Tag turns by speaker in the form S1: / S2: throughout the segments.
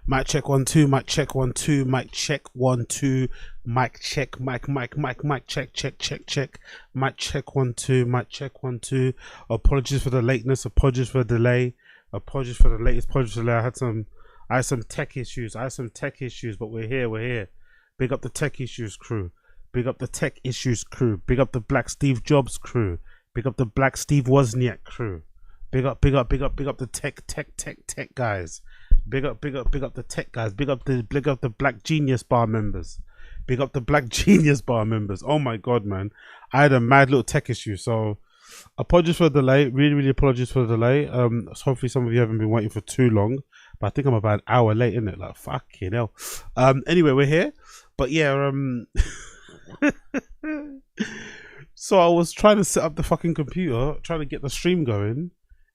S1: Mic check 1 2. Mic check 1 2. Mic check 1 2. Mic check. Mic check check. Mic check 1 2. Mic check 1 2. Apologies for the lateness. Apologies for the delay. Apologies for the latest. Apologies for the delay. I had some tech issues. But we're here. Big up the tech issues crew. Big up the tech issues crew. Big up the Black Steve Jobs crew. Big up the Black Steve Wozniak crew. Big up the tech guys. Big up the tech guys. Big up the Black Genius Bar members. Big up the Black Genius Bar members. Oh my god, man. I had a mad little tech issue, so apologies for the delay. Really apologies for the delay. So hopefully some of you haven't been waiting for too long. But I think I'm about an hour late, isn't it? Like fucking hell. Anyway, we're here. But yeah, so I was trying to set up the fucking computer, trying to get the stream going.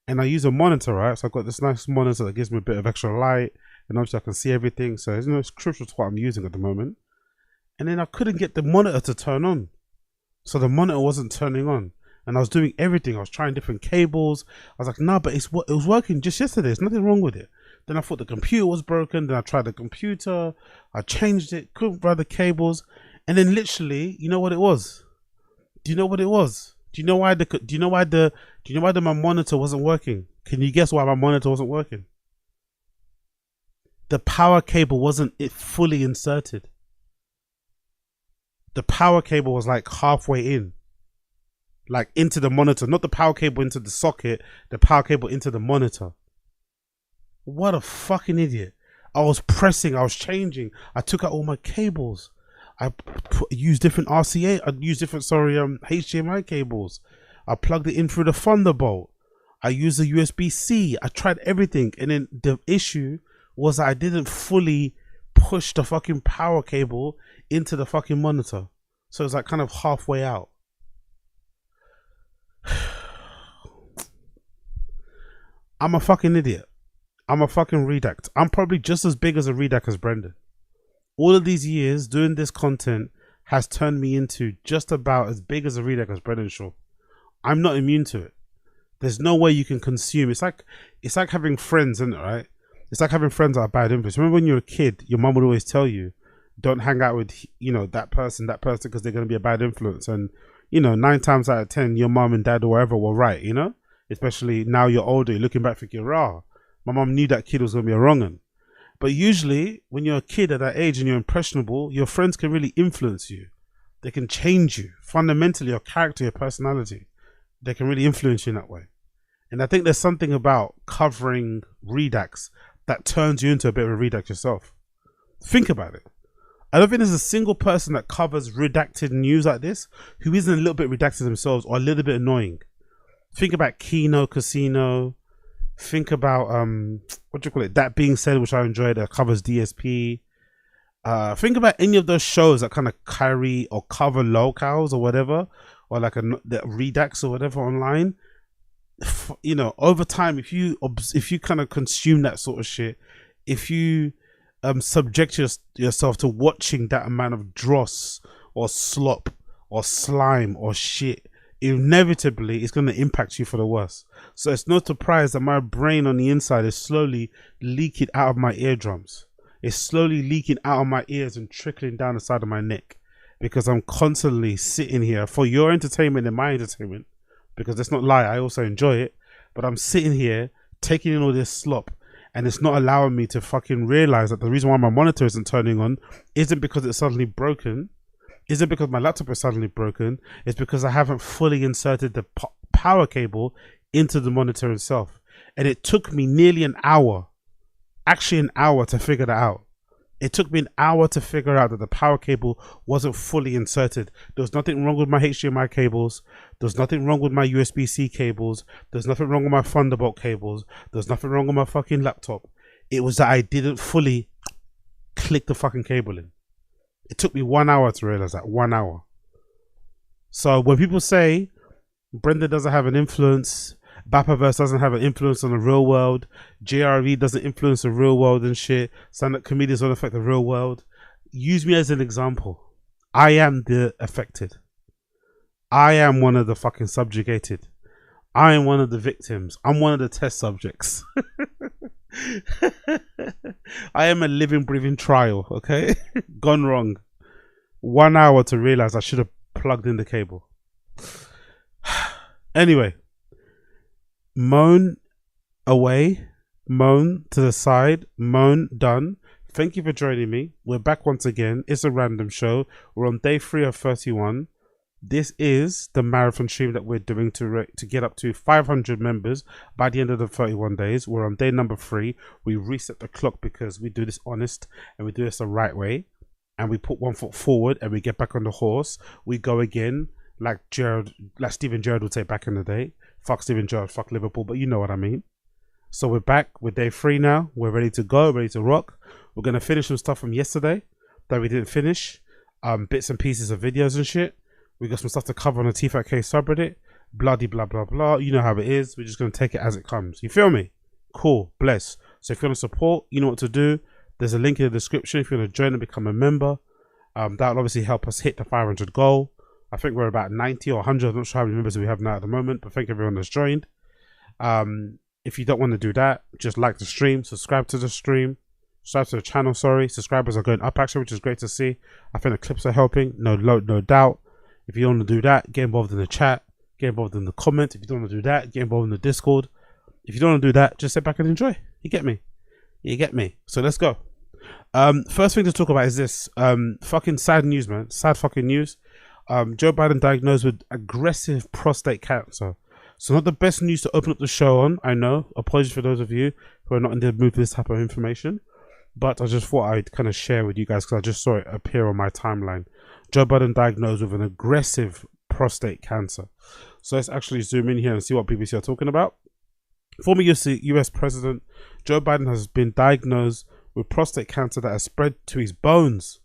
S1: And I use a monitor, right? So I've got this nice monitor that gives me a bit of extra light, and obviously I can see everything. So it's crucial to what I'm using at the moment. And then I couldn't get the monitor to turn on, so the monitor wasn't turning on. And I was doing everything. I was trying different cables. I was like, nah, but it was working just yesterday. There's nothing wrong with it. Then I thought the computer was broken. Then I tried the computer. I changed it. Couldn't run the cables. And then literally, you know what it was? Do you know what it was? Do you know why my monitor wasn't working? Can you guess why my monitor wasn't working? The power cable wasn't fully inserted. The power cable was like halfway in, like into the monitor, not the power cable into the socket, the power cable into the monitor. What a fucking idiot. I was pressing, I was changing, I took out all my cables. I used different RCA, I used different, HDMI cables. I plugged it in through the Thunderbolt. I used the USB-C. I tried everything. And then the issue was that I didn't fully push the fucking power cable into the fucking monitor. So it was like kind of halfway out. I'm a fucking idiot. I'm a fucking redact. I'm probably just as big as a redact as Brendan. All of these years doing this content has turned me into just about as big as a redact as Brendan Shaw. I'm not immune to it. There's no way you can consume. It's like having friends, isn't it, right? It's like having friends that are bad influence. Remember when you were a kid, your mum would always tell you, don't hang out with, that person, because they're going to be a bad influence. And, 9 times out of 10, your mum and dad or whatever were right, Especially now you're older, you're looking back thinking, rah, my mum knew that kid was going to be a wrong'un. But usually, when you're a kid at that age and you're impressionable, your friends can really influence you. They can change you. Fundamentally, your character, your personality. They can really influence you in that way. And I think there's something about covering redacts that turns you into a bit of a redact yourself. Think about it. I don't think there's a single person that covers redacted news like this who isn't a little bit redacted themselves or a little bit annoying. Think about Kino Casino. Think about That Being Said, which I enjoyed, that covers DSP. Think about any of those shows that kind of carry or cover locales or whatever, or like the redacts or whatever online. Over time, if you kind of consume that sort of shit, if you subject yourself to watching that amount of dross or slop or slime or shit, inevitably it's going to impact you for the worse. So it's no surprise that my brain on the inside is slowly leaking out of my eardrums. It's slowly leaking out of my ears and trickling down the side of my neck, because I'm constantly sitting here for your entertainment and my entertainment, because let's not lie, I also enjoy it, but I'm sitting here taking in all this slop, and it's not allowing me to fucking realize that the reason why my monitor isn't turning on isn't because it's suddenly broken, isn't because my laptop is suddenly broken, it's because I haven't fully inserted the power cable into the monitor itself. And it took me nearly an hour, actually an hour, to figure that out. It took me an hour to figure out that the power cable wasn't fully inserted. There was nothing wrong with my HDMI cables. There's nothing wrong with my USB-C cables. There's nothing wrong with my Thunderbolt cables. There's nothing wrong with my fucking laptop. It was that I didn't fully click the fucking cable in. It took me 1 hour to realize that. 1 hour. So when people say Brenda doesn't have an influence, Bapaverse doesn't have an influence on the real world, JRE doesn't influence the real world and shit, stand-up comedians don't affect the real world, use me as an example. I am the affected. I am one of the fucking subjugated. I am one of the victims. I'm one of the test subjects. I am a living, breathing trial, okay? Gone wrong. 1 hour to realize I should have plugged in the cable. Anyway, moan away, moan to the side, moan done. Thank you for joining me. We're back once again. It's a random show. We're on day 3 of 31. This is the marathon stream that we're doing to get up to 500 members by the end of the 31 days. We're on day number 3. We reset the clock because we do this honest and we do this the right way. And we put one foot forward and we get back on the horse. We go again, like Steven Gerrard would say back in the day. Fuck Steven Gerrard, fuck Liverpool, but you know what I mean. So we're back with day 3 now. We're ready to go, ready to rock. We're going to finish some stuff from yesterday that we didn't finish. Bits and pieces of videos and shit. We got some stuff to cover on the Tfatk subreddit. Bloody blah blah blah. You know how it is. We're just going to take it as it comes. You feel me? Cool. Bless. So if you want to support, you know what to do. There's a link in the description if you want to join and become a member. That'll obviously help us hit the 500 goal. I think we're about 90 or 100. I'm not sure how many members we have now at the moment, but thank everyone that's joined. If you don't want to do that, just like the stream, subscribe to the stream, subscribe to the channel. Sorry, subscribers are going up actually, which is great to see. I think the clips are helping. No doubt. If you don't want to do that, get involved in the chat, get involved in the comments. If you don't want to do that, get involved in the Discord. If you don't want to do that, just sit back and enjoy. You get me? You get me? So let's go. First thing to talk about is this. Fucking sad news, man. Sad fucking news. Joe Biden diagnosed with aggressive prostate cancer. So not the best news to open up the show on, I know. Apologies for those of you who are not in the mood for this type of information. But I just thought I'd kind of share with you guys because I just saw it appear on my timeline. Joe Biden diagnosed with an aggressive prostate cancer. So let's actually zoom in here and see what BBC are talking about. Former US President Joe Biden has been diagnosed with prostate cancer that has spread to his bones.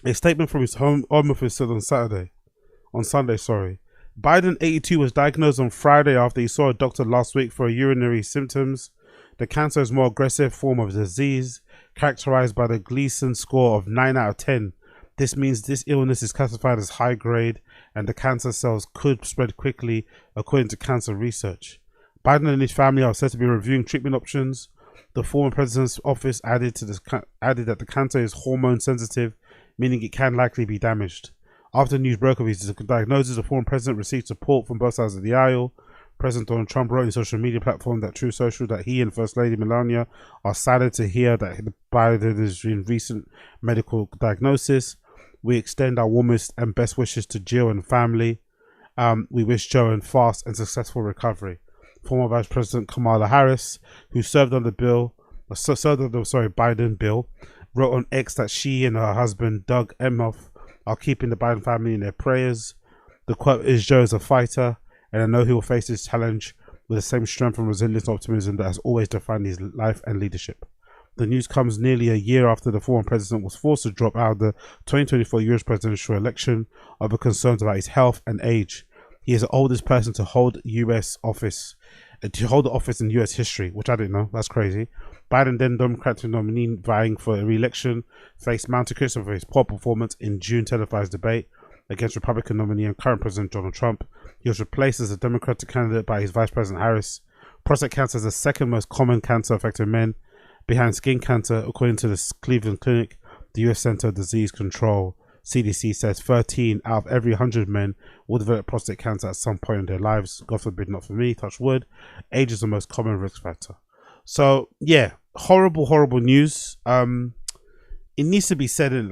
S1: A statement from his home office said on Sunday. Biden, 82, was diagnosed on Friday after he saw a doctor last week for urinary symptoms. The cancer is a more aggressive form of disease, characterized by the Gleason score of 9 out of 10. This means this illness is classified as high grade and the cancer cells could spread quickly, according to cancer research. Biden and his family are said to be reviewing treatment options. The former president's office added that the cancer is hormone sensitive, meaning it can likely be damaged. After news broke of his diagnosis, the former president received support from both sides of the aisle. President Donald Trump wrote on social media platform that True Social that he and First Lady Melania are saddened to hear that Biden is in recent medical diagnosis. We extend our warmest and best wishes to Jill and family. We wish Joe a fast and successful recovery. Former Vice President Kamala Harris, who served on the Biden bill, wrote on X that she and her husband Doug Emhoff are keeping the Biden family in their prayers. The quote is, Joe is a fighter, and I know he will face this challenge with the same strength and resilience and optimism that has always defined his life and leadership. The news comes nearly a year after the former president was forced to drop out of the 2024 US presidential election over concerns about his health and age. He is the oldest person to hold the office in US history, which I didn't know. That's crazy. Biden, then Democratic nominee vying for a re-election, faced mounting criticism for his poor performance in June televised debate against Republican nominee and current President Donald Trump. He was replaced as a Democratic candidate by his Vice President Harris. Prostate cancer is the second most common cancer affecting men, behind skin cancer, according to the Cleveland Clinic. The US Center of Disease Control, CDC, says 13 out of every 100 men will develop prostate cancer at some point in their lives. God forbid, not for me, touch wood. Age is the most common risk factor. So yeah, horrible news. It needs to be said in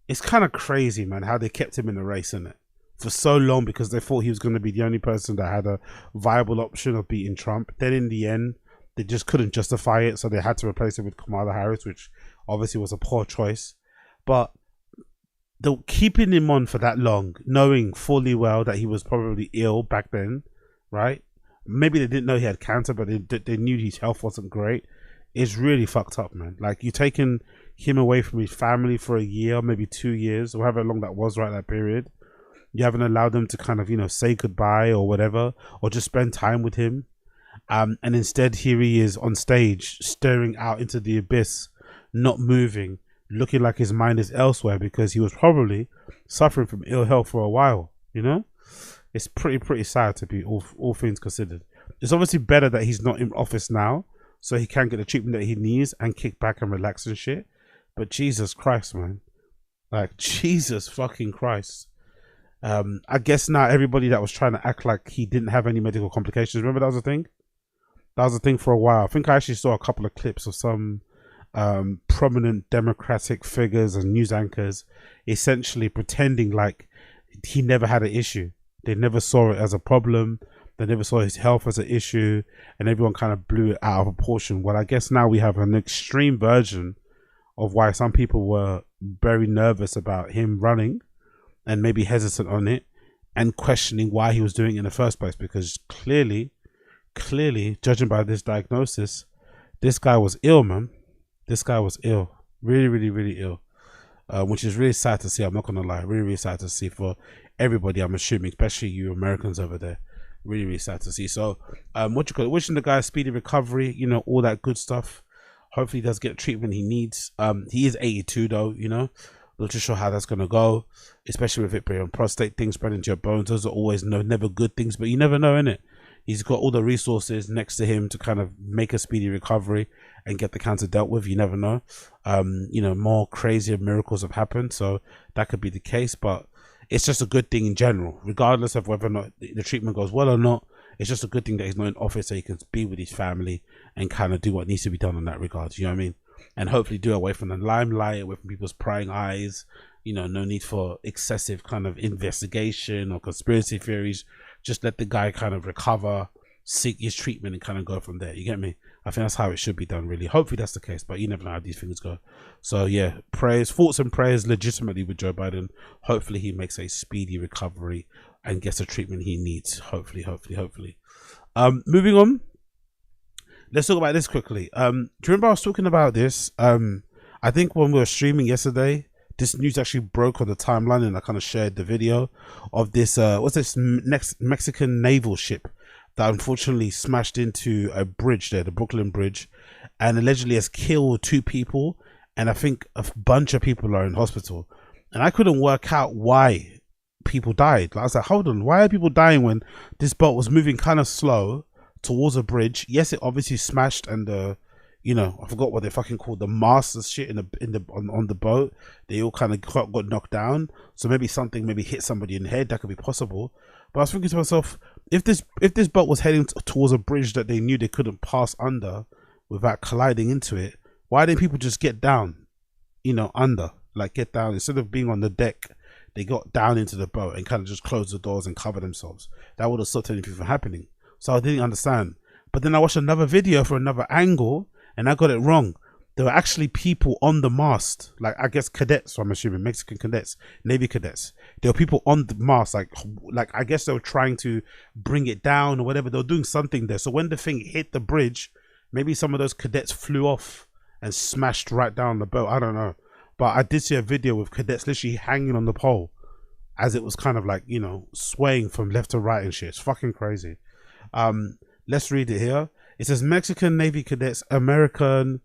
S1: it's kind of crazy, man, how they kept him in the race, innit, for so long, because they thought he was going to be the only person that had a viable option of beating Trump. Then in the end, they just couldn't justify it, so they had to replace it with Kamala Harris, which obviously was a poor choice. But keeping him on for that long, knowing fully well that he was probably ill back then, right? Maybe they didn't know he had cancer, but they knew his health wasn't great. It's really fucked up, man. Like, you're taking him away from his family for a year, maybe 2 years, or however long that was, right, that period. You haven't allowed them to kind of, say goodbye or whatever, or just spend time with him. And instead, here he is on stage, staring out into the abyss, not moving, looking like his mind is elsewhere because he was probably suffering from ill health for a while, It's pretty sad to be all things considered. it's obviously better that he's not in office now, so he can get the treatment that he needs and kick back and relax and shit. But Jesus Christ, man. Like, Jesus fucking Christ. I guess now everybody that was trying to act like he didn't have any medical complications, remember that was a thing? That was a thing for a while. I think I actually saw a couple of clips of some prominent Democratic figures and news anchors essentially pretending like he never had an issue. They never saw it as a problem. They never saw his health as an issue, and everyone kind of blew it out of proportion. Well, I guess now we have an extreme version of why some people were very nervous about him running and maybe hesitant on it and questioning why he was doing it in the first place, because clearly, judging by this diagnosis, this guy was ill, man. This guy was ill. Really ill. Which is really sad to see. I'm not going to lie. Really sad to see for everybody, I'm assuming, especially you Americans over there. Really sad to see. So, wishing the guy a speedy recovery, you know, all that good stuff. Hopefully he does get the treatment he needs. He is 82 though, you know. Not too sure how that's going to go, especially with it being prostate, things spread into your bones. Those are always never good things, but you never know, innit? He's got all the resources next to him to kind of make a speedy recovery and get the cancer dealt with. You never know. You know, more crazier miracles have happened, so that could be the case, but it's just a good thing in general, regardless of whether or not the treatment goes well or not. It's just a good thing that he's not in office, so he can be with his family and kind of do what needs to be done in that regard. You know what I mean? And hopefully do away from the limelight, away from people's prying eyes. You know, no need for excessive kind of investigation or conspiracy theories. Just let the guy kind of recover, seek his treatment, and kind of go from there. You get me? I think that's how it should be done, really. Hopefully that's the case, but you never know how these things go. So yeah, thoughts and prayers legitimately with Joe Biden. Hopefully he makes a speedy recovery and gets the treatment he needs. Hopefully. Moving on. Let's talk about this quickly. Do you remember I was talking about this? I think when we were streaming yesterday, this news actually broke on the timeline, and I kind of shared the video of this, what's this next Mexican naval ship that unfortunately smashed into a bridge there, the Brooklyn Bridge, and allegedly has killed 2 people, and I think a bunch of people are in hospital. And I couldn't work out why people died. Like, I was like, hold on, why are people dying when this boat was moving kind of slow towards a bridge? Yes, it obviously smashed, and you know, I forgot what they fucking called the masts and shit on the boat. They all kind of got knocked down. So maybe something hit somebody in the head. That could be possible. But I was thinking to myself, if this boat was heading towards a bridge that they knew they couldn't pass under without colliding into it, why didn't people just get down? You know, under, like get down instead of being on the deck. They got down into the boat and kind of just closed the doors and cover themselves. That would have stopped anything from happening. So I didn't understand. But then I watched another video for another angle, and I got it wrong. There were actually people on the mast, like I guess cadets, so I'm assuming Mexican cadets, Navy cadets. There were people on the mast, like I guess they were trying to bring it down or whatever. They were doing something there. So when the thing hit the bridge, maybe some of those cadets flew off and smashed right down the boat. I don't know. But I did see a video with cadets literally hanging on the pole as it was kind of like, you know, swaying from left to right and shit. It's fucking crazy. Let's read it here. It says Mexican Navy cadets, America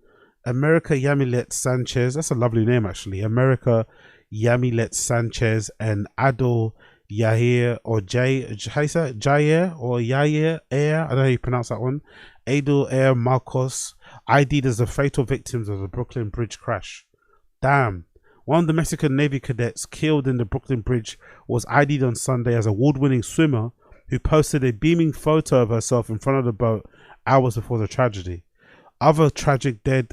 S1: Yamilet Sanchez. That's a lovely name, actually. America Yamilet Sanchez and Adol Yair or Jair or Yair Air. I don't know how you pronounce that one. Adol Air Marcos, ID'd as the fatal victims of the Brooklyn Bridge crash. Damn. One of the Mexican Navy cadets killed in the Brooklyn Bridge was ID'd on Sunday as an award-winning swimmer who posted a beaming photo of herself in front of the boat hours before the tragedy. Other tragic dead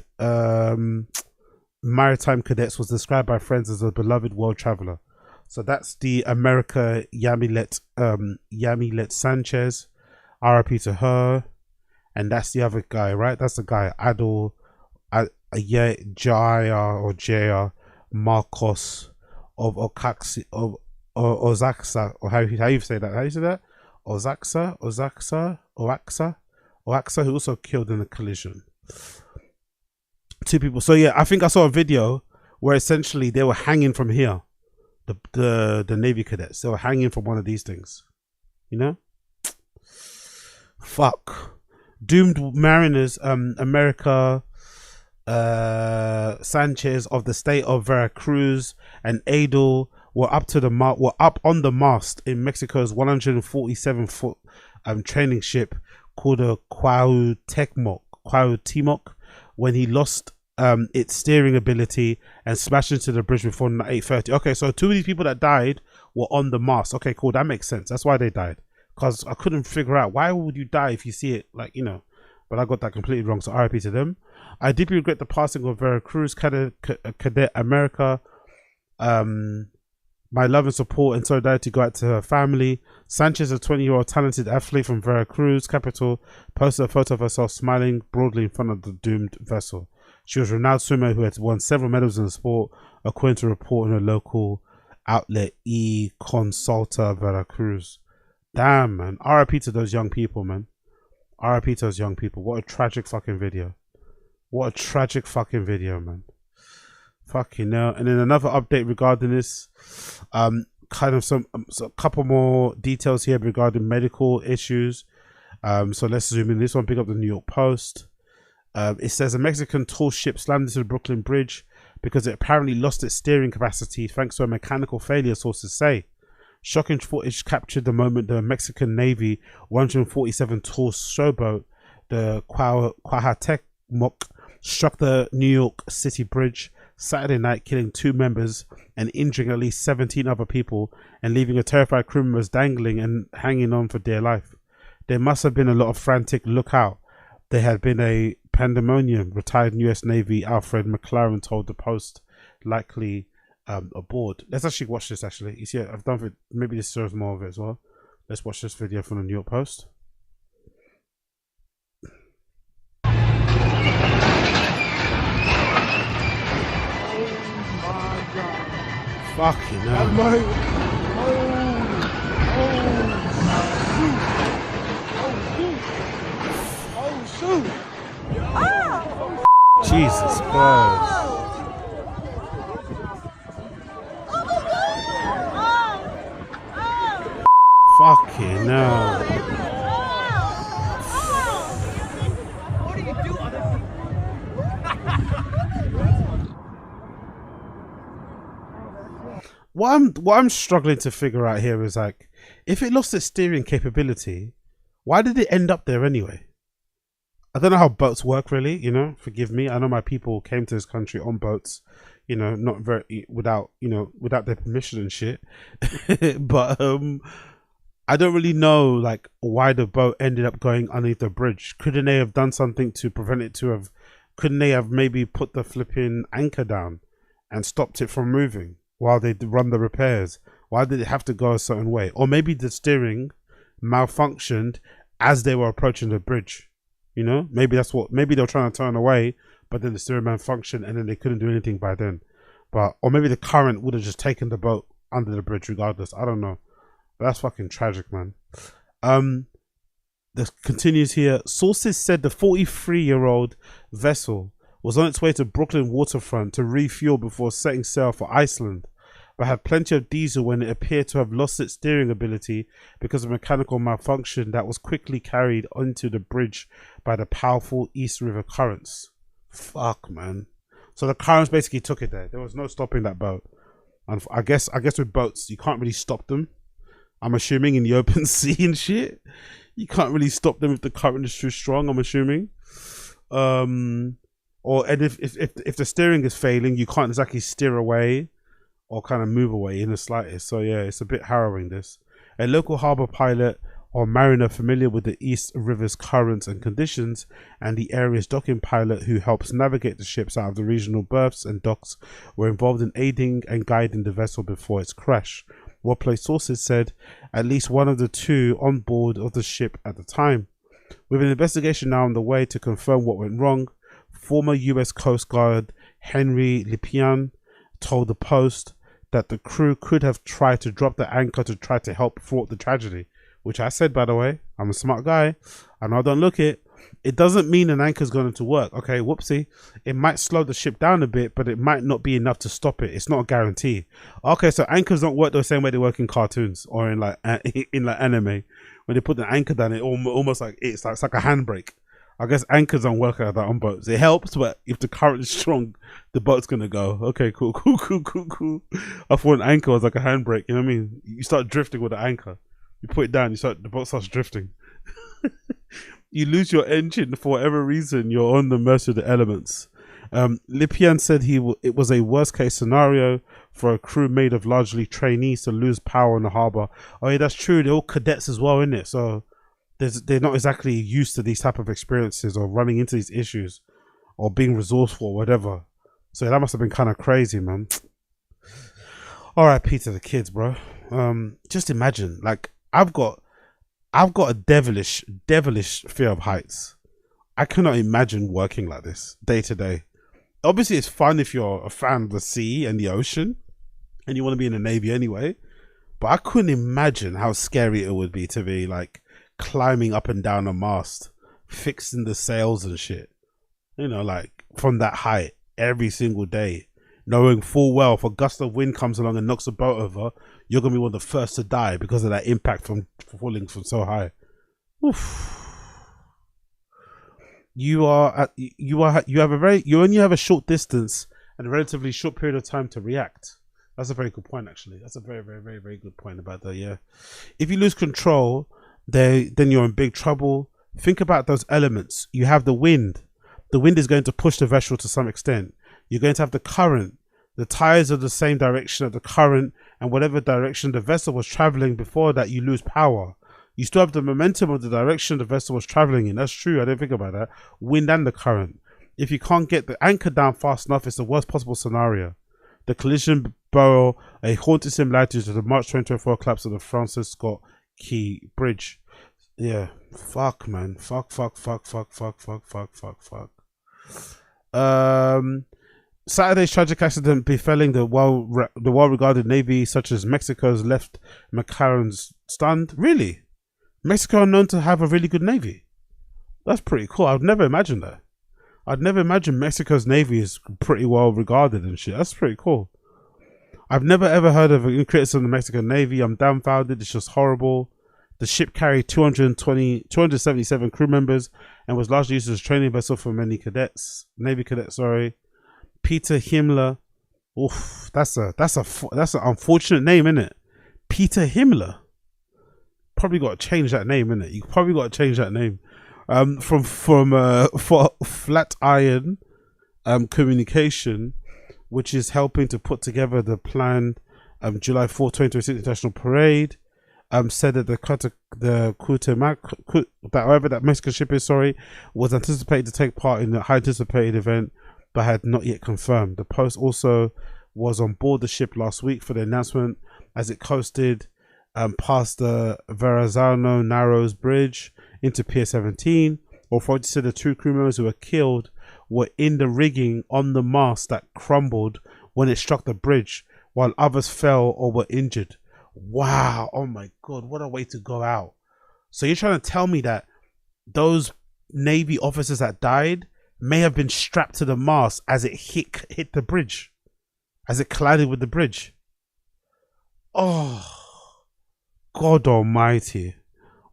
S1: maritime cadets was described by friends as a beloved world traveler. So that's the America Yamilet Sanchez, RIP to her. And that's the other guy, right? That's the guy, Adol Jair Marcos of Oaxaca, or how you say that? How you say that? Oaxaca, who also killed in the collision. 2 people. So yeah, I think I saw a video where essentially they were hanging from here. The Navy cadets, they were hanging from one of these things. You know? Fuck. Doomed mariners, America Sanchez of the state of Veracruz and Adol were up on the mast in Mexico's 147-foot training ship called a Cuauhtémoc when he lost its steering ability and smashed into the bridge before 8:30. Okay, so 2 of these people that died were on the mast. Okay, cool, that makes sense. That's why they died. Because I couldn't figure out why would you die if you see it, like, you know. But I got that completely wrong, so RIP to them. I deeply regret the passing of Veracruz Cadet America. My love and support and solidarity go out to her family. Sanchez, a 20-year-old talented athlete from Veracruz capital, posted a photo of herself smiling broadly in front of the doomed vessel. She was a renowned swimmer who had won several medals in the sport, according to a report in a local outlet, Consulta Veracruz. Damn, man. RIP to those young people, man. RIP to those young people. What a tragic fucking video. What a tragic fucking video, man. Fucking hell. And then another update regarding this. Kind of a couple more details here regarding medical issues. So let's zoom in. This one, pick up the New York Post. It says a Mexican tall ship slammed into the Brooklyn Bridge because it apparently lost its steering capacity thanks to a mechanical failure, sources say. Shocking footage captured the moment the Mexican Navy 147 tall showboat, the Cuauhtémoc, struck the New York City Bridge Saturday night, killing 2 members and injuring at least 17 other people and leaving a terrified crew members dangling and hanging on for dear life. There must have been a lot of frantic look out. There had been a pandemonium, retired US Navy Alfred McLaren told the Post, likely aboard. Let's actually watch this. Actually, you see, I've done it. Maybe this shows more of it as well. Let's watch this video from the New York Post. Fucking hell. Jesus Christ. Fucking hell.
S2: What do you do?
S1: What I'm struggling to figure out here is, like, if it lost its steering capability, why did it end up there anyway? I don't know how boats work, really, you know, forgive me. I know my people came to this country on boats, you know, not very, without their permission and shit. But I don't really know, like, why the boat ended up going underneath the bridge. Couldn't they have done something to prevent it to have, couldn't they have maybe put the flipping anchor down and stopped it from moving while they run the repairs? Why did it have to go a certain way? Or maybe the steering malfunctioned as they were approaching the bridge. You know, maybe that's what, maybe they were trying to turn away, but then the steering malfunctioned and then they couldn't do anything by then. But, or maybe the current would have just taken the boat under the bridge regardless. I don't know. But that's fucking tragic, man. This continues here. Sources said the 43-year-old vessel was on its way to Brooklyn waterfront to refuel before setting sail for Iceland, but had plenty of diesel when it appeared to have lost its steering ability because of mechanical malfunction that was quickly carried onto the bridge by the powerful East River currents. Fuck, man. So the currents basically took it there. There was no stopping that boat. And I guess with boats, you can't really stop them. I'm assuming in the open sea and shit, you can't really stop them if the current is too strong, I'm assuming. Or and if the steering is failing, you can't exactly steer away or kind of move away in the slightest. So yeah, it's a bit harrowing, this. A local harbour pilot or mariner familiar with the East River's currents and conditions, and the area's docking pilot who helps navigate the ships out of the regional berths and docks, were involved in aiding and guiding the vessel before its crash. Workplace sources said at least one of the 2 on board of the ship at the time. With an investigation now on the way to confirm what went wrong, former US Coast Guard Henry Lipian told the Post that the crew could have tried to drop the anchor to try to help thwart the tragedy, which I said, by the way. I'm a smart guy. I know I don't look it. It doesn't mean an anchor's going to work. Okay, whoopsie. It might slow the ship down a bit, but it might not be enough to stop it. It's not a guarantee. Okay, so anchors don't work the same way they work in cartoons or in like anime. When they put the anchor down, it almost like it's like a handbrake. I guess anchors don't work like that on boats. It helps, but if the current is strong, the boat's gonna go. Okay, cool. I thought an anchor was like a handbrake. You know what I mean? You start drifting with the anchor. You put it down, the boat starts drifting. You lose your engine for whatever reason, you're on the mercy of the elements. Lipian said it was a worst case scenario for a crew made of largely trainees to lose power in the harbour. Oh yeah, that's true. They're all cadets as well, isn't it? So they're not exactly used to these type of experiences or running into these issues or being resourceful or whatever. So that must have been kind of crazy, man. R.I.P. to the kids, bro. Just imagine, like, I've got a devilish fear of heights. I cannot imagine working like this day to day. Obviously, it's fun if you're a fan of the sea and the ocean and you want to be in the Navy anyway. But I couldn't imagine how scary it would be to be like climbing up and down a mast, fixing the sails and shit. You know, like from that height every single day, knowing full well if a gust of wind comes along and knocks the boat over, you're going to be one of the first to die because of that impact from falling from so high. Oof. You only have a short distance and a relatively short period of time to react. That's a very good point, actually. That's a very, very, very, very good point about that. Yeah, if you lose control, then you're in big trouble. Think about those elements. You have the wind. The wind is going to push the vessel to some extent. You're going to have the current. The tires are the same direction of the current, and whatever direction the vessel was traveling before that, you lose power. You still have the momentum of the direction the vessel was traveling in. That's true. I didn't think about that. Wind and the current. If you can't get the anchor down fast enough, it's the worst possible scenario. The collision bore a haunting similarity to the March 2024 collapse of the Francis Scott Key Bridge. Yeah. Fuck, man. Fuck. Saturday's tragic accident befalling the well-regarded Navy, such as Mexico's, left McLaren's stunned. Really? Mexico are known to have a really good Navy. That's pretty cool. I'd never imagine that. I'd never imagine Mexico's Navy is pretty well regarded and shit. That's pretty cool. I've never ever heard of a criticism of the Mexican Navy. I'm dumbfounded. It's just horrible. The ship carried 277 crew members and was largely used as a training vessel for many cadets. Navy cadets, sorry. Peter Himmler. Oof, that's an unfortunate name, isn't it? Peter Himmler. Probably got to change that name, innit? You probably got to change that name. For Flatiron Communication, which is helping to put together the planned July 4, 2026 International Parade, said that that Mexican ship is was anticipated to take part in the high anticipated event, but had not yet confirmed. The Post also was on board the ship last week for the announcement as it coasted past the Verrazano Narrows Bridge into Pier 17. Authorities said the two crew members who were killed were in the rigging on the mast that crumbled when it struck the bridge, while others fell or were injured. Wow. Oh my God. What a way to go out. So you're trying to tell me that those Navy officers that died may have been strapped to the mast as it hit the bridge, as it collided with the bridge. Oh, God almighty.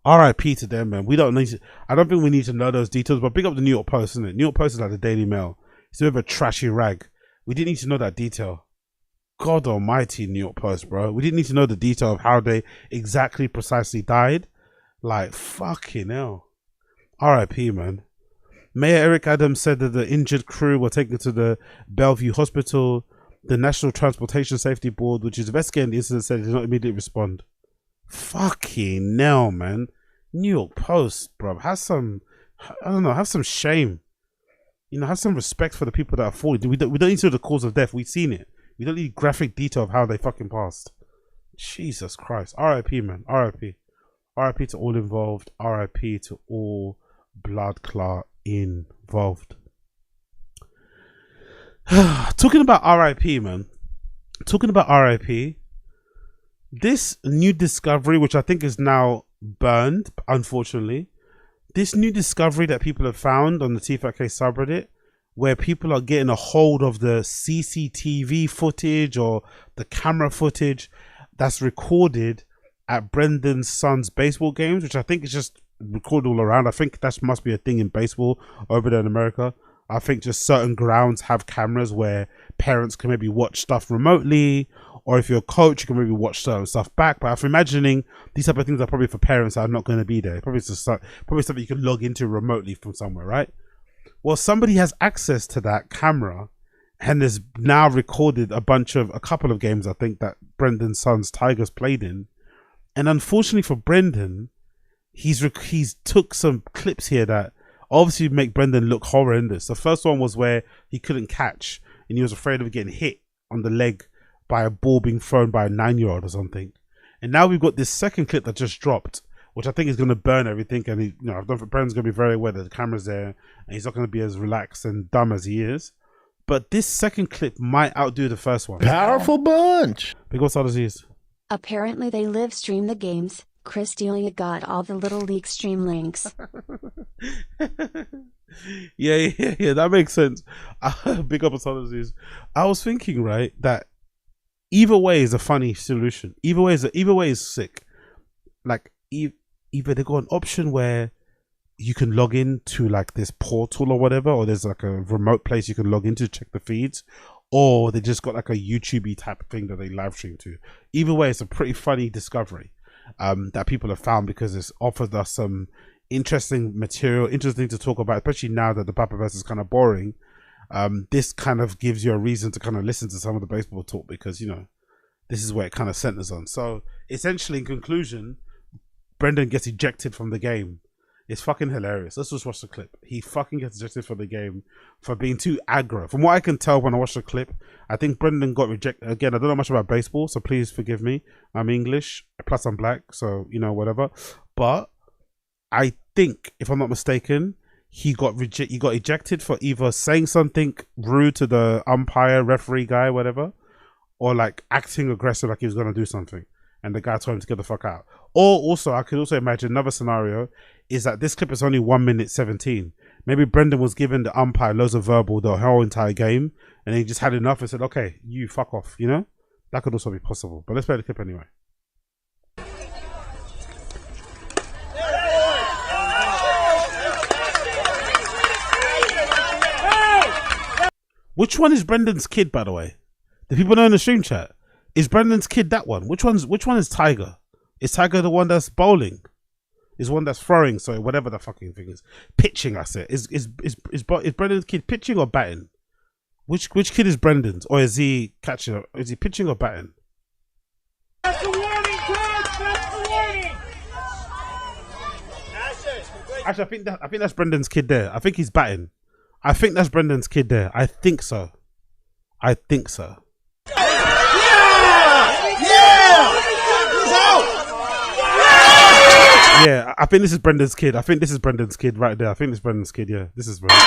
S1: R.I.P. to them, man. I don't think we need to know those details, but big up the New York Post, isn't it? New York Post is like the Daily Mail. It's a bit of a trashy rag. We didn't need to know that detail. God almighty, New York Post, bro. We didn't need to know the detail of how they exactly precisely died. Like, fucking hell. R.I.P., man. Mayor Eric Adams said that the injured crew were taken to the Bellevue Hospital. The National Transportation Safety Board, which is investigating the incident, said it did not immediately respond. Fucking hell, man. New York Post, bro. Have some shame. You know, have some respect for the people that are falling. We don't need to know the cause of death. We've seen it. We don't need graphic detail of how they fucking passed. Jesus Christ. R.I.P., man. R.I.P. R.I.P. to all involved. R.I.P. to all blood clot involved. Talking about R.I.P., man. Talking about R.I.P., this new discovery, which I think is now burned, unfortunately, this new discovery that people have found on the Tfatk subreddit, where people are getting a hold of the CCTV footage or the camera footage that's recorded at Brendan's son's baseball games, which I think is just recorded all around. I think that must be a thing in baseball over there in America. I think just certain grounds have cameras where parents can maybe watch stuff remotely, or if you're a coach, you can maybe watch certain stuff back. But I'm imagining these type of things are probably for parents that are not going to be there. Probably something you can log into remotely from somewhere, right? Well, somebody has access to that camera and has now recorded a couple of games, I think, that Brendan's son's Tigers played in. And unfortunately for Brendan, he's took some clips here that obviously make Brendan look horrendous. The first one was where he couldn't catch and he was afraid of getting hit on the leg by a ball being thrown by a 9-year-old or something. And now we've got this second clip that just dropped, which I think is going to burn everything. And I don't think Brendan's going to be very aware that the camera's there and he's not going to be as relaxed and dumb as he is. But this second clip might outdo the first one.
S3: Powerful bunch.
S1: Big what's all this?
S4: Apparently they live stream the games. Chris Delia got all the Little League stream links.
S1: yeah, that makes sense. Big up apologies. I was thinking, right, that either way is a funny solution. Either way is sick. Like either they got an option where you can log in to like this portal or whatever, or there's like a remote place you can log into to check the feeds, or they just got like a YouTube-y type of thing that they live stream to. Either way, it's a pretty funny discovery that people have found, because it's offered us some interesting material, interesting to talk about, especially now that the Papaverse is kind of boring. This kind of gives you a reason to kind of listen to some of the baseball talk, because, you know, this is where it kind of centers on. So essentially, in conclusion, Brendan gets ejected from the game. It's fucking hilarious. Let's just watch the clip. He fucking gets ejected from the game for being too aggro. From what I can tell when I watch the clip, I think Brendan got rejected. Again, I don't know much about baseball, so please forgive me. I'm English, plus I'm black, so, you know, whatever. But I think, if I'm not mistaken, he got ejected for either saying something rude to the umpire, referee guy, whatever, or like acting aggressive like he was going to do something. And the guy told him to get the fuck out. Or also, I could also imagine another scenario is that this clip is only 1 minute 17. Maybe Brendan was giving the umpire loads of verbal the whole entire game, and he just had enough and said, okay, you fuck off, you know? That could also be possible. But let's play the clip anyway. Which one is Brendan's kid, by the way? The people know in the stream chat. Is Brendan's kid that one? Which one is Tiger? Is Tiger the one that's bowling? Is one that's throwing? So whatever the fucking thing is, pitching. I said. Is Brendan's kid pitching or batting? Which kid is Brendan's, or is he catching? Is he pitching or batting?
S2: That's the warning, coach. That's the warning.
S1: Actually, I think that's Brendan's kid there. I think he's batting. I think that's Brendan's kid there. I think so. Yeah, I think this is Brendan's kid. I think this is Brendan's kid right there. I think this is Brendan's kid. Yeah, this is Brendan.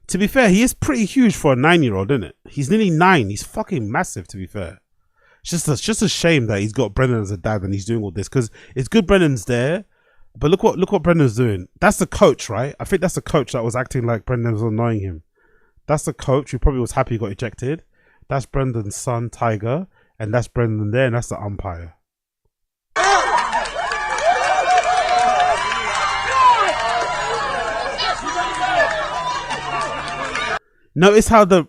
S1: To be fair, he is pretty huge for a 9-year-old, isn't it? He's nearly 9. He's fucking massive, to be fair. It's just a shame that he's got Brendan as a dad and he's doing all this, because it's good Brendan's there. But look what Brendan's doing. That's the coach, right? I think that's the coach that was acting like Brendan was annoying him. That's the coach who probably was happy he got ejected. That's Brendan's son, Tiger. And that's Brendan there, and that's the umpire. Notice how the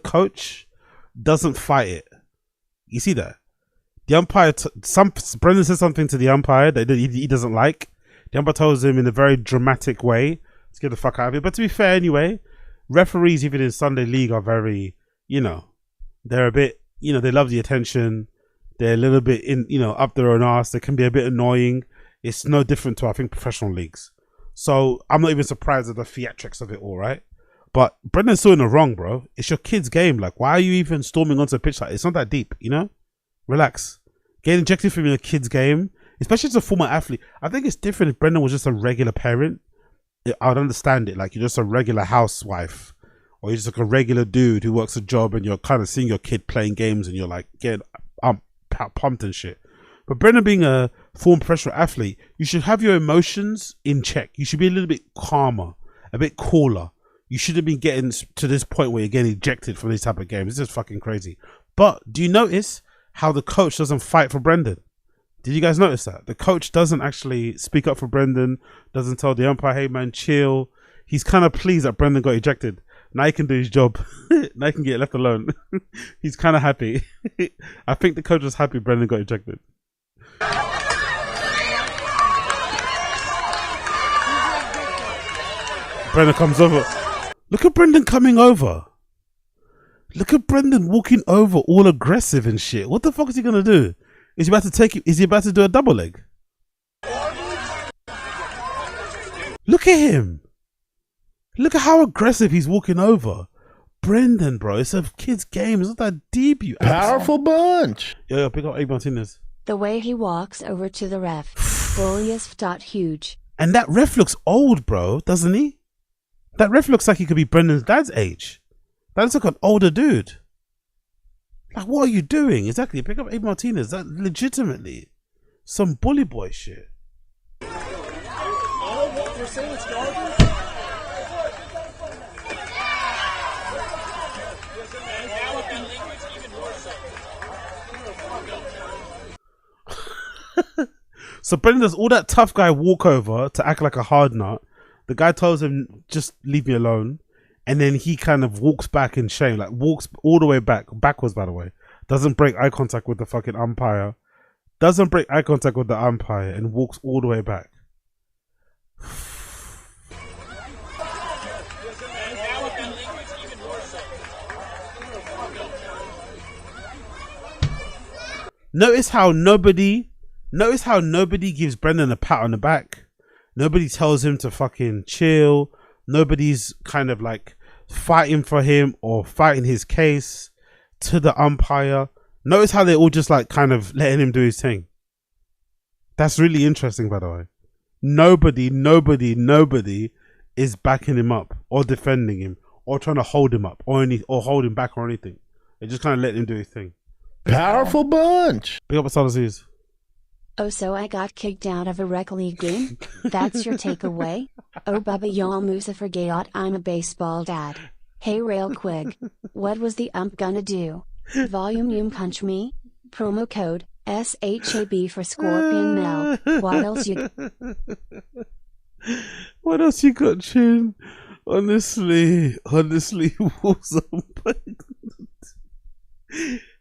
S1: coach doesn't fight it. You see that? The umpire, Brendan says something to the umpire that he doesn't like. The umpire tells him in a very dramatic way to get the fuck out of it. But to be fair, anyway, referees even in Sunday League are very, you know, they're a bit, you know, they love the attention. They're a little bit up their own arse. They can be a bit annoying. It's no different to, I think, professional leagues. So I'm not even surprised at the theatrics of it all, right? But Brendan's doing it wrong, bro. It's your kid's game. Like, why are you even storming onto a pitch like it? It's not that deep, you know? Relax. Getting ejected from your kid's game, especially as a former athlete. I think it's different if Brendan was just a regular parent. I would understand it. Like, you're just a regular housewife, or you're just like a regular dude who works a job and you're kind of seeing your kid playing games and you're like getting pumped and shit. But Brendan being a former professional athlete, you should have your emotions in check. You should be a little bit calmer, a bit cooler. You shouldn't be getting to this point where you're getting ejected from these type of games. This is fucking crazy. But do you notice how the coach doesn't fight for Brendan? Did you guys notice that? The coach doesn't actually speak up for Brendan, doesn't tell the umpire, hey man, chill. He's kind of pleased that Brendan got ejected. Now he can do his job. Now he can get left alone. He's kind of happy. I think the coach was happy Brendan got ejected. Brendan comes over. Look at Brendan coming over. Look at Brendan walking over all aggressive and shit. What the fuck is he going to do? Is he about to take it? Is he about to do a double leg? Look at him. Look at how aggressive he's walking over. Brendan, bro, it's a kid's game. It's not that deep, you
S3: powerful bunch.
S1: Yo, pick up A. Martinez.
S4: The way he walks over to the ref. Bully is huge.
S1: And that ref looks old, bro, doesn't he? That ref looks like he could be Brendan's dad's age. That looks like an older dude. Like, what are you doing? Exactly, pick up A. Martinez. That legitimately some bully boy shit. So Brendan does all that tough guy walkover to act like a hard nut. The guy tells him, just leave me alone. And then he kind of walks back in shame, like walks all the way backwards, by the way. Doesn't break eye contact with the fucking umpire. Doesn't break eye contact with the umpire and walks all the way back. Notice how nobody gives Brendan a pat on the back. Nobody tells him to fucking chill. Nobody's kind of like fighting for him or fighting his case to the umpire. Notice how they all just like kind of letting him do his thing. That's really interesting, by the way. Nobody is backing him up or defending him or trying to hold him up or hold him back or anything. They just kind of let him do his thing.
S3: Powerful bunch.
S1: Big up Asada's.
S4: Oh, so I got kicked out of a rec league game? That's your takeaway? Oh, Bubba y'all Musa forgot I'm a baseball dad. Hey, real quick. What was the ump gonna do? Volume punch me? Promo code SHAB for Scorpion Mel. What else you...
S1: What else you got, Chin? Honestly, Wolves umpire.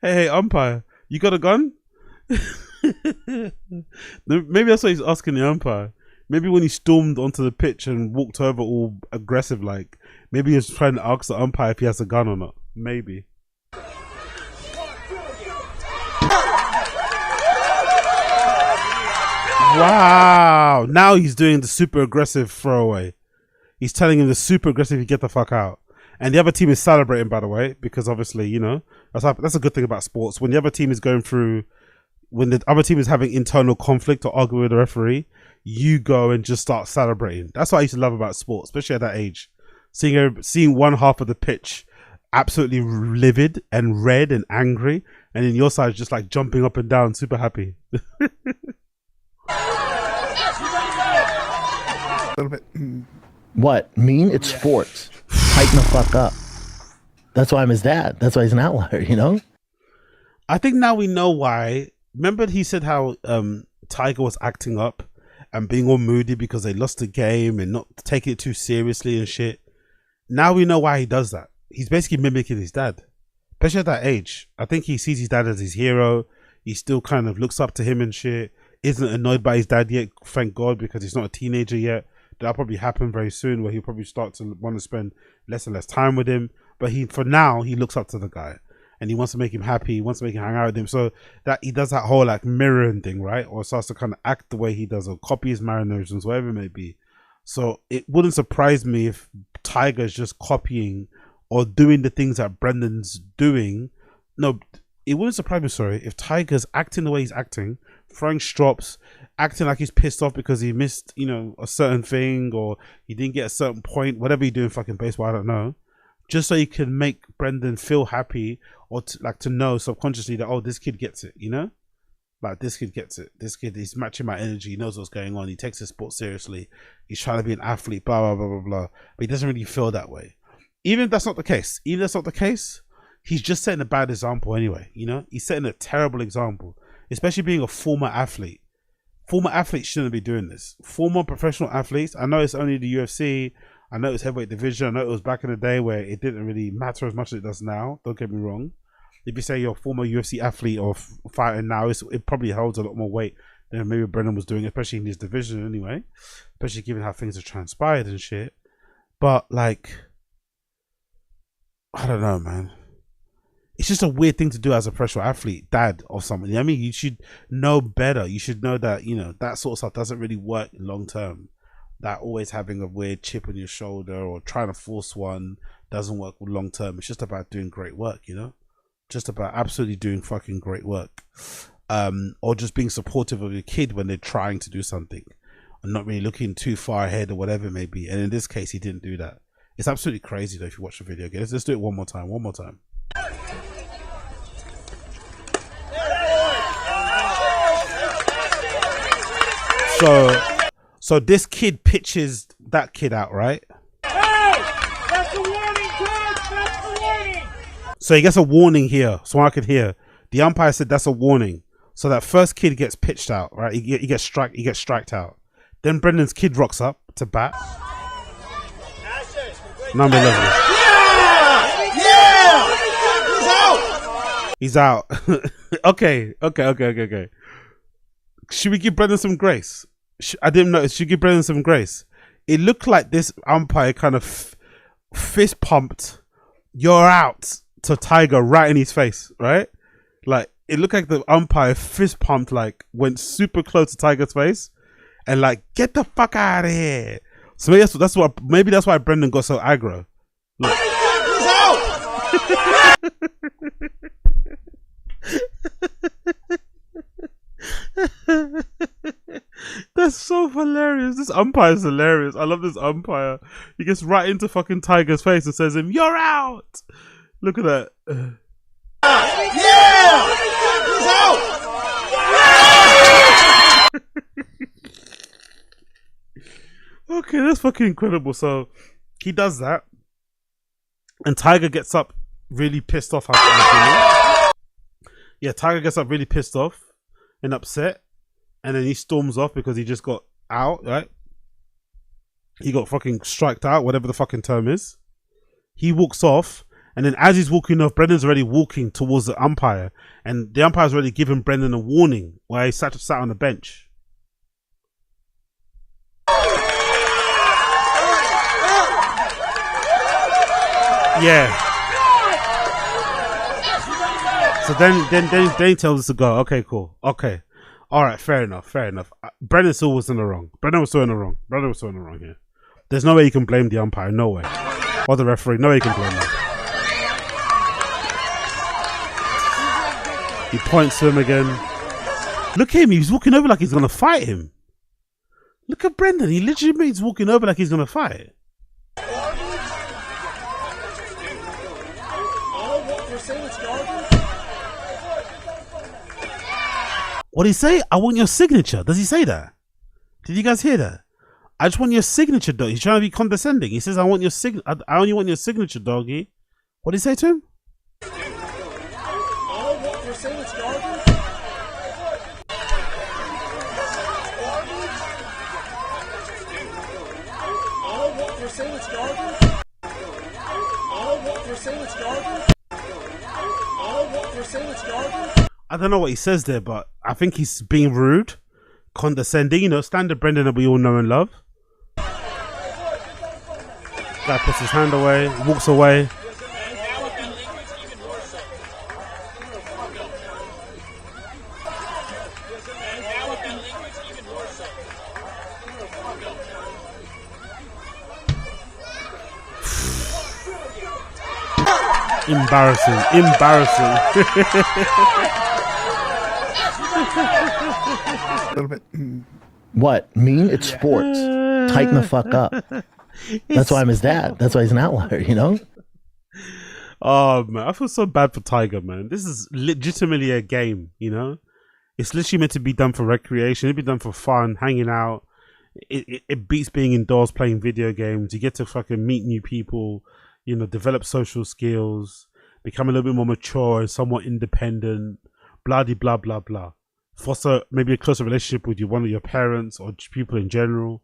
S1: Hey, umpire, you got a gun? Maybe that's what he's asking the umpire. Maybe when he stormed onto the pitch and walked over all aggressive like, maybe he's trying to ask the umpire if he has a gun or not. Maybe. Wow, now he's doing the super aggressive throwaway. He's telling him the super aggressive, you get the fuck out. And the other team is celebrating, by the way, because obviously, you know, that's a good thing about sports. When the other team is going through, when the other team is having internal conflict or arguing with the referee, you go and just start celebrating. That's what I used to love about sports, especially at that age. Seeing one half of the pitch absolutely livid and red and angry, and then your side is just like jumping up and down, super happy.
S3: A little bit. What? Mean? It's sports. Tighten the fuck up. That's why I'm his dad. That's why he's an outlier, you know?
S1: I think now we know why. Remember he said how Tiger was acting up and being all moody because they lost the game and not taking it too seriously and shit. Now we know why he does that. He's basically mimicking his dad. Especially at that age. I think he sees his dad as his hero. He still kind of looks up to him and shit. Isn't annoyed by his dad yet, thank God, because he's not a teenager yet. That'll probably happen very soon where he'll probably start to want to spend less and less time with him. But for now, he looks up to the guy and he wants to make him happy. He wants to make him hang out with him. So that he does that whole like mirroring thing, right? Or starts to kind of act the way he does or copy his mannerisms, whatever it may be. So it wouldn't surprise me if Tiger's just copying or doing the things that Brendan's doing. No, it wouldn't surprise me, sorry, if Tiger's acting the way he's acting, throwing strops, acting like he's pissed off because he missed, you know, a certain thing or he didn't get a certain point, whatever you do in fucking baseball, I don't know. Just so you can make Brendan feel happy or to know subconsciously that, oh, this kid gets it, you know? Like, this kid gets it. This kid, he's matching my energy. He knows what's going on. He takes his sport seriously. He's trying to be an athlete, blah, blah, blah, blah, blah. But he doesn't really feel that way. Even if that's not the case, he's just setting a bad example anyway, you know? He's setting a terrible example. especially being a former athlete. Former athletes shouldn't be doing this. Former professional athletes, I know it's only the UFC, I know it's heavyweight division, I know it was back in the day where it didn't really matter as much as it does now, don't get me wrong. If you say you're a former UFC athlete or fighting now, it probably holds a lot more weight than maybe Brendan was doing, especially in his division anyway, especially given how things have transpired and shit. But like, I don't know, man. It's just a weird thing to do as a professional athlete, dad or something. I mean, you should know better. You should know that, you know, that sort of stuff doesn't really work long term. That always having a weird chip on your shoulder or trying to force one doesn't work long term. It's just about doing great work, you know? Just about absolutely doing fucking great work. Or just being supportive of your kid when they're trying to do something and not really looking too far ahead or whatever it may be. And in this case, he didn't do that. It's absolutely crazy though if you watch the video again. Let's do it one more time. So this kid pitches that kid out, right?
S2: Hey! That's a warning, coach! That's a warning!
S1: So he gets a warning here, so I could hear. The umpire said that's a warning. So that first kid gets pitched out, right? He gets striked out. Then Brendan's kid rocks up to bat. Number 11.
S5: Yeah! He's out!
S1: He's out. Okay. Should we give Brendan some grace? I didn't notice. Should we give Brendan some grace? It looked like this umpire kind of fist pumped, "You're out," to Tiger right in his face, right? Like, it looked like the umpire fist pumped, like, went super close to Tiger's face and like, "Get the fuck out of here." So maybe that's why Brendan got so aggro. Look.
S5: He's out!
S1: That's so hilarious. This umpire's hilarious. I love this umpire. He gets right into fucking Tiger's face and says him, "You're out." Look at that.
S5: Yeah! He's out!
S1: Okay, that's fucking incredible. So he does that, and Tiger gets up really pissed off. Yeah, Tiger gets up really pissed off and upset, and then he storms off because he just got out, right? He got fucking striked out, whatever the fucking term is. He walks off, and then as he's walking off, Brendan's already walking towards the umpire, and the umpire's already given Brendan a warning while he sat on the bench. Yeah. So then he tells us to go. Okay, cool. Okay. All right, fair enough. Brendan still was in the wrong. Brendan was still in the wrong here. There's no way you can blame the umpire. No way. Or the referee. No way you can blame him. He points to him again. Look at him. He's walking over like he's going to fight him. Look at Brendan. He literally means walking over like he's going to fight. What did he say? I want your signature. Does he say that? Did you guys hear that? I just want your signature, dog. He's trying to be condescending. He says, I want your I only want your signature, doggy. What did he say to him? I don't know what he says there, but I think he's being rude, condescending, you know, standard Brendan that we all know and love. Guy puts his hand away, walks away. Embarrassing.
S3: A little bit. What? Mean? It's sports. Tighten the fuck up. That's why I'm his dad. That's why he's an outlier, you know?
S1: Oh, man. I feel so bad for Tiger, man. This is legitimately a game, you know? It's literally meant to be done for recreation. It'd be done for fun, hanging out. It beats being indoors playing video games. You get to fucking meet new people, you know, develop social skills, become a little bit more mature and somewhat independent, blah, blah, blah, blah. foster maybe a closer relationship with one of your parents or people in general.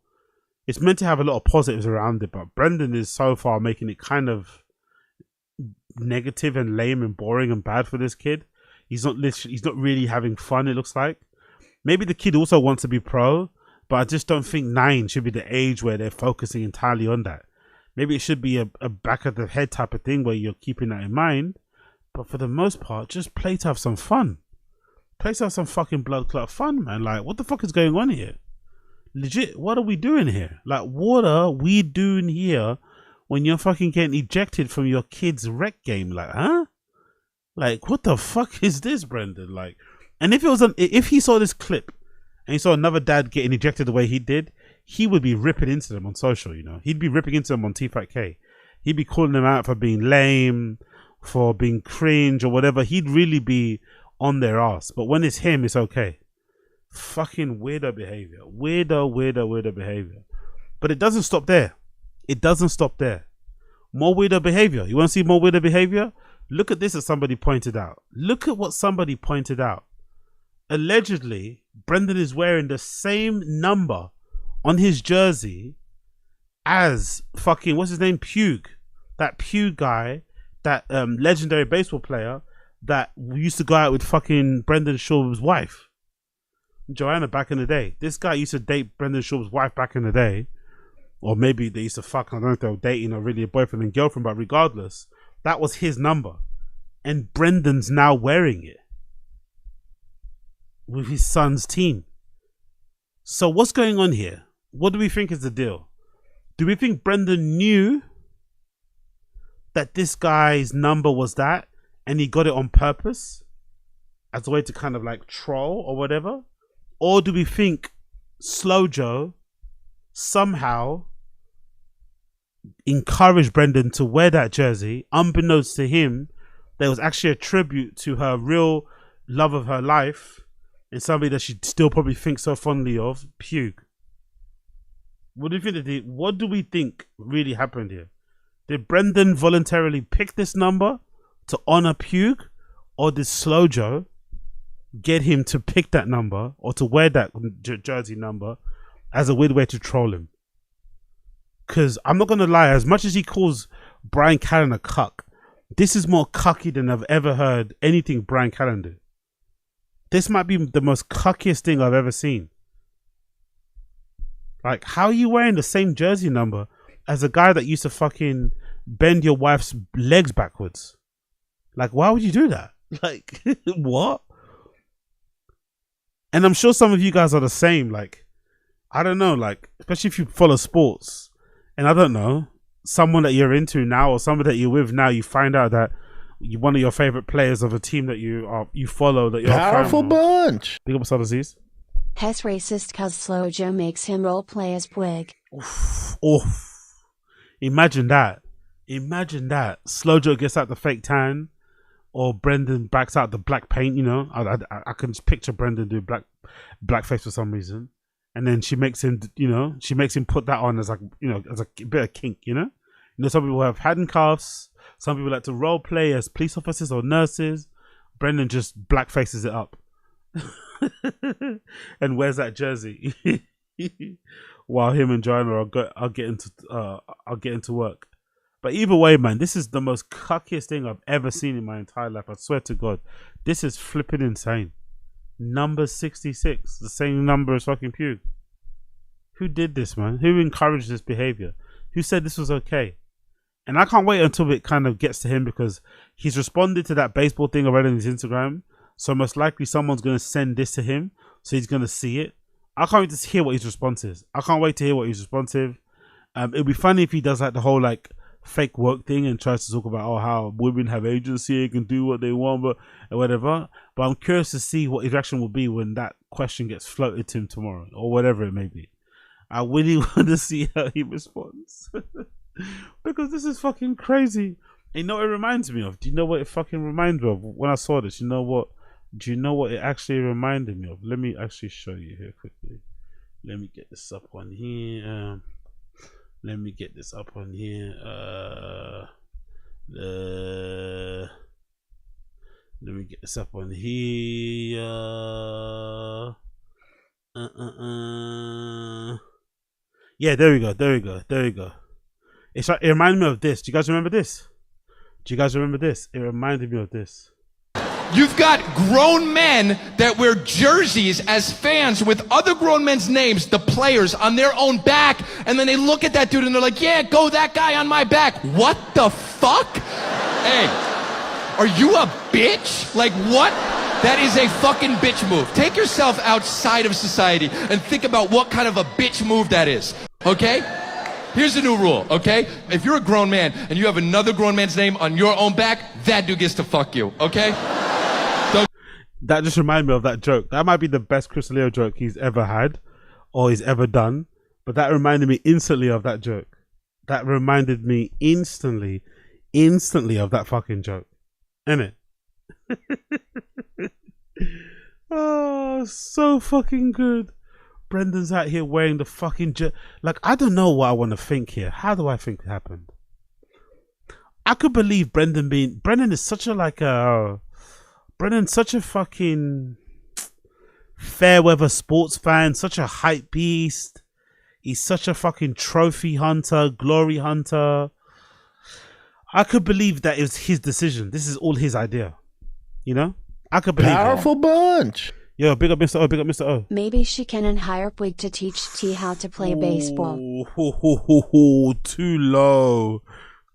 S1: It's meant to have a lot of positives around it, but Brendan is so far making it kind of negative and lame and boring and bad for this kid. He's not really having fun, it looks like. Maybe the kid also wants to be pro, but I just don't think 9 should be the age where they're focusing entirely on that. Maybe it should be a back of the head type of thing where you're keeping that in mind. But for the most part, just play to have some fun. Play to have some fucking blood clot fun, man. Like, what the fuck is going on here? Legit, what are we doing here? Like, what are we doing here when you're fucking getting ejected from your kid's rec game? Like, huh? Like, what the fuck is this, Brendan? Like, and if he saw this clip and he saw another dad getting ejected the way he did, he would be ripping into them on social, you know. He'd be ripping into them on Tfatk. He'd be calling them out for being lame, for being cringe or whatever. He'd really be on their ass. But when it's him, it's okay. Fucking weirdo behavior. Weirdo behavior. But it doesn't stop there. It doesn't stop there. More weirdo behavior. You want to see more weirdo behavior? Look at this that somebody pointed out. Look at what somebody pointed out. Allegedly, Brendan is wearing the same number on his jersey as fucking, what's his name? PUIG. That PUIG guy, that legendary baseball player that used to go out with fucking Brendan Schaub's wife, Joanna, back in the day. This guy used to date Brendan Schaub's wife back in the day. Or maybe they used to fuck, I don't know if they were dating or really a boyfriend and girlfriend, but regardless, that was his number. And Brendan's now wearing it with his son's team. So what's going on here? What do we think is the deal? Do we think Brendan knew that this guy's number was that and he got it on purpose as a way to kind of like troll or whatever? Or do we think Slow Joe somehow encouraged Brendan to wear that jersey, unbeknownst to him, there was actually a tribute to her real love of her life and somebody that she still probably thinks so fondly of, PUIG? What do you think? What do we think really happened here? Did Brendan voluntarily pick this number to honor PUIG, or did Slow Joe get him to pick that number or to wear that jersey number as a weird way to troll him? Because I'm not gonna lie, as much as he calls Brian Callen a cuck, this is more cucky than I've ever heard anything Brian Callen do. This might be the most cuckiest thing I've ever seen. Like, how are you wearing the same jersey number as a guy that used to fucking bend your wife's legs backwards? Like, why would you do that? Like, what? And I'm sure some of you guys are the same. Like, I don't know, like, especially if you follow sports, and I don't know, someone that you're into now or someone that you're with now, you find out that one of your favorite players of a team that you follow, that you're
S3: Powerful bunch.
S1: Big up Aziz.
S4: Hess racist cause Slow Joe makes him role play as PUIG.
S1: Oof. Imagine that. Imagine that. Slow Joe gets out the fake tan, or Brendan backs out the black paint, you know. I can just picture Brendan do blackface for some reason. And then she makes him, you know, put that on as like, you know, as a bit of kink, you know. You know, some people have handcuffs. Some people like to role play as police officers or nurses. Brendan just blackfaces it up and wears that jersey while him and Joanna are getting to work. But either way, man, this is the most cuckiest thing I've ever seen in my entire life. I swear to God, this is flipping insane. Number 66, the same number as fucking PUIG. Who did this, man? Who encouraged this behavior? Who said this was okay? And I can't wait until it kind of gets to him, because he's responded to that baseball thing already on his Instagram. So most likely someone's going to send this to him, so he's going to see it. I can't wait to hear what his response is. It'll be funny if he does like the whole like fake work thing and tries to talk about how women have agency and can do what they want, but whatever. But I'm curious to see what his reaction will be when that question gets floated to him tomorrow, or whatever it may be. I really want to see how he responds. Because this is fucking crazy. And you know what it reminds me of? Do you know what it fucking reminds me of? When I saw this, do you know what it actually reminded me of? Let me actually show you here quickly. Let me get this up on here. Let me get this up on here. Yeah, there we go. It's like, it reminded me of this. Do you guys remember this? It reminded me of this.
S6: You've got grown men that wear jerseys as fans with other grown men's names, the players, on their own back, and then they look at that dude and they're like, yeah, go that guy on my back. What the fuck? Hey, are you a bitch? Like, what? That is a fucking bitch move. Take yourself outside of society and think about what kind of a bitch move that is, okay? Here's the new rule, okay? If you're a grown man and you have another grown man's name on your own back, that dude gets to fuck you, okay?
S1: That just reminded me of that joke. That might be the best Chris Leo joke he's ever had or he's ever done. But that reminded me instantly of that joke. That reminded me instantly of that fucking joke. Innit? Oh, so fucking good. Brendan's out here wearing the fucking like, I don't know what I want to think here. How do I think it happened? I could believe Brendan is such a Brendan's such a fucking fair weather sports fan, such a hype beast. He's such a fucking trophy hunter, glory hunter. I could believe that it was his decision. This is all his idea. You know? I could believe
S3: Powerful bunch.
S1: Yo, big up Mr. O, big up Mr. O.
S4: Maybe she can hire PUIG to teach T how to play baseball.
S1: Too low.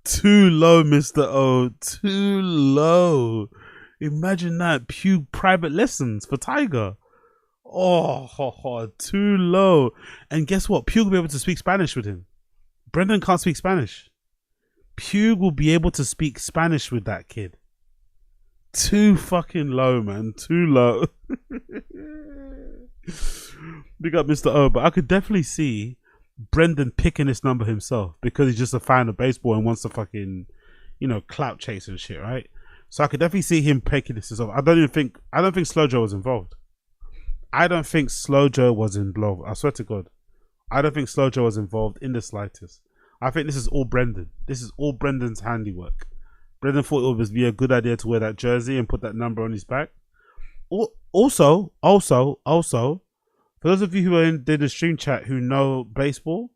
S1: Too low, Mr. O. Too low. Imagine that. PUIG private lessons for Tiger. Oh, too low. And guess what? PUIG will be able to speak Spanish with him. Brendan can't speak Spanish. PUIG will be able to speak Spanish with that kid. Too fucking low, man. Too low. Big up Mr. O. But I could definitely see Brendan picking this number himself because he's just a fan of baseball and wants to fucking, clout chase and shit, right? So I could definitely see him picking this himself. I don't think Slow Joe was involved. I don't think Slow Joe was involved. I swear to God. I don't think Slow Joe was involved in the slightest. I think this is all Brendan. This is all Brendan's handiwork. Brendan thought it would be a good idea to wear that jersey and put that number on his back. Also, for those of you who are in the stream chat who know baseball,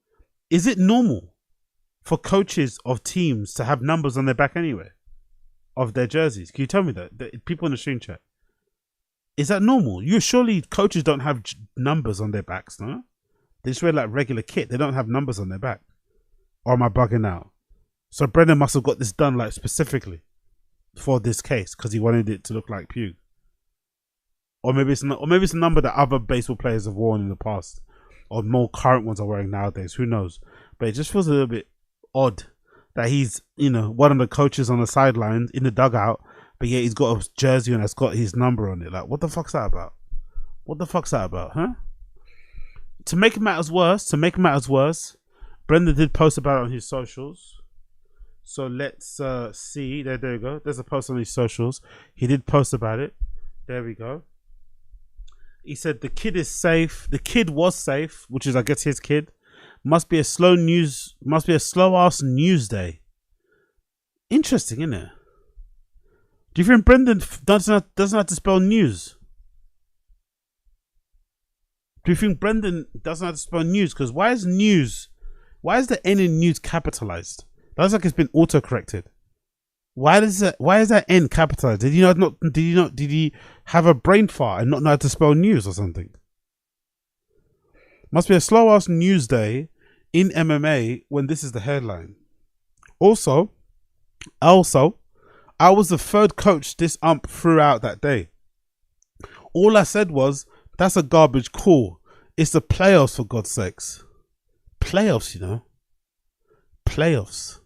S1: is it normal for coaches of teams to have numbers on their back anyway? Of their jerseys? Can you tell me that? People in the stream chat. Is that normal? Surely coaches don't have numbers on their backs, no? They just wear like regular kit. They don't have numbers on their back. Or am I bugging out? So Brendan must have got this done like specifically for this case because he wanted it to look like PUIG. Or maybe it's a number that other baseball players have worn in the past, or more current ones are wearing nowadays. Who knows? But it just feels a little bit odd that he's, one of the coaches on the sidelines in the dugout, but yet he's got a jersey and that's got his number on it. Like, what the fuck's that about? Huh? To make matters worse, Brendan did post about it on his socials. So let's see. There we go. There's a post on his socials. He did post about it. There we go. He said the kid is safe. The kid was safe, which is, I guess, his kid. Must be a slow ass news day. Interesting, isn't it? Do you think Brendan doesn't have to spell news? Do you think Brendan doesn't have to spell news? Because why is the N in news capitalized? That's like it's been auto-corrected. Why is that N capitalized? Did he have a brain fart and not know how to spell news or something? Must be a slow ass news day in MMA when this is the headline. Also, I was the third coach this ump threw out that day. All I said was, that's a garbage call. It's the playoffs, for God's sakes. Playoffs, Playoffs.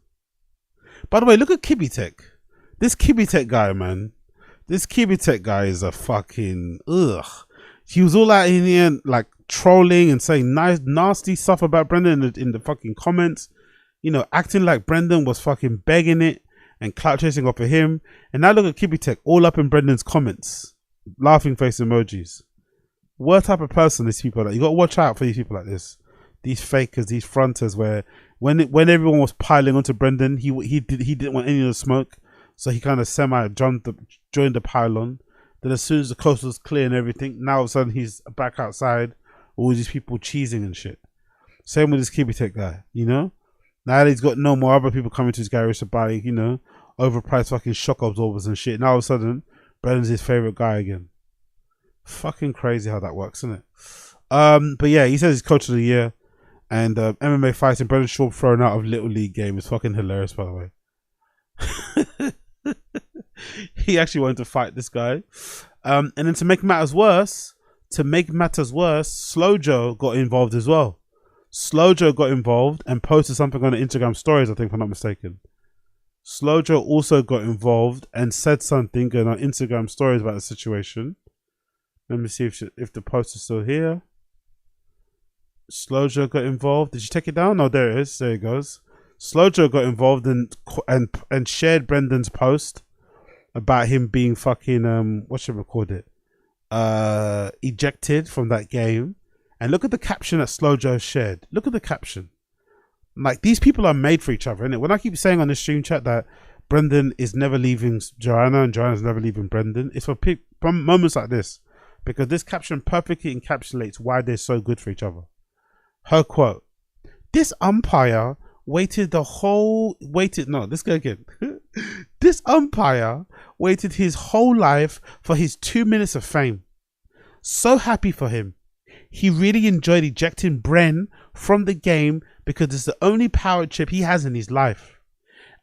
S1: By the way, look at Kibitek. This Kibitek guy, man. This Kibitek guy is a fucking ugh. He was all out in here like trolling and saying nice, nasty stuff about Brendan in the fucking comments. Acting like Brendan was fucking begging it and clout chasing off of him. And now look at Kibitek all up in Brendan's comments, laughing face emojis. What type of person these people are? You got to watch out for these people like this. These fakers, these fronters, where when everyone was piling onto Brendan, he didn't want any of the smoke. So he kind of joined the pylon. Then as soon as the coast was clear and everything, now all of a sudden he's back outside. All these people cheesing and shit. Same with this Kibitech guy, you know? Now that he's got no more other people coming to his garage to buy, you know, overpriced fucking shock absorbers and shit. Now all of a sudden, Brendan's his favorite guy again. Fucking crazy how that works, isn't it? But yeah, he says he's coach of the year. And MMA fighting, Brendan Schaub thrown out of Little League game is fucking hilarious, by the way. He actually wanted to fight this guy. And then to make matters worse, Slow Joe got involved as well. Slow Joe got involved and posted something on the Instagram stories, I think, if I'm not mistaken. Slow Joe also got involved and said something on our Instagram stories about the situation. Let me see if the post is still here. Slow Joe got involved. Did you take it down? No, there it is. There it goes. Slow Joe got involved and shared Brendan's post about him being fucking what should we call it? Ejected from that game. And look at the caption that Slow Joe shared. Look at the caption. Like, these people are made for each other, innit? When I keep saying on this stream chat that Brendan is never leaving Joanna and Joanna's never leaving Brendan, it's for moments like this, because this caption perfectly encapsulates why they're so good for each other. Her quote: "This umpire waited let's go again. This umpire waited his whole life for his 2 minutes of fame. So happy for him. He really enjoyed ejecting Bren from the game because it's the only power trip he has in his life.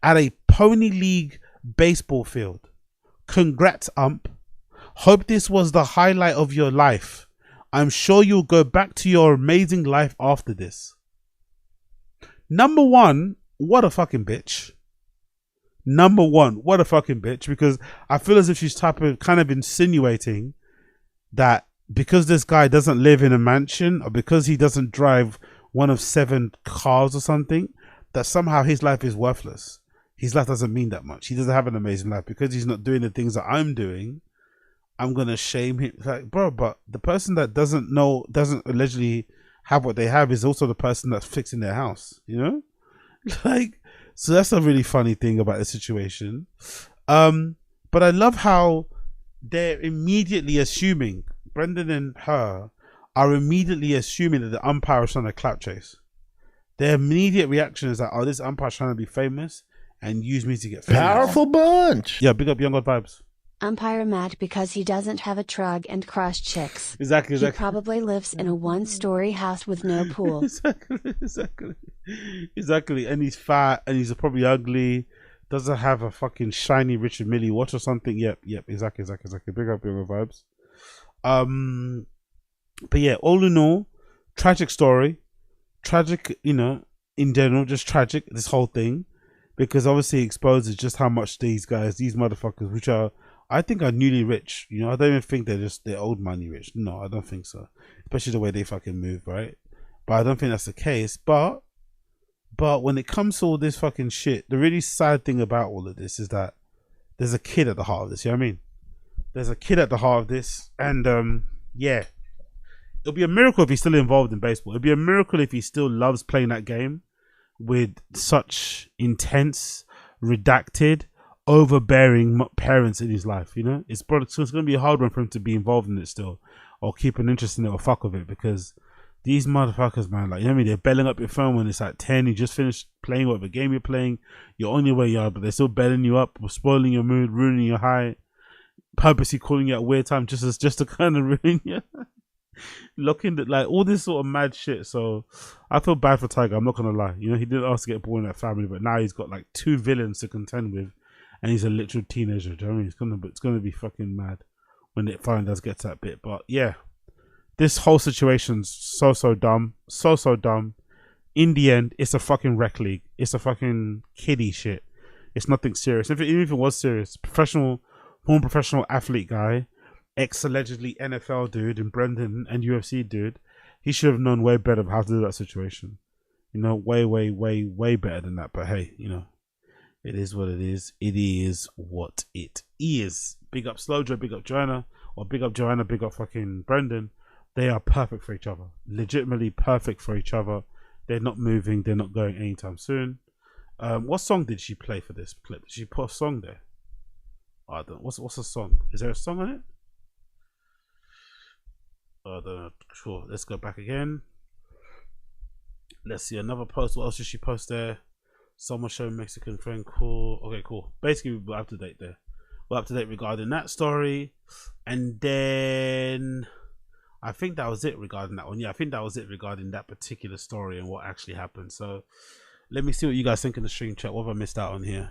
S1: At a Pony League baseball field. Congrats, ump. Hope this was the highlight of your life. I'm sure you'll go back to your amazing life after this." Number one, what a fucking bitch. Because I feel as if she's kind of insinuating that because this guy doesn't live in a mansion, or because he doesn't drive one of 7 cars or something, that somehow his life is worthless. His life doesn't mean that much. He doesn't have an amazing life. Because he's not doing the things that I'm doing, I'm gonna shame him. Like, bro, but the person that doesn't allegedly have what they have is also the person that's fixing their house, you know? Like, so that's a really funny thing about the situation. But I love how they're immediately assuming, Brendan and her are immediately assuming that the umpire is trying to clap chase. Their immediate reaction is that, oh, this umpire's trying to be famous and use me to get famous.
S3: Powerful bunch.
S1: Yeah, big up Young God Vibes.
S4: Umpire mad because he doesn't have a truck and crush chicks.
S1: Exactly.
S4: He probably lives in a 1-story house with no pool.
S1: Exactly. And he's fat and he's probably ugly. Doesn't have a fucking shiny Richard Mille watch or something. Yep. Exactly. Big up Young God Vibes. But yeah, all in all, tragic story. Tragic, you know, in general, just tragic, this whole thing. Because obviously it exposes just how much these motherfuckers, which are, I think, are newly rich. You know, I don't even think they're old money rich. No, I don't think so. Especially the way they fucking move, right? But I don't think that's the case. But when it comes to all this fucking shit, the really sad thing about all of this is that there's a kid at the heart of this. You know what I mean? There's a kid at the heart of this. And yeah. It'll be a miracle if he's still involved in baseball. It'll be a miracle if he still loves playing that game with such intense, redacted, overbearing parents in his life. You know, it's going to be a hard one for him to be involved in it still, or keep an interest in it, or fuck with it, because these motherfuckers, man, like, you know what I mean? They're belling up your phone when it's like 10. You just finished playing whatever game you're playing. You're on your way, but they're still belling you up, spoiling your mood, ruining your high, purposely calling you at weird time just to kind of ruin you. Looking at like all this sort of mad shit. So I feel bad for Tiger, I'm not gonna lie. You know, he didn't ask to get born in that family, but now he's got like 2 villains to contend with, and he's a literal teenager. Do you know what I mean? It's gonna be fucking mad when it finally does get to that bit. But yeah, this whole situation's so dumb, so dumb. In the end, it's a fucking rec league. It's a fucking kiddie shit. It's nothing serious. Even if it was serious, former professional athlete guy, ex-allegedly NFL dude, and Brendan and UFC dude, he should have known way better how to do that situation. You know, way better than that. But hey, you know, it is what it is. It is what it is. Big up Slow Joe, big up Joanna, or big up Joanna, big up fucking Brendan. They are perfect for each other. Legitimately perfect for each other. They're not moving. They're not going anytime soon. What song did she play for this clip? Did she put a song there? I don't. What's the song? Is there a song on it? I don't know. Sure. Let's go back again. Let's see another post. What else did she post there? Someone showing Mexican friend. Cool. Okay, cool. Basically, we're up to date there. We're up to date regarding that story, and then I think that was it regarding that one. Yeah, I think that was it regarding that particular story and what actually happened. So let me see what you guys think in the stream chat. What have I missed out on here?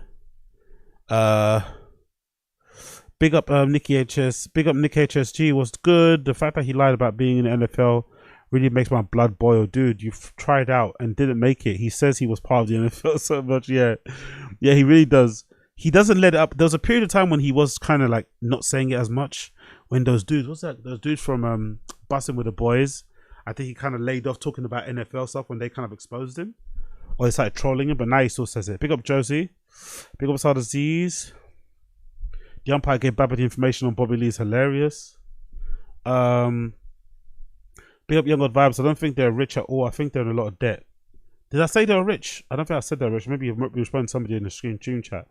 S1: Big up Nicky HS. Big up Nick HSG was good. The fact that he lied about being in the NFL really makes my blood boil. Dude, you've tried out and didn't make it. He says he was part of the NFL so much. Yeah, he really does. He doesn't let it up. There was a period of time when he was kind of like not saying it as much. When those dudes, what's that? Those dudes from Bussin' with the Boys, I think he kind of laid off talking about NFL stuff when they kind of exposed him. Or they started trolling him, but now he still says it. Big up Josie. Big up Sada Z's. The umpire gave Baba the information on Bobby Lee's hilarious. Big up Young God Vibes. I don't think they're rich at all. I think they're in a lot of debt. Did I say they're rich? I don't think I said they're rich. Maybe you responded to somebody in the screen tune chat.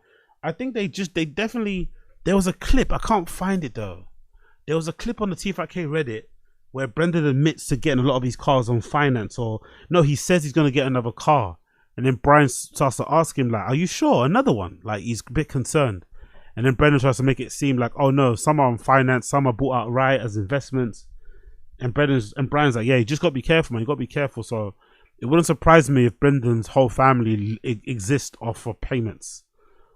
S1: I think they definitely, there was a clip. I can't find it though. There was a clip on the Tfatk Reddit where Brendan admits to getting a lot of these cars on finance, or no, he says he's going to get another car. And then Brian starts to ask him like, are you sure? Another one? Like he's a bit concerned. And then Brendan tries to make it seem like, oh no, some are on finance, some are bought outright as investments. And Brian's like, yeah, you just got to be careful, man. You got to be careful. So it wouldn't surprise me if Brendan's whole family exists off of payments.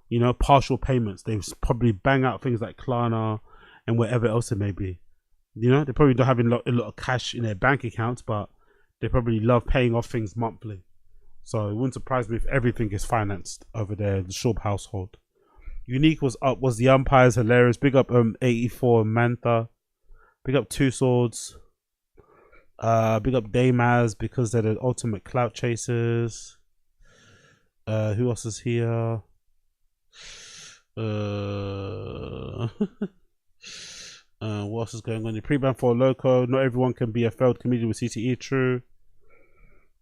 S1: You know, partial payments. They probably bang out things like Klarna and whatever else it may be. You know, they probably don't have a lot of cash in their bank accounts, but they probably love paying off things monthly. So it wouldn't surprise me if everything is financed over there, the Schaub household. Unique was up, was the umpires hilarious. Big up 84 Mantha. Big up Two Swords. Big up Daymaz because they're the ultimate clout chasers. Who else is here? What else is going on? The pre-ban for Loco. Not everyone can be a failed comedian with CTE. True.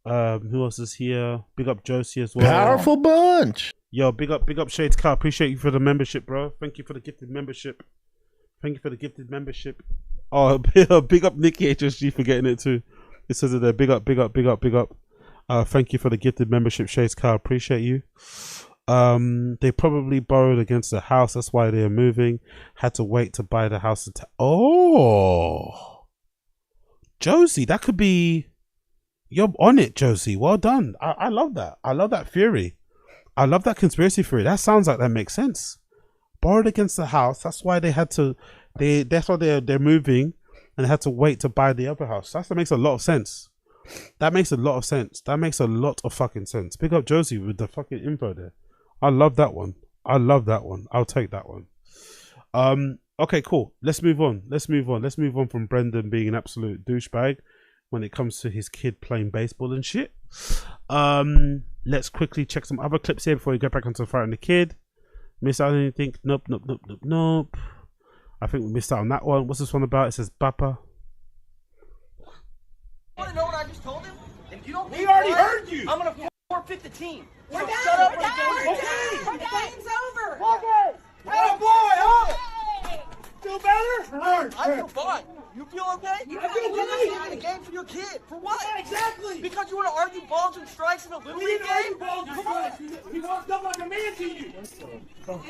S1: Who else is here? Big up Josie as well.
S3: Powerful bunch.
S1: Yo, big up Shades Car. Appreciate you for the membership, bro. Thank you for the gifted membership. Oh, big up Nicky HSG for getting it too. It says it there. Big up. Thank you for the gifted membership, Shades Car. Appreciate you. They probably borrowed against the house. That's why they are moving. Had to wait to buy the house. Oh, Josie, that could be. You're on it, Josie. Well done. I love that. I love that theory. I love that conspiracy theory. That sounds like that makes sense. Borrowed against the house. That's why they had to. That's why they're moving, and they had to wait to buy the other house. That makes a lot of sense. That makes a lot of fucking sense. Pick up Josie with the fucking info there. I love that one. I'll take that one. Okay, cool. Let's move on from Brendan being an absolute douchebag when it comes to his kid playing baseball and shit. Let's quickly check some other clips here before we get back onto fighting the kid. Miss out on anything? Nope. I think we missed out on that one. What's this one about? It says Bappa.
S7: Want to know what I just told him? If you don't,
S5: We already heard you.
S7: I'm gonna forfeit the team.
S5: We're
S7: So
S5: done.
S7: shut up
S5: We're
S7: when the
S5: done.
S7: game's
S5: We're
S7: over.
S5: done.
S2: The game's over.
S5: Oh boy, huh? Feel better?
S7: I feel fine. You feel okay?
S5: I feel
S7: You're
S5: great.
S7: saving the game for your kid. For what?
S5: Yeah, exactly.
S7: Because you want to argue balls and strikes in a little
S5: We
S7: league
S5: didn't argue
S7: game?
S5: balls and strikes. He walked up like a man to you.
S2: And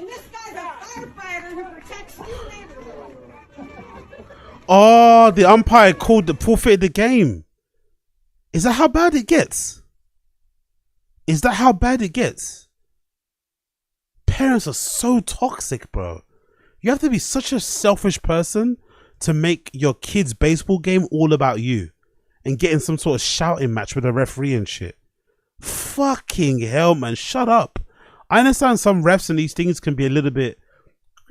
S2: this guy's a firefighter who protects you neighborhood.
S1: Oh, the umpire forfeited the game. Is that how bad it gets? Parents are so toxic, bro. You have to be such a selfish person to make your kid's baseball game all about you and get in some sort of shouting match with a referee and shit. Fucking hell, man. Shut up. I understand some refs and these things can be a little bit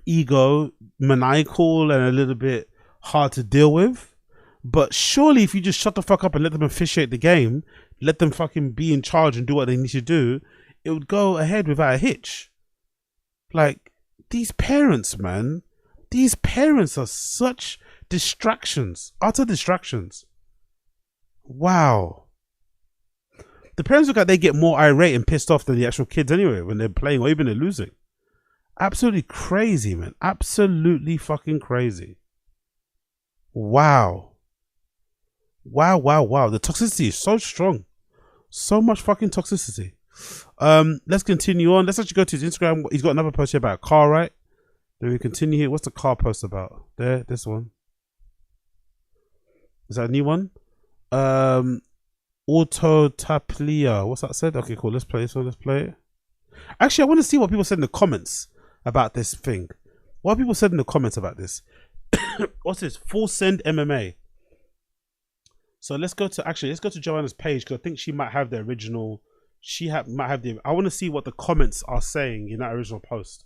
S1: maniacal and a little bit hard to deal with. But surely if you just shut the fuck up and let them officiate the game, let them fucking be in charge and do what they need to do, it would go ahead without a hitch. Like, these parents, man. These parents are such distractions. Utter distractions. Wow. The parents look like they get more irate and pissed off than the actual kids anyway when they're playing or even they're losing. Absolutely crazy, man. Absolutely fucking crazy. Wow. Wow, wow, wow. The toxicity is so strong. So much fucking toxicity. Let's continue on. Let's actually go to his Instagram. He's got another post here about a car, right? Then we continue here. What's the car post about? There, this one. Is that a new one? Autotaplia. What's that said? Okay, cool. Let's play this one. Let's play it. Actually, I want to see what people said in the comments about this thing. What people said in the comments about this. What's this? Full Send MMA. So let's go to Joanna's page, because I think she might have the original. Might have the. I want to see what the comments are saying in that original post.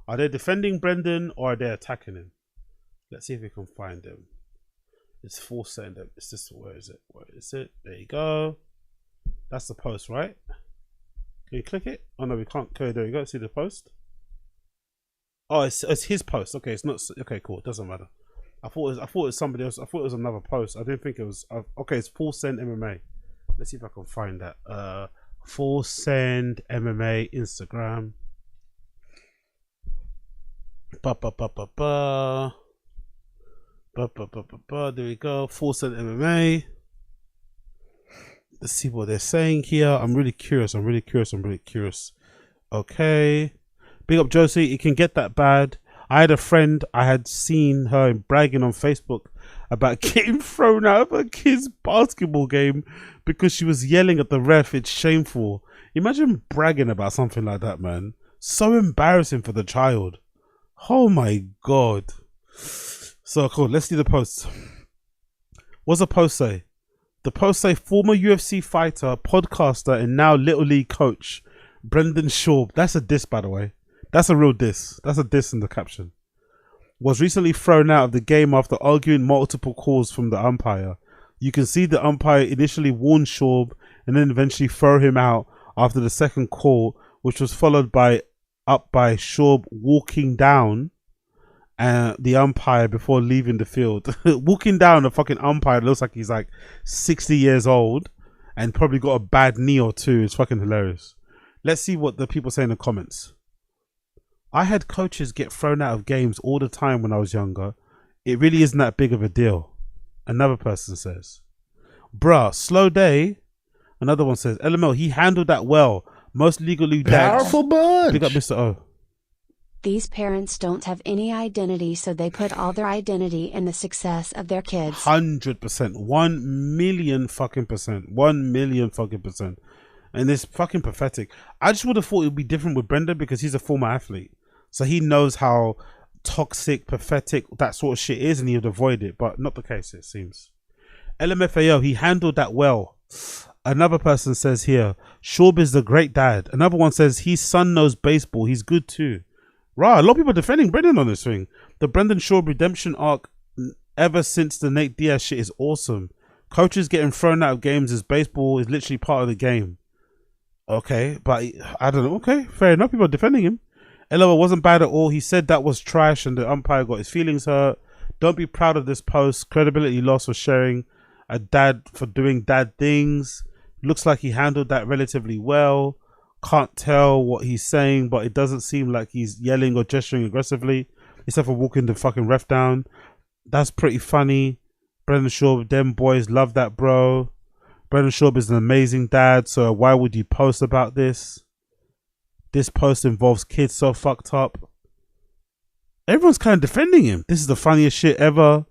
S1: Are they defending Brendan or are they attacking him? Let's see if we can find them. It's Full Send. It's this. Where is it? Where is it? There you go. That's the post, right? Can you click it? Oh no, we can't. Okay, there you go. See the post. Oh, it's his post. Okay, it's not. Okay, cool. It doesn't matter. I thought it was somebody else. I thought it was another post. I didn't think it was. Okay, it's Full Send MMA. Let's see if I can find that. Full Send MMA Instagram. There we go. Full Send MMA. Let's see what they're saying here. I'm really curious. Okay. Big up Josie. It can get that bad. I had a friend, I had seen her bragging on Facebook about getting thrown out of her kid's basketball game because she was yelling at the ref. It's shameful. Imagine bragging about something like that, man. So embarrassing for the child. Oh my God. So cool. Let's see the post. What's the post say? The post say former UFC fighter, podcaster, and now Little League coach, Brendan Schaub. That's a diss, by the way. That's a real diss. That's a diss in the caption. Was recently thrown out of the game after arguing multiple calls from the umpire. You can see the umpire initially warned Schaub and then eventually throw him out after the second call, which was followed by Schaub walking down the umpire before leaving the field. Walking down a fucking umpire looks like he's like 60 years old and probably got a bad knee or two. It's fucking hilarious. Let's see what the people say in the comments. I had coaches get thrown out of games all the time when I was younger. It really isn't that big of a deal. Another person says. Bruh, slow day. Another one says, LML, he handled that well. Most legally dads.
S3: Powerful bunch.
S1: Big up Mr. O.
S4: These parents don't have any identity, so they put all their identity in the success of their kids.
S1: 100%. 1 million fucking percent. 1 million fucking percent. And it's fucking pathetic. I just would have thought it would be different with Brendan because he's a former athlete. So he knows how toxic, pathetic, that sort of shit is, and he would avoid it. But not the case, it seems. LMFAO, he handled that well. Another person says here, Schaub is the great dad. Another one says, his son knows baseball. He's good too. Right, a lot of people are defending Brendan on this thing. The Brendan Schaub redemption arc ever since the Nate Diaz shit is awesome. Coaches getting thrown out of games as baseball is literally part of the game. Okay, but I don't know. Okay, fair enough. People are defending him. LOL wasn't bad at all. He said that was trash and the umpire got his feelings hurt. Don't be proud of this post. Credibility loss for sharing a dad for doing dad things. Looks like he handled that relatively well. Can't tell what he's saying, but it doesn't seem like he's yelling or gesturing aggressively, except for walking the fucking ref down. That's pretty funny. Brendan Schaub, them boys love that, bro. Brendan Schaub is an amazing dad, so why would you post about this? This post involves kids so fucked up. Everyone's kind of defending him. This is the funniest shit ever.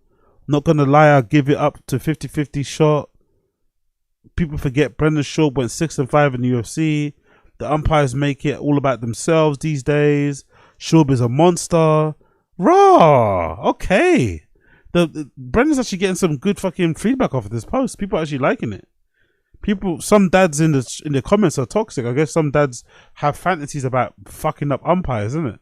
S1: Not gonna lie, I'll give it up to 50-50 shot. People forget Brendan Schaub went 6-5 in the UFC. The umpires make it all about themselves these days. Schaub is a monster. Raw. Okay. Brendan's actually getting some good fucking feedback off of this post. People are actually liking it. Some dads in the comments are toxic. I guess some dads have fantasies about fucking up umpires, isn't it?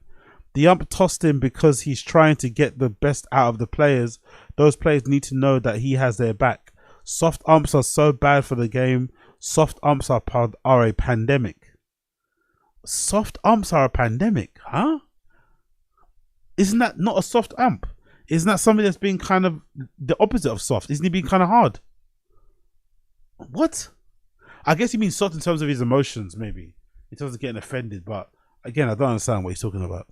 S1: The ump tossed him because he's trying to get the best out of the players. Those players need to know that he has their back. Soft umps are so bad for the game. Soft umps are a pandemic. Soft umps are a pandemic, huh? Isn't that not a soft ump? Isn't that something that's being kind of the opposite of soft? Isn't he being kind of hard? What? I guess he means soft in terms of his emotions, maybe. In terms of getting offended, but Again, I don't understand what he's talking about.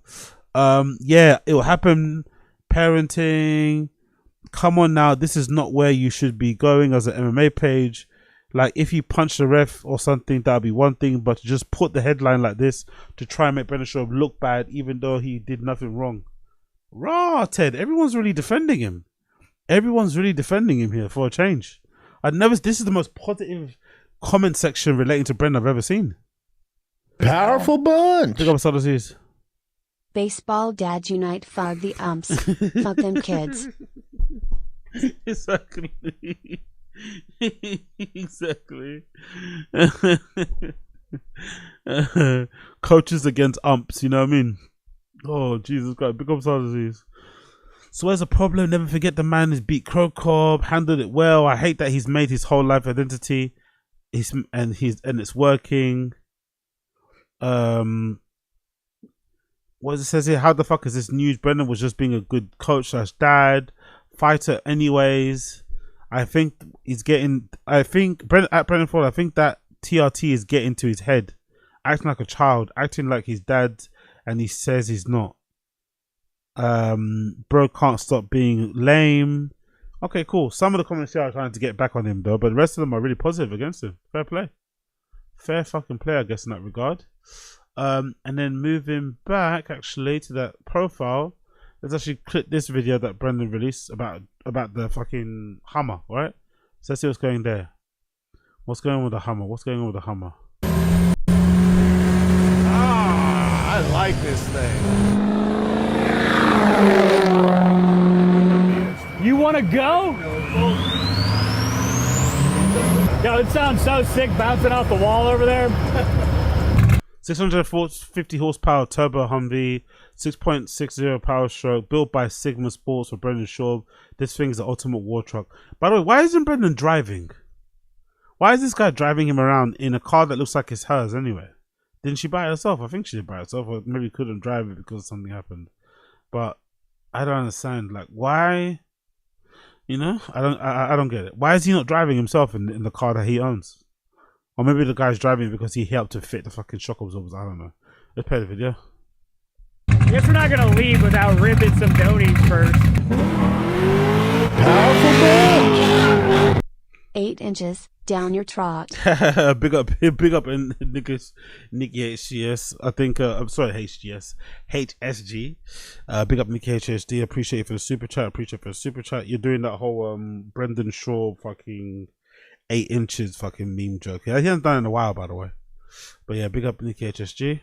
S1: Yeah, it will happen. Parenting. Come on now, this is not where you should be going as an MMA page. Like, if you punch the ref or something, that'll be one thing, but to just put the headline like this to try and make Brendan Schaub look bad, even though he did nothing wrong. Raw, Ted. Everyone's really defending him. Everyone's really defending him here for a change. This is the most positive comment section relating to Brendan I've ever seen.
S3: Powerful bunch.
S1: Pick up some of these.
S4: Baseball dads unite, fuck the umps. Fuck them kids.
S1: Exactly. Exactly. Coaches against umps, you know what I mean? Oh, Jesus Christ. Big up some of these. So where's the problem? Never forget the man who's beat Crow Cobb, handled it well. I hate that he's made his whole life identity. And it's working. What does it says here? How the fuck is this news? Brendan was just being a good coach / dad, fighter anyways. I think Brendan Ford, I think that TRT is getting to his head. Acting like a child, acting like his dad, and he says he's not. Bro can't stop being lame. Okay, cool. Some of the comments here are trying to get back on him though, but the rest of them are really positive against him. Fair play. Fair fucking play, I guess, in that regard. And then moving back actually to that profile, let's actually click this video that Brendan released about the fucking Hummer, right? So let's see what's going there. What's going on with the Hummer? What's going on with the Hummer?
S8: Ah, I like this thing.
S9: You want to go? Yo, it sounds so sick bouncing off the wall over there.
S1: 650 horsepower turbo Humvee, 6.60 power stroke, built by Sigma Sports for Brendan Schaub. This thing is the ultimate war truck. By the way, why isn't Brendan driving? Why is this guy driving him around in a car that looks like it's hers anyway? Didn't she buy it herself? I think she did buy it herself, or maybe couldn't drive it because something happened. But I don't understand. Like, why? You know, I don't get it. Why is he not driving himself in the car that he owns? Or maybe the guy's driving because he helped to fit the fucking shock absorbers. I don't know. Let's play the video.
S9: I guess we're not gonna leave without ripping some donuts first.
S3: Powerful bunch.
S4: 8 inches down your trot.
S1: big up, and Nicky HGS. I think I'm sorry, HSG. Big up Nicky HSD. Appreciate you for the super chat. You're doing that whole Brendan Shaw fucking 8 inches fucking meme joke. Yeah, he hasn't done it in a while, by the way. But yeah, big up Nicky HSG.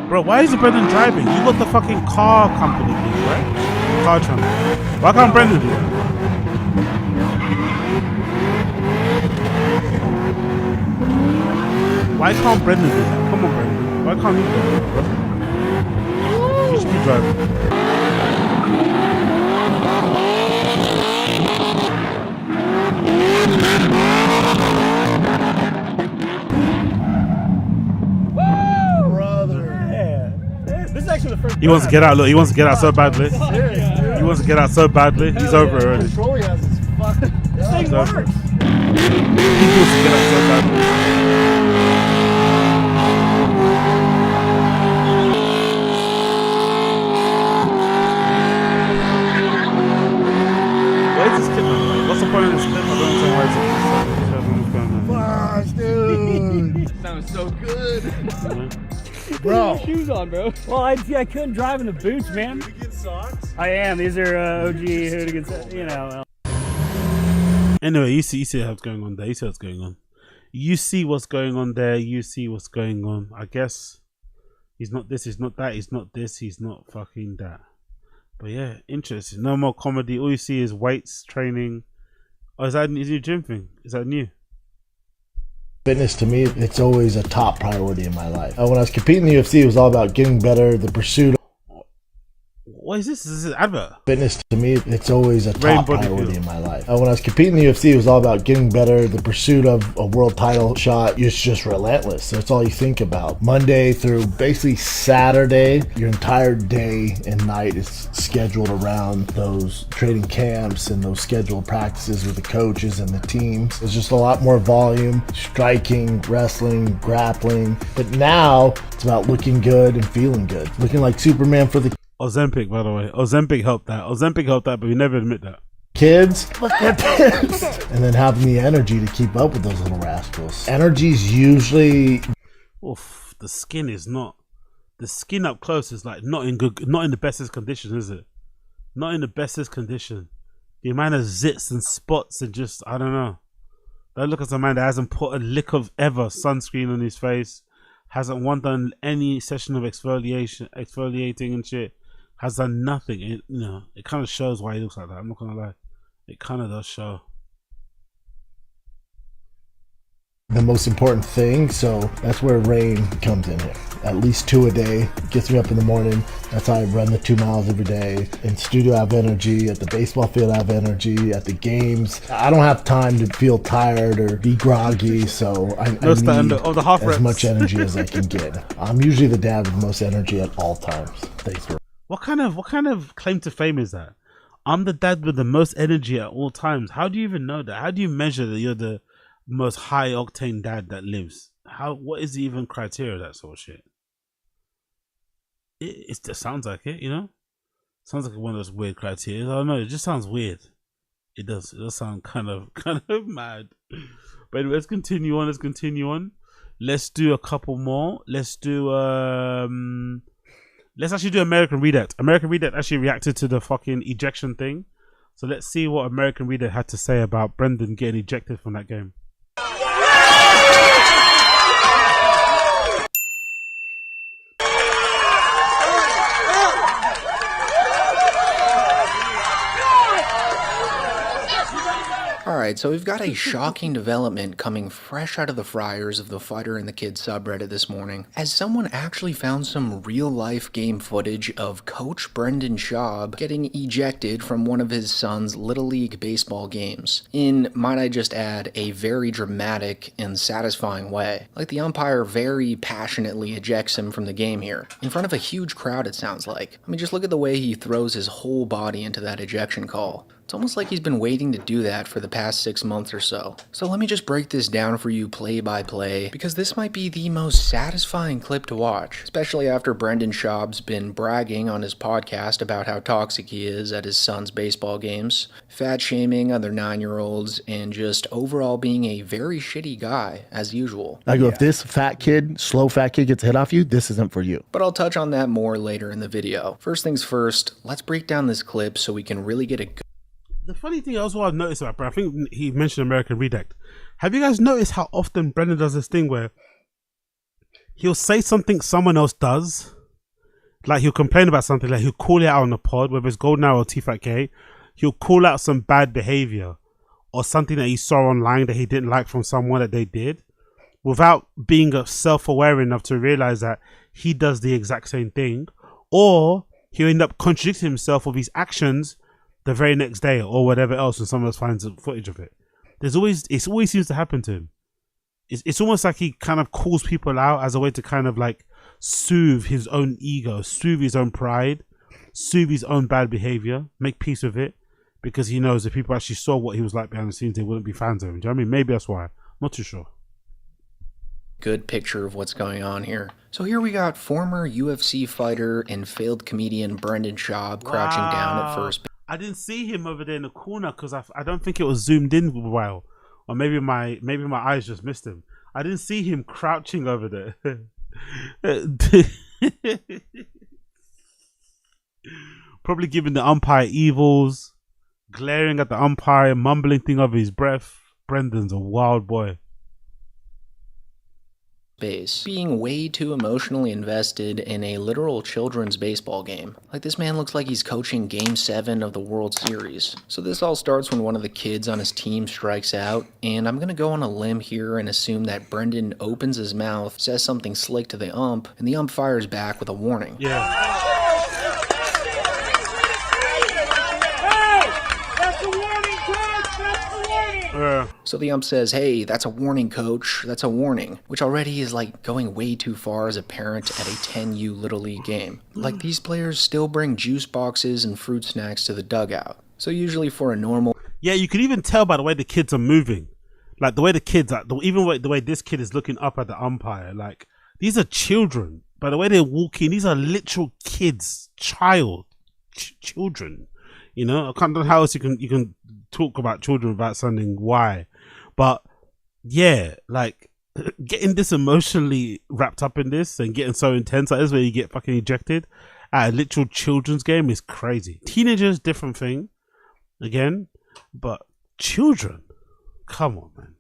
S1: Bro, why isn't Brendan driving? You got the fucking car company thing, right? Car channel. Why can't Brendan do that? Why can't Brendan do that? Come on, Brendan. Why can't you do that, bro? You should be driving.
S9: This is actually the first.
S1: He wants to get out. Look, he wants to get out so badly. He wants to get out so badly. He's over it already.
S8: Control he has is fucking.
S9: This thing works.
S1: He wants to get out so badly. Why is this kid on? What's the point of this clip? I don't understand why it's
S8: Gosh, dude. Sounds so good.
S9: Bro, shoes on, bro. Well, I couldn't drive in the boots, man.
S8: Hooligan socks?
S9: I am. These are OG hooligans. You know.
S1: Anyway, you see what's going on there. You see what's going on. You see what's going on there. You see what's going on. I guess he's not this. He's not that. He's not this. He's not fucking that. But yeah, interesting. No more comedy. All you see is weights training. Oh, is that his new gym thing? Is that new?
S3: Fitness to me, it's always a top priority in my life. When I was competing in the UFC, it was all about getting better, the pursuit.
S1: What is this? Is this an advert?
S3: Fitness to me, it's always a
S1: Rain
S3: top
S1: body
S3: priority
S1: feel.
S3: in my life. When I was competing in the UFC, it was all about getting better. The pursuit of a world title shot is just relentless. That's all you think about. Monday through basically Saturday, your entire day and night is scheduled around those training camps and those scheduled practices with the coaches and the teams. It's just a lot more volume, striking, wrestling, grappling. But now it's about looking good and feeling good. Looking like Superman for the
S1: Ozempic, by the way. Ozempic helped that. Ozempic helped that, but we never admit that.
S3: kids. Look at this. And then having the energy to keep up with those little rascals. Energy's usually...
S1: Oof, the skin is not... The skin up close is like not in the bestest condition, is it? Not in the bestest condition. The amount of zits and spots and just, I don't know. That look at a man that hasn't put a lick of ever sunscreen on his face, hasn't done any session of exfoliating and shit, has done nothing. It kind of shows why he looks like that. I'm not gonna lie, it kind of does show.
S3: the most important thing, so that's where rain comes in here. At least 2 a day, gets me up in the morning. That's how I run the 2 miles every day. In studio I have energy, at the baseball field I have energy, at the games. I don't have time to feel tired or be groggy, so I need as much energy as I can get. I'm usually the dad with the most energy at all times. Thanks for...
S1: What kind of claim to fame is that? I'm the dad with the most energy at all times. How do you even know that? How do you measure that you're the most high octane dad that lives? What is the even criteria of that sort of shit? It just sounds like it, you know? Sounds like one of those weird criteria. I don't know, it just sounds weird. It does sound kind of mad. But anyway, let's continue on. Let's do a couple more. Let's actually do American Redact. American Redact actually reacted to the fucking ejection thing. So let's see what American Redact had to say about Brendan getting ejected from that game.
S10: Alright, so we've got a shocking development coming fresh out of the fryers of the Fighter and the Kid subreddit this morning, as someone actually found some real-life game footage of Coach Brendan Schaub getting ejected from one of his son's Little League baseball games, in, might I just add, a very dramatic and satisfying way. Like the umpire very passionately ejects him from the game here, in front of a huge crowd it sounds like. I mean, just look at the way he throws his whole body into that ejection call. It's almost like he's been waiting to do that for the past 6 months or so. So let me just break this down for you play by play, because this might be the most satisfying clip to watch, especially after Brendan Schaub's been bragging on his podcast about how toxic he is at his son's baseball games, fat shaming other 9-year-olds, and just overall being a very shitty guy, as usual.
S3: I go, if this slow fat kid gets hit off you, this isn't for you.
S10: But I'll touch on that more later in the video. First things first, let's break down this clip so we can really get a good...
S1: The funny thing also I've noticed about Brendan, I think he mentioned American Redact. Have you guys noticed how often Brendan does this thing where he'll say something someone else does? Like he'll complain about something, like he'll call it out on the pod, whether it's Golden Hour or Tfatk. He'll call out some bad behavior or something that he saw online that he didn't like from someone that they did, without being self-aware enough to realize that he does the exact same thing, or he'll end up contradicting himself with his actions the very next day or whatever else when someone else finds footage of it. It always seems to happen to him. It's almost like he kind of calls people out as a way to kind of like soothe his own ego, soothe his own pride, soothe his own bad behavior, make peace with it, because he knows if people actually saw what he was like behind the scenes, they wouldn't be fans of him. Do you know what I mean? Maybe that's why. I'm not too sure.
S10: Good picture of what's going on here. So here we got former UFC fighter and failed comedian Brendan Schaub crouching down at first.
S1: I didn't see him over there in the corner because I don't think it was zoomed in well, or maybe my eyes just missed him. I didn't see him crouching over there. Probably giving the umpire evils, glaring at the umpire, mumbling thing over his breath. Brendan's a wild boy.
S10: Being way too emotionally invested in a literal children's baseball game. Like, this man looks like he's coaching Game 7 of the World Series. So this all starts when one of the kids on his team strikes out, and I'm gonna go on a limb here and assume that Brendan opens his mouth, says something slick to the ump, and the ump fires back with a warning.
S1: Yeah.
S10: So the ump says, hey, that's a warning, coach. That's a warning. Which already is like going way too far as a parent at a 10U Little League game. Like, these players still bring juice boxes and fruit snacks to the dugout. So usually for a normal...
S1: Yeah, you can even tell by the way the kids are moving. Like the way the kids are, even the way this kid is looking up at the umpire. Like, these are children. By the way they're walking, these are literal kids, children. You know, I can't know how else you can talk about children without sounding why. But yeah, like getting this emotionally wrapped up in this and getting so intense, like this is where you get fucking ejected at a literal children's game is crazy. Teenagers, different thing, again, but children, come on, man.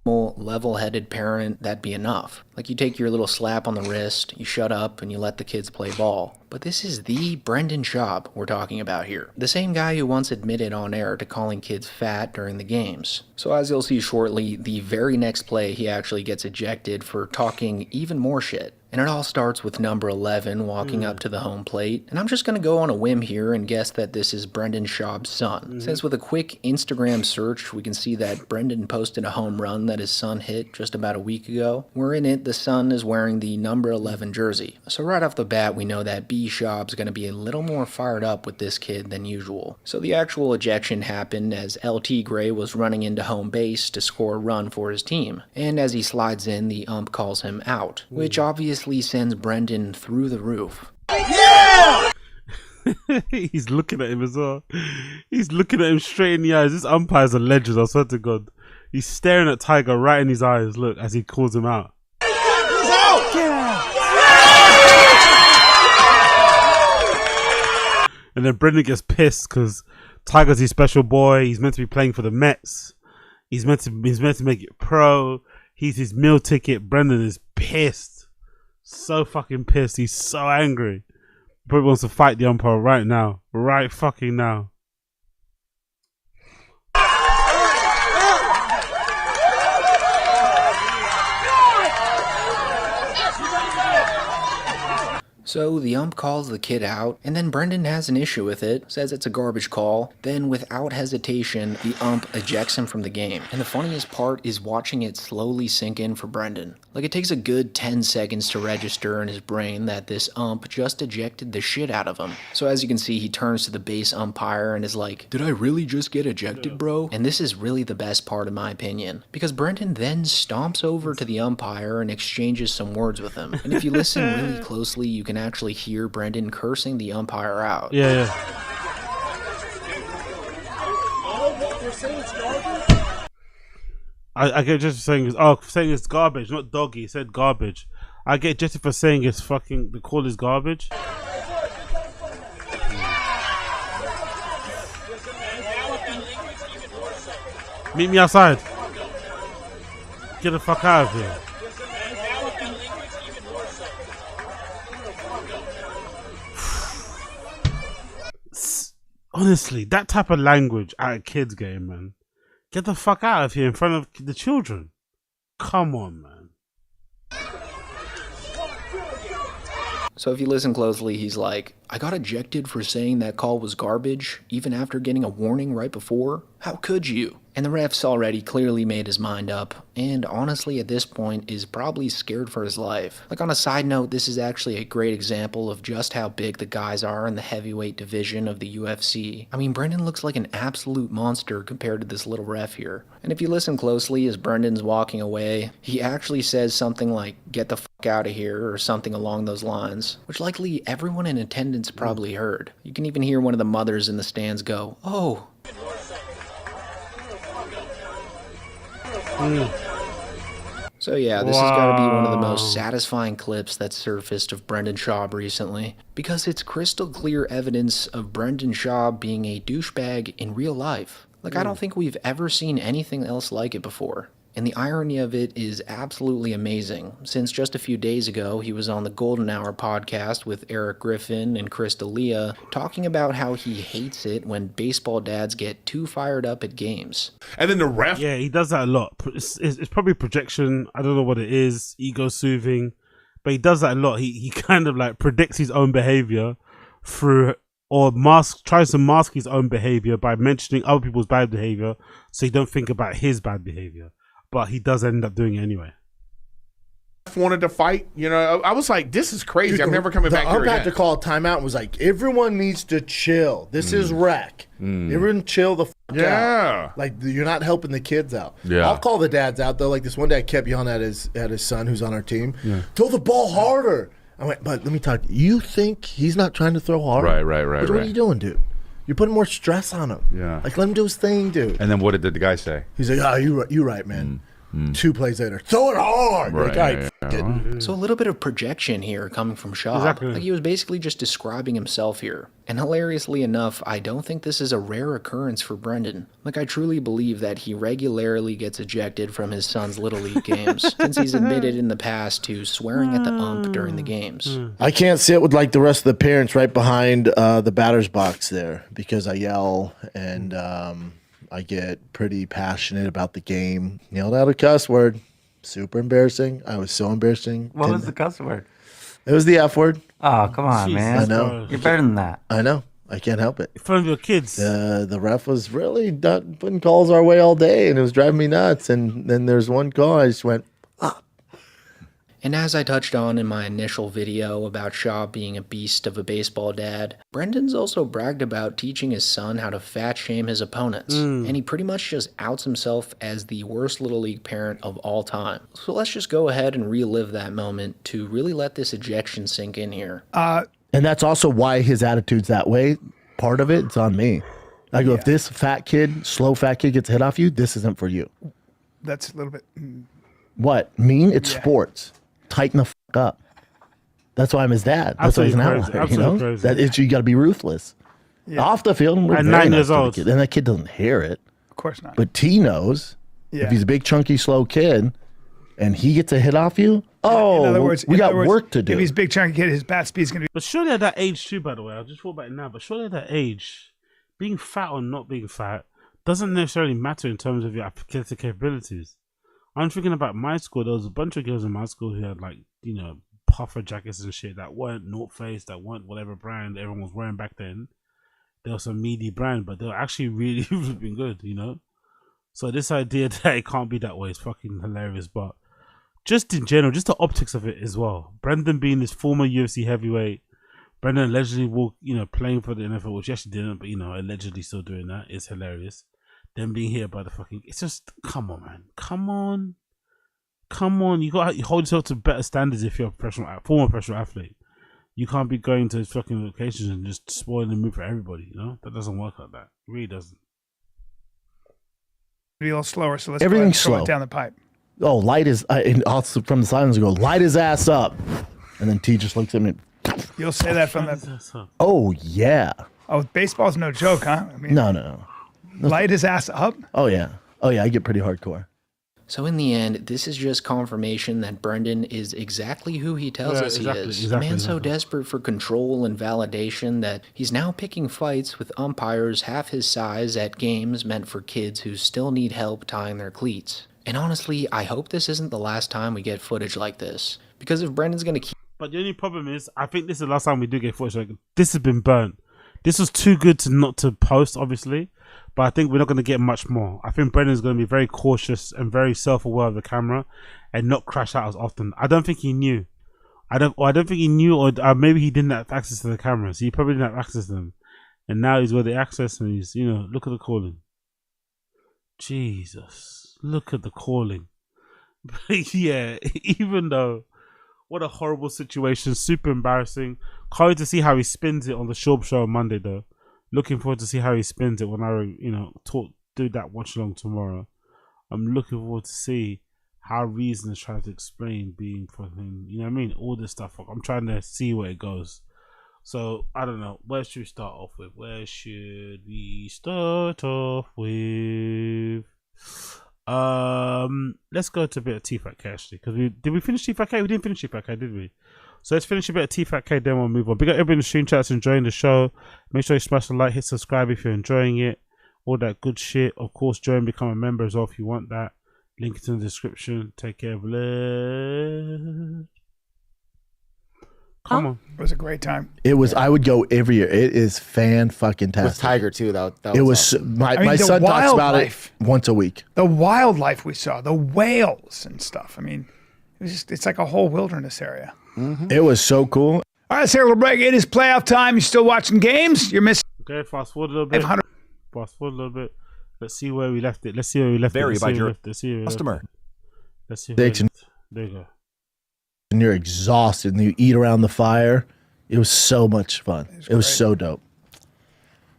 S10: Level-headed parent, that'd be enough. Like, you take your little slap on the wrist, you shut up, and you let the kids play ball. But this is the Brendan Schaub we're talking about here. The same guy who once admitted on air to calling kids fat during the games. So as you'll see shortly, the very next play he actually gets ejected for talking even more shit. And it all starts with number 11 walking up to the home plate. And I'm just going to go on a whim here and guess that this is Brendan Schaub's son. Since with a quick Instagram search, we can see that Brendan posted a home run that his son hit just about a week ago. Where in it, the son is wearing the number 11 jersey. So right off the bat, we know that B. Schaub's going to be a little more fired up with this kid than usual. So the actual ejection happened as LT Gray was running into home base to score a run for his team. And as he slides in, the ump calls him out, which obviously sends Brendan through the roof.
S1: Yeah! He's looking at him as well. He's looking at him straight in the eyes. This umpire's a legend, I swear to God. He's staring at Tiger right in his eyes, look, as he calls him out. And then Brendan gets pissed because Tiger's his special boy. He's meant to be playing for the Mets. He's meant to make it pro. He's his meal ticket. Brendan is pissed. So fucking pissed. He's so angry. He probably wants to fight the umpire right now. Right fucking now.
S10: So the ump calls the kid out, and then Brendan has an issue with it, says it's a garbage call. Then without hesitation, the ump ejects him from the game. And the funniest part is watching it slowly sink in for Brendan. Like, it takes a good 10 seconds to register in his brain that this ump just ejected the shit out of him. So as you can see, he turns to the base umpire and is like, did I really just get ejected, bro? And this is really the best part in my opinion, because Brendan then stomps over to the umpire and exchanges some words with him. And if you listen really closely, you can actually hear Brendan cursing the umpire out.
S1: Yeah. I get just saying it's garbage, not doggy. He said garbage. I get just for saying it's fucking the call is garbage. Meet me outside. Get the fuck out of here. Honestly, that type of language at a kid's game, man. Get the fuck out of here in front of the children. Come on, man.
S10: So if you listen closely, he's like, I got ejected for saying that call was garbage, even after getting a warning right before? How could you? And the ref's already clearly made his mind up, and honestly at this point is probably scared for his life. Like, on a side note, this is actually a great example of just how big the guys are in the heavyweight division of the UFC. I mean, Brendan looks like an absolute monster compared to this little ref here. And if you listen closely as Brendan's walking away, he actually says something like, get the fuck out of here, or something along those lines, which likely everyone in attendance probably heard. You can even hear one of the mothers in the stands go, oh. So yeah, this has got to be one of the most satisfying clips that's surfaced of Brendan Schaub recently, because it's crystal clear evidence of Brendan Schaub being a douchebag in real life. Like, I don't think we've ever seen anything else like it before. And the irony of it is absolutely amazing, since just a few days ago he was on the Golden Hour podcast with Eric Griffin and Chris D'Elia talking about how he hates it when baseball dads get too fired up at games.
S1: And then the ref... Yeah, he does that a lot. It's probably projection. I don't know what it is. Ego soothing. But he does that a lot. He kind of like predicts his own behavior through or tries to mask his own behavior by mentioning other people's bad behavior, so you don't think about his bad behavior. But he does end up doing it anyway.
S11: Wanted to fight, you know. I was like, this is crazy. I'm never coming back here
S3: ump had
S11: again.
S3: to call a timeout and was like, everyone needs to chill. This is rec. Everyone chill the fuck out. Like, you're not helping the kids out.
S12: Yeah.
S3: I'll call the dads out though. Like this one dad kept yelling at his son who's on our team. Throw the ball harder. I went, but let me talk to you. You think he's not trying to throw hard?
S12: Right.
S3: What are you doing, dude? You're putting more stress on him.
S12: Yeah.
S3: Like, let him do his thing, dude.
S12: And then what did the guy say?
S3: He's like, oh, you right, man. 2 plays later, throw it hard.
S12: Right,
S3: Like, all right,
S10: So a little bit of projection here coming from Schaub.
S1: Exactly.
S10: Like he was basically just describing himself here. And hilariously enough, I don't think this is a rare occurrence for Brendan. Like I truly believe that he regularly gets ejected from his son's Little League games, since he's admitted in the past to swearing at the ump during the games.
S3: I can't sit with like the rest of the parents right behind the batter's box there because I yell and I get pretty passionate about the game. Yelled out a cuss word. Super embarrassing. I was so embarrassing.
S13: What was the cuss word?
S3: It was the F word.
S13: Oh, come on, man.
S3: I know.
S13: You're better than that.
S3: I know. I can't help it.
S1: In front of your kids.
S3: The ref was really putting calls our way all day, and it was driving me nuts. And then there's one call, I just went, ah.
S10: And as I touched on in my initial video about Schaub being a beast of a baseball dad, Brendan's also bragged about teaching his son how to fat shame his opponents. And he pretty much just outs himself as the worst Little League parent of all time. So let's just go ahead and relive that moment to really let this ejection sink in here.
S3: And that's also why his attitude's that way. Part of it's on me. I go, if this slow fat kid gets hit off you, this isn't for you.
S14: That's a little bit...
S3: What? Mean? It's sports. Tighten the fuck up. That's why I'm his dad. That's why he's an outlier. You know?
S1: Crazy.
S3: That is, you got to be ruthless. Off the field, we're
S1: At
S3: very
S1: 9
S3: nice
S1: years
S3: to the
S1: old.
S3: kid. And that kid doesn't hear it.
S14: Of course not.
S3: But T knows if he's a big, chunky, slow kid and he gets a hit off you,
S14: in other words,
S3: we got work to do.
S14: If he's big chunky kid, his bat speed's going to be...
S1: But surely at that age too, by the way, I just thought about it now, but surely at that age, being fat or not being fat doesn't necessarily matter in terms of your athletic capabilities. I'm thinking about my school. There was a bunch of girls in my school who had, like, you know, puffer jackets and shit that weren't North Face, that weren't whatever brand everyone was wearing back then. There was some meaty brand, but they were actually really flipping good, you know? So this idea that it can't be that way is fucking hilarious. But just in general, just the optics of it as well. Brendan being this former UFC heavyweight, Brendan allegedly playing for the NFL, which he actually didn't, but, you know, allegedly still doing that, is hilarious. Them being here by the fucking... It's just... Come on, man. Come on. You got to hold yourself to better standards if you're a former professional athlete. You can't be going to fucking locations and just spoiling the mood for everybody, you know? That doesn't work like that. It really doesn't.
S14: Be a little slower, so let's
S3: Everything's
S14: go ahead and throw
S3: slow.
S14: it down the pipe.
S3: Oh, light is... and also from the silence, I go, light his ass up. And then T just looks at me.
S14: You'll say that from the...
S3: Oh, yeah.
S14: Oh, baseball's no joke, huh? I mean,
S3: No.
S14: Light his ass up?
S3: Oh, yeah. I get pretty hardcore.
S10: So in the end, this is just confirmation that Brendan is exactly who he tells us he is. A man so desperate for control and validation that he's now picking fights with umpires half his size at games meant for kids who still need help tying their cleats. And honestly, I hope this isn't the last time we get footage like this. Because if Brendan's going to keep...
S1: But the only problem is, I think this is the last time we do get footage. Like, this has been burnt. This was too good to not to post, obviously. But I think we're not going to get much more. I think Brendan's going to be very cautious and very self-aware of the camera and not crash out as often. I don't think he knew. I don't think he knew, or maybe he didn't have access to the cameras. He probably didn't have access to them. And now he's with the access and he's, you know, look at the calling. Jesus. Look at the calling. Yeah, even though, what a horrible situation. Super embarrassing. Can't wait to see how he spins it on the SCHAUB'S show on Monday, though. Looking forward to see how he spins it when I, you know, do that watch along tomorrow. I'm looking forward to see how Reason is trying to explain being fucking, you know what I mean? All this stuff. I'm trying to see where it goes. So, I don't know. Where should we start off with? Let's go to a bit of Tfatk actually. Because did we finish Tfatk? We didn't finish Tfatk, did we? So let's finish a bit of Tfatk, then we'll move on. Big up everybody in the stream chat that's enjoying the show. Make sure you smash the like, hit subscribe if you're enjoying it. All that good shit. Of course, join, become a member as well if you want that. Link is in the description. Take care, bless. Come on.
S14: It was a great time.
S3: It was. I would go every year. It is fan-fucking-tastic.
S12: With Tiger, too. That
S3: It was.
S12: awesome.
S3: My son talks about it once a week.
S14: The wildlife we saw, the whales and stuff. I mean, it's like a whole wilderness area.
S3: It was so cool.
S14: All right, let's take a little break. It is playoff time. You're still watching games. You're missing.
S1: Okay, fast forward a little bit. Fast forward a little bit. Let's see where we left it. Let's see where we left it. Let's see where we left it. Let's see where we left it. Let's see where we left it. There you go.
S3: And you're exhausted and you eat around the fire. It was so much fun. It was so dope.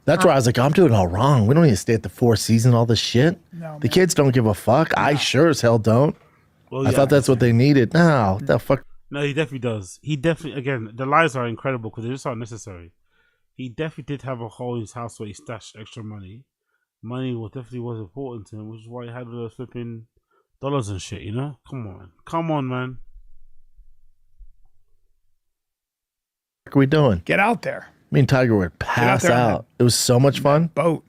S3: That's where I was like, I'm doing it all wrong. We don't need to stay at the Four Seasons, all this shit.
S14: No,
S3: the kids don't give a fuck. I sure as hell don't.
S1: Well,
S3: I thought that's what they needed. No, what the fuck?
S1: No, he definitely does. He definitely, again, the lies are incredible because they just aren't necessary. He definitely did have a hole in his house where he stashed extra money. Money definitely was important to him, which is why he had those flipping dollars and shit, you know? Come on. Come on, man.
S3: What are we doing?
S14: Get out there.
S3: Me and Tiger would pass
S14: there on
S3: out. It was so much fun.
S14: Boat.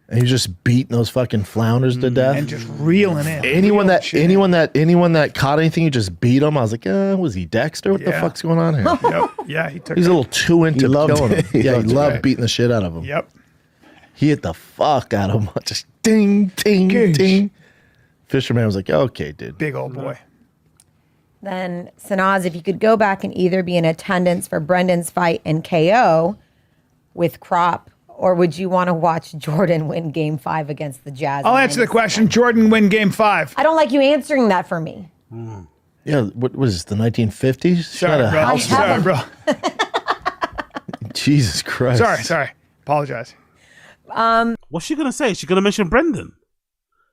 S3: And he was just beating those fucking flounders to death.
S14: And just reeling in.
S3: Anyone that caught anything, you just beat them. I was like, was he Dexter? What the fuck's going on here?
S14: Yep. Yeah, he took
S3: He's a little too into
S12: loved
S3: killing him.
S12: it.
S3: Yeah, he loved beating the shit out of him.
S14: Yep.
S3: He hit the fuck out of him. Just ding, ding, ding. Fisherman was like, okay, dude.
S14: Big old boy.
S15: Then, Sanaz, if you could go back and either be in attendance for Brendan's fight and KO with Crop, or would you want to watch Jordan win Game 5 against the Jazz?
S14: I'll answer the question. Jordan win Game 5.
S15: I don't like you answering that for me.
S3: Yeah, what was this, the 1950s?
S14: Sorry, bro. Sorry, bro.
S3: Jesus Christ.
S14: Sorry. Apologize.
S1: What's she gonna say? Is she gonna mention Brendan?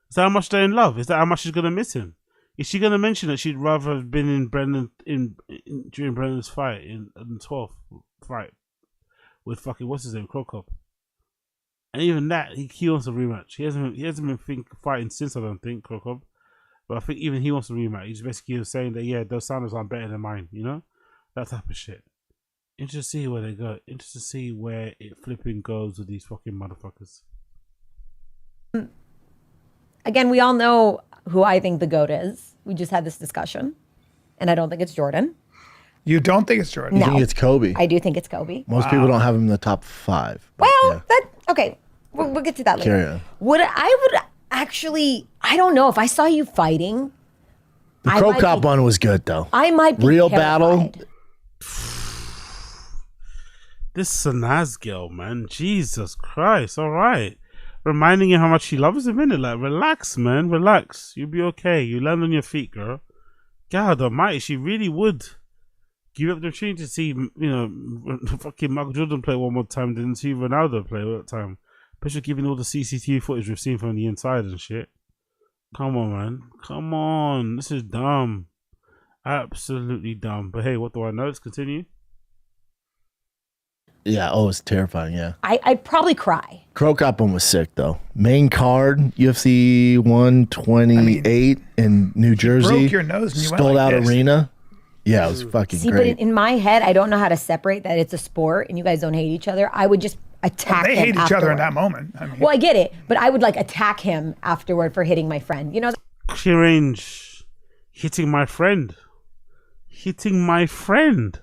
S1: Is that how much they're in love? Is that how much she's gonna miss him? Is she gonna mention that she'd rather have been in Brendan during Brendan's fight in the 12th fight with fucking what's his name, Krokop? And even that, he wants a rematch. He hasn't been fighting since, I don't think, Krokop. But I think even he wants a rematch. He's basically saying that those sounders aren't better than mine, you know, that type of shit. Interested to see where they go. Interested to see where it flipping goes with these fucking motherfuckers.
S15: Again, we all know who I think the GOAT is. We just had this discussion, and I don't think it's Jordan.
S14: You don't think it's Jordan?
S3: You think it's Kobe?
S15: I do think it's Kobe.
S3: Most people don't have him in the top 5.
S15: Well, okay. We'll get to that later.
S3: Carry on.
S15: I would actually, I don't know if I saw you fighting.
S3: The Crow Cop one was good though.
S15: I might be
S3: real
S15: terrified.
S3: battle.
S1: This Sanaz girl, man. Jesus Christ. All right. Reminding you how much she loves him, innit? Like, relax, man. Relax. You'll be okay. You land on your feet, girl. God almighty, she really would give up the opportunity to see, fucking Michael Jordan play one more time than see Ronaldo play all that time. Especially given all the CCTV footage we've seen from the inside and shit. Come on, man. Come on. This is dumb. Absolutely dumb. But hey, what do I know? Let's continue.
S3: Yeah, it's terrifying, yeah.
S15: I'd probably cry.
S3: Crow Cop one was sick though. Main card, UFC 128 in New Jersey.
S14: Broke your nose and you went
S3: Sold
S14: like
S3: out
S14: this.
S3: arena. Yeah, it was fucking
S15: See,
S3: great.
S15: but in my head, I don't know how to separate that it's a sport and you guys don't hate each other. I would just attack
S14: They
S15: him
S14: hate each other in
S15: afterward.
S14: that moment. I mean,
S15: Well, I get it, but I would attack him afterward for hitting my friend. You know?
S1: Clear range. Hitting my friend. Hitting my friend.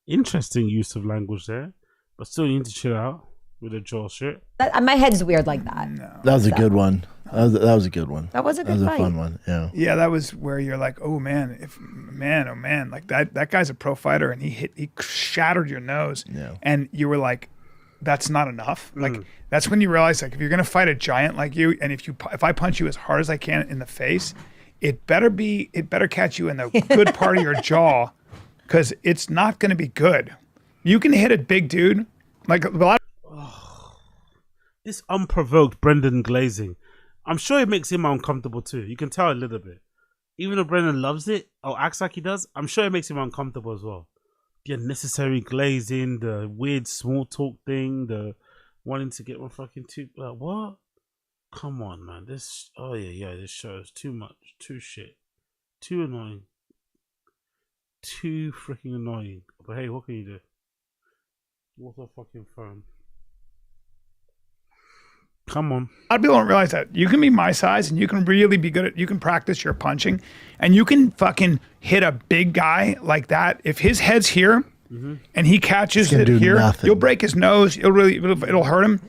S1: Interesting use of language there. But still, you need to chill out with the jaw shit.
S15: My head's weird like that.
S3: That was a good one. That was a good one.
S15: That was a good
S3: That was
S15: fight.
S3: a fun one. Yeah.
S14: Yeah, that was where you're like, oh man, like that guy's a pro fighter and he shattered your nose.
S3: Yeah.
S14: And you were like, that's not enough. Like that's when you realize if you're gonna fight a giant like you, and if I punch you as hard as I can in the face, it better catch you in the good part of your jaw, because it's not gonna be good. You can hit a big dude like a lot.
S1: This unprovoked Brendan glazing. I'm sure it makes him uncomfortable too. You can tell a little bit. Even though Brendan loves it or acts like he does, I'm sure it makes him uncomfortable as well. The unnecessary glazing, the weird small talk thing, the wanting to get one fucking too. What? Come on, man. This. Oh yeah. This show is too much. Too shit. Too annoying. Too freaking annoying. But hey, what can you do? What a fucking phone. Come on.
S14: A lot of people don't realize that you can be my size and you can really be good at. You can practice your punching, and you can fucking hit a big guy like that. If his head's here and he catches it here,
S3: nothing.
S14: you'll break his nose. It'll hurt him.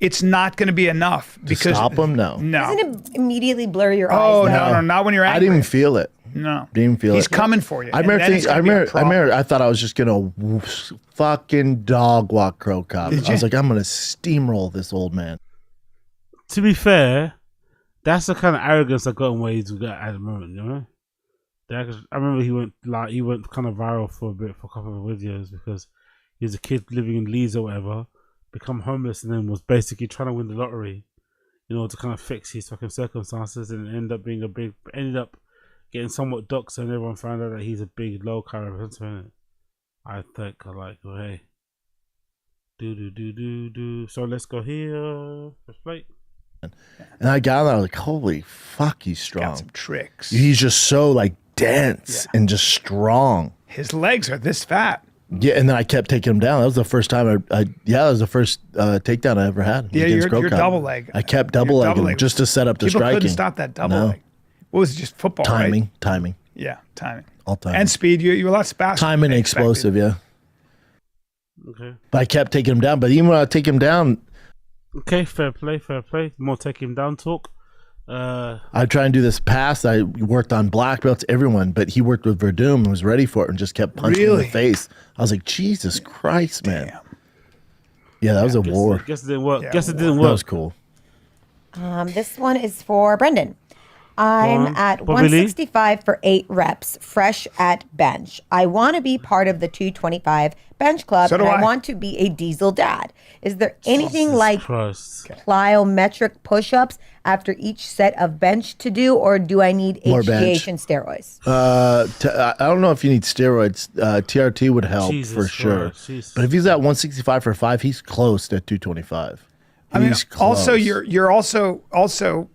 S14: It's not going to be enough because
S3: stop him. No.
S15: Doesn't it immediately blur your eyes?
S14: Oh
S15: though?
S14: no, not when you're angry.
S3: I didn't even feel it.
S14: No.
S3: Didn't even feel
S14: He's
S3: it.
S14: coming for you.
S3: I
S14: and
S3: remember.
S14: then it's gonna be a problem.
S3: I thought I was just gonna fucking dog walk Crow Cop. I was like, I'm gonna steamroll this old man.
S1: To be fair, that's the kind of arrogance I got in ways we got at the moment, you know? I remember he went kind of viral for a couple of videos because he was a kid living in Leeds or whatever, become homeless, and then was basically trying to win the lottery, you know, to kind of fix his fucking circumstances, and ended up getting somewhat doxxed, and everyone found out that he's a big low character. I think hey, do. So let's go here. Let's play.
S3: And I got there, I was like, holy fuck, he's strong.
S14: Got some tricks.
S3: He's just so like dense and just strong.
S14: His legs are this fat.
S3: Yeah, and then I kept taking him down. That was the first time that was the first takedown I ever had.
S14: Yeah,
S3: against
S14: you're
S3: Crow Cop.
S14: double leg.
S3: I kept double legging him just to set up the
S14: People
S3: striking.
S14: couldn't stop that double leg. What was it, just football, right?
S3: Timing.
S14: Yeah, timing.
S3: All time.
S14: And speed. You're a lot faster.
S3: Timing and explosive, yeah.
S1: Okay.
S3: But I kept taking him down. But even when I take him down...
S1: Okay, fair play. More take him down talk.
S3: I try and do this pass. I worked on black belts, everyone, but he worked with Verdum and was ready for it and just kept punching in the face. I was like, Jesus Christ, man. Yeah, that was a war.
S1: Guess it didn't work.
S14: Yeah,
S1: Guess it didn't work.
S3: That was cool.
S15: This one is for Brendan. I'm at
S1: Bobby Lee?
S15: 165 for 8 reps, fresh at bench. I want to be part of the 225 bench club,
S14: So do
S15: and I
S14: I.
S15: want to be a diesel dad. Is there anything like
S1: Christ.
S15: plyometric push-ups after each set of bench to do, or do I need
S3: More
S15: HGH
S3: bench.
S15: and steroids?
S3: I don't know if you need steroids. TRT would help
S1: Jesus
S3: for sure.
S1: Christ, Jesus.
S3: But if he's at 165 for 5, he's close to 225.
S14: I mean,
S3: He's
S14: also
S3: close.
S14: you're also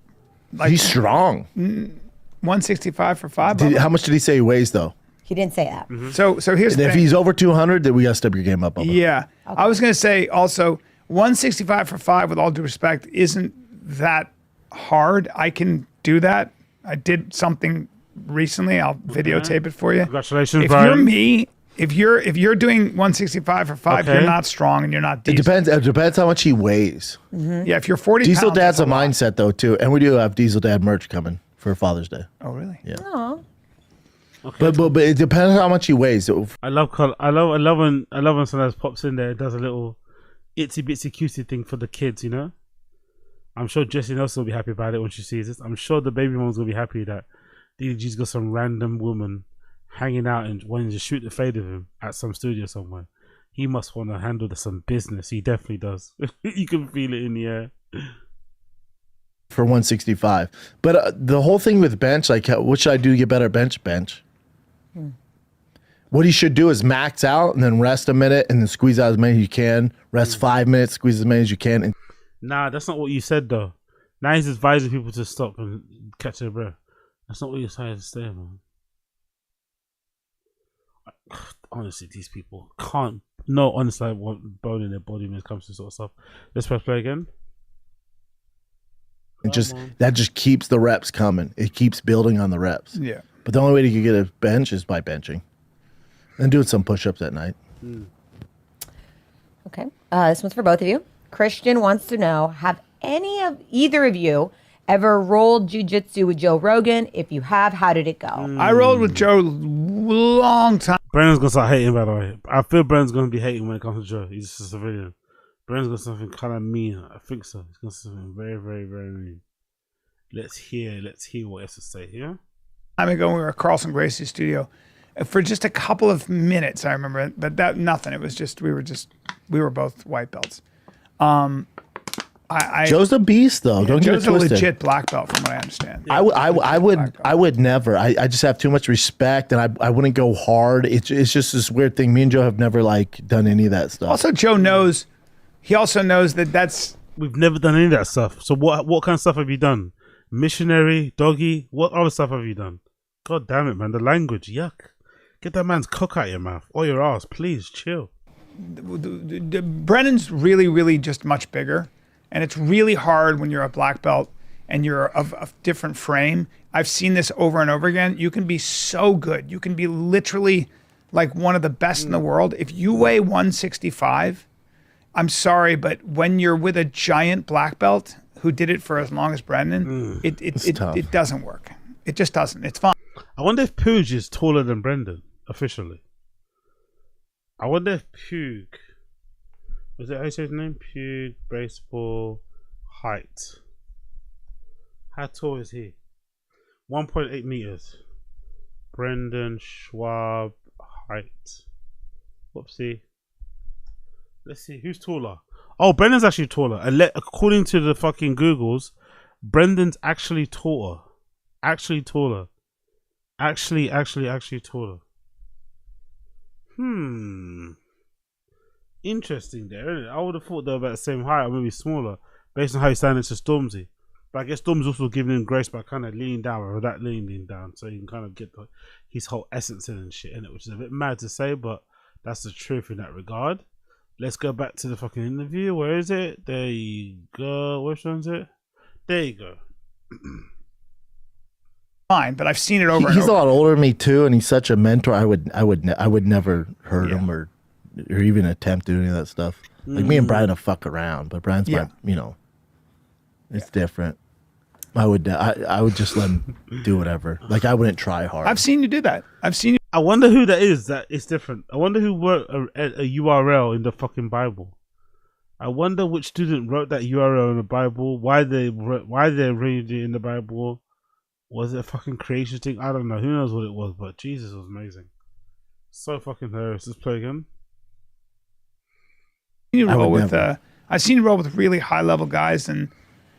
S14: like
S3: he's strong.
S14: 165 for 5.
S3: How much did he say he weighs though?
S15: He didn't say that.
S14: So here's
S3: And
S14: the
S3: if
S14: thing.
S3: he's over 200, then we gotta step your game up. Bubba.
S14: Yeah. I was going to say also 165 for 5, with all due respect, isn't that hard. I can do that. I did something recently. I'll videotape it for you.
S1: Congratulations,
S14: If
S1: Brian.
S14: you're me, if you're doing 165 for 5,
S1: Okay.
S14: you're not strong and you're not
S3: It
S14: decent.
S3: depends how much he weighs.
S14: Yeah, if you're 40
S3: Diesel
S14: pounds,
S3: Dad's
S14: that's
S3: a
S14: lot.
S3: mindset though too, and we do have Diesel Dad merch coming for Father's Day.
S14: Oh, really?
S3: Yeah.
S15: Aw.
S3: But it depends how much he weighs.
S1: I love when sometimes pops in there and does a little itsy bitsy cutesy thing for the kids, you know. I'm sure Jessie Nelson will be happy about it when she sees this. I'm sure the baby mom's gonna be happy that DDG's got some random woman hanging out and wanting to shoot the fade of him at some studio somewhere. He must want to handle some business. He definitely does. You can feel it in the air.
S3: For 165. But the whole thing with bench, like what should I do to get better at bench? What he should do is max out and then rest a minute and then squeeze out as many as you can. Rest 5 minutes, squeeze as many as you can. And
S1: Nah, that's not what you said though. Now he's advising people to stop and catch their breath. That's not what you're trying to say, man. Honestly, these people can't. No, honestly, I want bone in their body when it comes to this sort of stuff. Let's press play again.
S3: that just keeps the reps coming. It keeps building on the reps.
S14: Yeah.
S3: But the only way to get a bench is by benching and doing some push-ups at night.
S15: Okay. This one's for both of you. Christian wants to know, have either of you ever rolled jiu-jitsu with Joe Rogan? If you have, how did it go?
S14: I rolled with Joe long time.
S1: Brandon's gonna start hating, by the way. I feel Brandon's gonna be hating when it comes to Joe. He's just a civilian. Brandon's got something kind of mean. I think so. He's got something very, very, very mean. Let's hear what he has to say. Yeah.
S14: Time ago, we were at Carlson Gracie's studio for just a couple of minutes. I remember, but that nothing. It was just we were both white belts.
S3: Joe's a beast, though. Don't get it
S14: Joe's a
S3: twisted.
S14: legit black belt, from what I understand.
S3: I would never. I just have too much respect, and I wouldn't go hard. It's just this weird thing. Me and Joe have never like done any of that stuff.
S14: Also, Joe knows. He also knows that's.
S1: We've never done any of that stuff. So what kind of stuff have you done? Missionary, doggy. What other stuff have you done? God damn it, man! The language, yuck. Get that man's cock out your mouth or your ass, please. Chill.
S14: Brennan's really, really just much bigger. And it's really hard when you're a black belt and you're of a different frame. I've seen this over and over again. You can be so good. You can be literally like one of the best in the world. If you weigh 165, I'm sorry, but when you're with a giant black belt who did it for as long as Brendan, it doesn't work. It just doesn't. It's fine.
S1: I wonder if PUIG is taller than Brendan officially. I wonder if PUIG, was it how you say his name? PUIG baseball height. How tall is he? 1.8 meters. Brendan Schwab height. Whoopsie. Let's see who's taller. Oh, Brendan's actually taller. According to the fucking Googles, Brendan's actually taller. Actually taller. Actually taller. Interesting there, isn't it? I would have thought they were about the same height or maybe smaller based on how he's standing to Stormzy. But I guess Stormzy's also giving him grace by kind of leaning down or that leaning down so you can kind of get his whole essence in and shit in it, which is a bit mad to say, but that's the truth in that regard. Let's go back to the fucking interview. Where is it? There you go. Which one's it? There you go.
S14: Fine, but I've seen it over.
S3: He's a lot older than me too, and he's such a mentor. I would never hurt him or even attempt to do any of that stuff. Like me and Brian will fuck around, but Brian's my, it's different. I would just let him do whatever. Like I wouldn't try hard.
S14: I've seen you do that. I've seen you.
S1: I wonder who that is. That is different. I wonder who wrote a URL in the fucking Bible. I wonder which student wrote that URL in the Bible. Why they read it in the Bible. Was it a fucking creation thing? I don't know. Who knows what it was? But Jesus, it was amazing. So fucking hilarious. Let's play again.
S14: I've seen you roll with really high level guys, and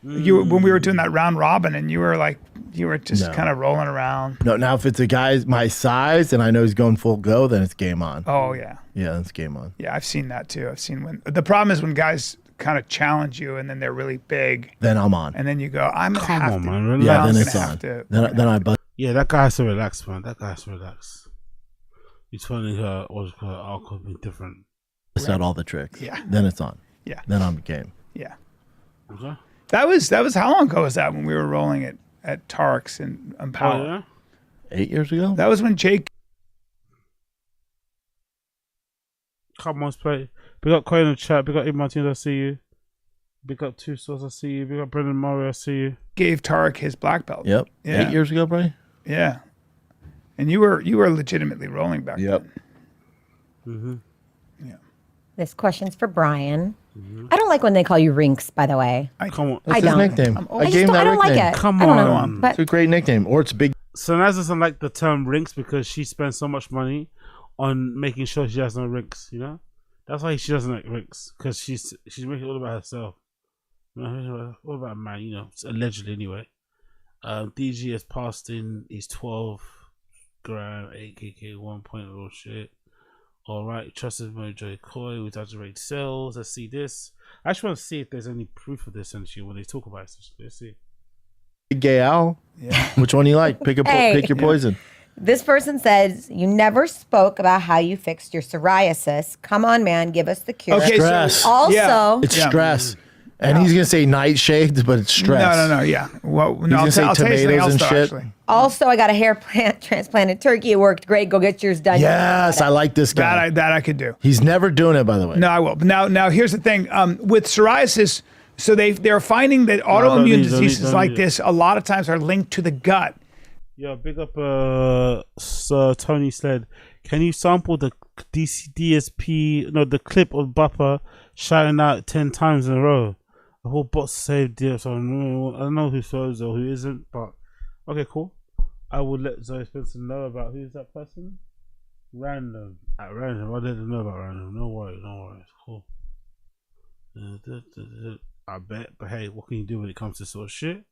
S14: when we were doing that round robin, and you were just kind of rolling around.
S3: No, now if it's a guy my size and I know he's going full go, then it's game on.
S14: Oh yeah.
S3: Yeah, it's game on.
S14: Yeah, I've seen that too. I've seen when the problem is when guys kind of challenge you and then they're really big.
S3: Then I'm on.
S14: And then you go, I'm gonna have to.
S1: Man, relax.
S3: Yeah, then it's on. Then I bust.
S1: Yeah, that guy has to relax, man. That guy has to relax. He's finding what's called alcohol being different.
S3: Bust out all the tricks.
S14: Yeah.
S3: Then it's on.
S14: Yeah.
S3: Then I'm game.
S14: Yeah.
S1: Okay.
S14: That was how long ago was that when we were rolling it at Tark's in Power?
S1: Oh, yeah?
S3: 8 years ago?
S14: That was when Jake.
S1: Come on, play. Big up Coy in the chat. Big up Ibn Martinez, I see you. Big up Two Stars, I see you. Big up Brendan Murray, I see you.
S14: Gave Tark his black belt.
S3: Yep.
S14: Yeah.
S3: 8 years ago, Brian?
S14: Yeah. And you were legitimately rolling back then.
S1: Mm-hmm.
S14: Yeah.
S15: This question's for Brian. I don't like when they call you Rinks, by the way.
S1: Come on.
S3: That's
S15: I don't.
S3: his nickname.
S15: I gave him that nickname. Like it.
S1: Come
S15: I don't
S1: on.
S15: know, but
S3: It's a great nickname. Or it's big.
S1: Sanaz doesn't like the term rinks because she spends so much money on making sure she has no rinks, you know? That's why she doesn't like rinks, because she's making it all about herself. All about a man, you know, allegedly anyway. DG has passed in his 12 gram 8kk 1 point real shit. Alright, trusted Mojo Koi with exaggerated sales. Let's see this. I just want to see if there's any proof of this essentially when they talk about it. Let's see.
S3: Gay Al.
S14: Yeah.
S3: Which one you like? Pick your poison.
S15: this person says, you never spoke about how you fixed your psoriasis. Come on, man, give us the cure.
S3: Okay, stress.
S15: Also,
S3: it's stress. And he's gonna say nightshades, but it's stress.
S14: No, yeah. Well, no,
S3: he's gonna say tomatoes and shit.
S15: Also, I got a hair transplanted turkey. It worked great. Go get yours done.
S3: Yes, I like this guy.
S14: That I could do.
S3: He's never doing it, by the way.
S14: No, I will. But now here's the thing. With psoariasis, so they're finding that autoimmune diseases like this a lot of times are linked to the gut.
S1: Yeah, big up Sir Tony Sled. Can you sample the the clip of Bupper shouting out 10 times in a row? The whole bot saved it, so I don't know who shows or who isn't, but okay, cool. I will let Zoe Spencer know about who's that person. Random. At random. I didn't know about random. No worries, it's cool. I bet, but hey, what can you do when it comes to sort of shit?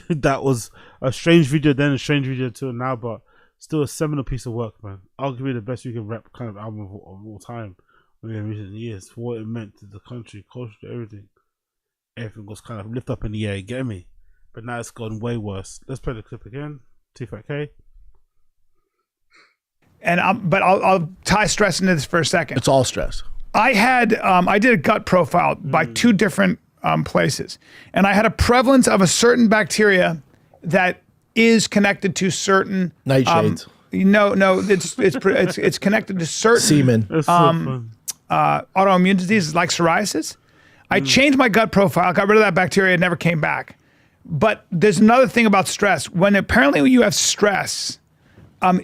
S1: That was a strange video then, a strange video till now, but still a seminal piece of work, man. Arguably the best weekend rap kind of album of all time in recent years, for what it meant to the country, culture, everything. Everything was kind of lift up in the air, get me? But now it's gone way worse. Let's play the clip again. Tfatk.
S14: And I'll tie stress into this for a second.
S3: It's all stress.
S14: I did a gut profile by two different places. And I had a prevalence of a certain bacteria that is connected to certain
S3: nightshades.
S14: No, it's connected to certain
S3: Semen.
S14: autoimmune diseases like psoriasis. I changed my gut profile, got rid of that bacteria, it never came back. But there's another thing about stress. When apparently you have stress,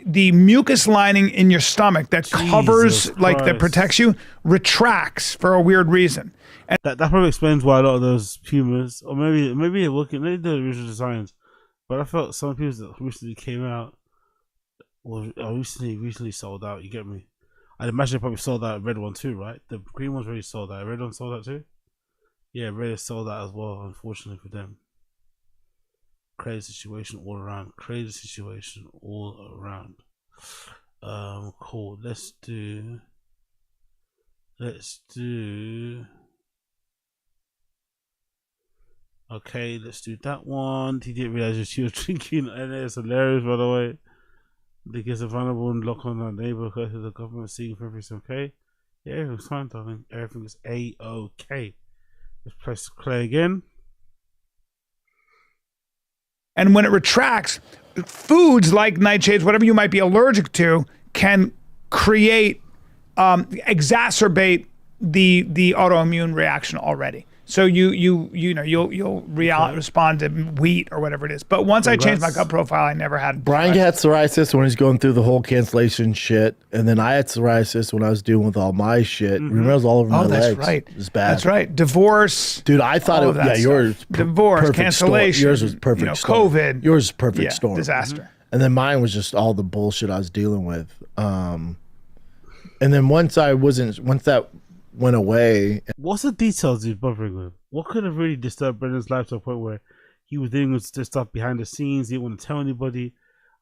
S14: the mucus lining in your stomach that covers, that protects you, retracts for a weird reason. And
S1: that probably explains why a lot of those tumors, or maybe maybe the original designs, but I felt some people that recently came out, or recently sold out. You get me? I'd imagine they probably sold that red one too, right? The green one's already sold out. Red one sold out too. Yeah, red is sold out as well. Unfortunately for them. Crazy situation all around. Crazy situation all around. Cool. Let's do. Okay, let's do that one. He didn't realize she was drinking, and it's hilarious, by the way. The kids are vulnerable and lock on our neighbor because the government seeing for everything. Okay, yeah, everything's fine, darling. Everything is A-OK. Let's press play again.
S14: And when it retracts, foods like nightshades, whatever you might be allergic to, can create, exacerbate the autoimmune reaction already. So you'll respond to wheat or whatever it is. But once I changed my gut profile, I never had.
S3: Brian had psoriasis when he's going through the whole cancellation shit, and then I had psoriasis when I was dealing with all my shit. Remember, it was all over my legs.
S14: That's right.
S3: It was bad.
S14: That's right. Divorce,
S3: dude. I thought it. Yeah, yours.
S14: Divorce, cancellation.
S3: Storm. Yours was perfect. Storm.
S14: COVID.
S3: Yours was perfect storm.
S14: Disaster.
S3: And then mine was just all the bullshit I was dealing with. And then once that went away.
S1: What's the details he's bothering with? What could have really disturbed Brendan's life to a point where he was dealing with this stuff behind the scenes? He didn't want to tell anybody.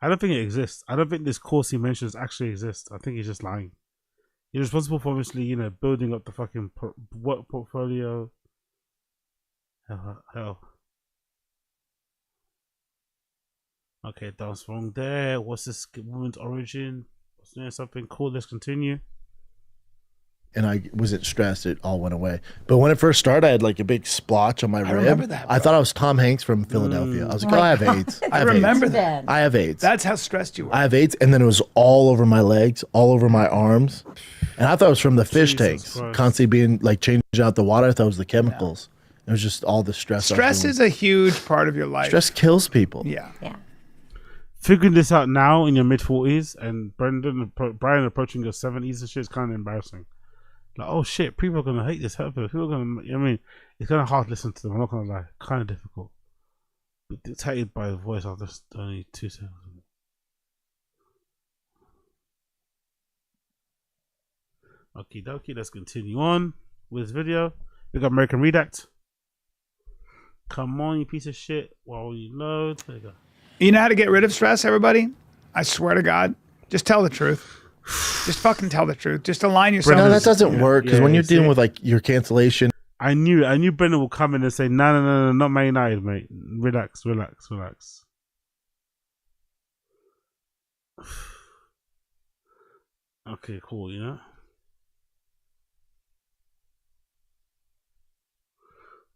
S1: I don't think it exists. I don't think this course he mentions actually exists. I think he's just lying. He's responsible for obviously, building up the fucking work portfolio. Hell. Okay, that's wrong there. What's this woman's origin? What's there something cool? Let's continue.
S3: And I wasn't stressed. It all went away. But when it first started, I had like a big splotch on my rib.
S14: I remember that, bro.
S3: I thought I was Tom Hanks from Philadelphia. I was like, I have AIDS.
S14: I remember that.
S3: I have AIDS.
S14: That's how stressed you were.
S3: I have AIDS. And then it was all over my legs, all over my arms. And I thought it was from the fish tanks.
S1: Christ.
S3: Constantly being like changing out the water. I thought it was the chemicals. It was just all the stress.
S14: Stress is a huge part of your life.
S3: Stress kills people.
S14: Yeah.
S1: Figuring this out now in your mid-40s and Brian approaching your 70s and shit is kind of embarrassing. Like, oh shit, people are gonna hate this. People are gonna. It's kind of hard to listen to them. I'm not gonna lie, kind of difficult. But dictated by the voice after only 2 seconds. Okie dokie, let's continue on with this video. We got American Redact. Come on, you piece of shit. While you load, there you go.
S14: You know how to get rid of stress, everybody? I swear to God, just tell the truth. Just fucking tell the truth. Just align yourself.
S3: No, that doesn't work because when you're dealing with like your cancellation.
S1: I knew Brendan will come in and say, no, not Man United, mate. Relax. Okay, cool,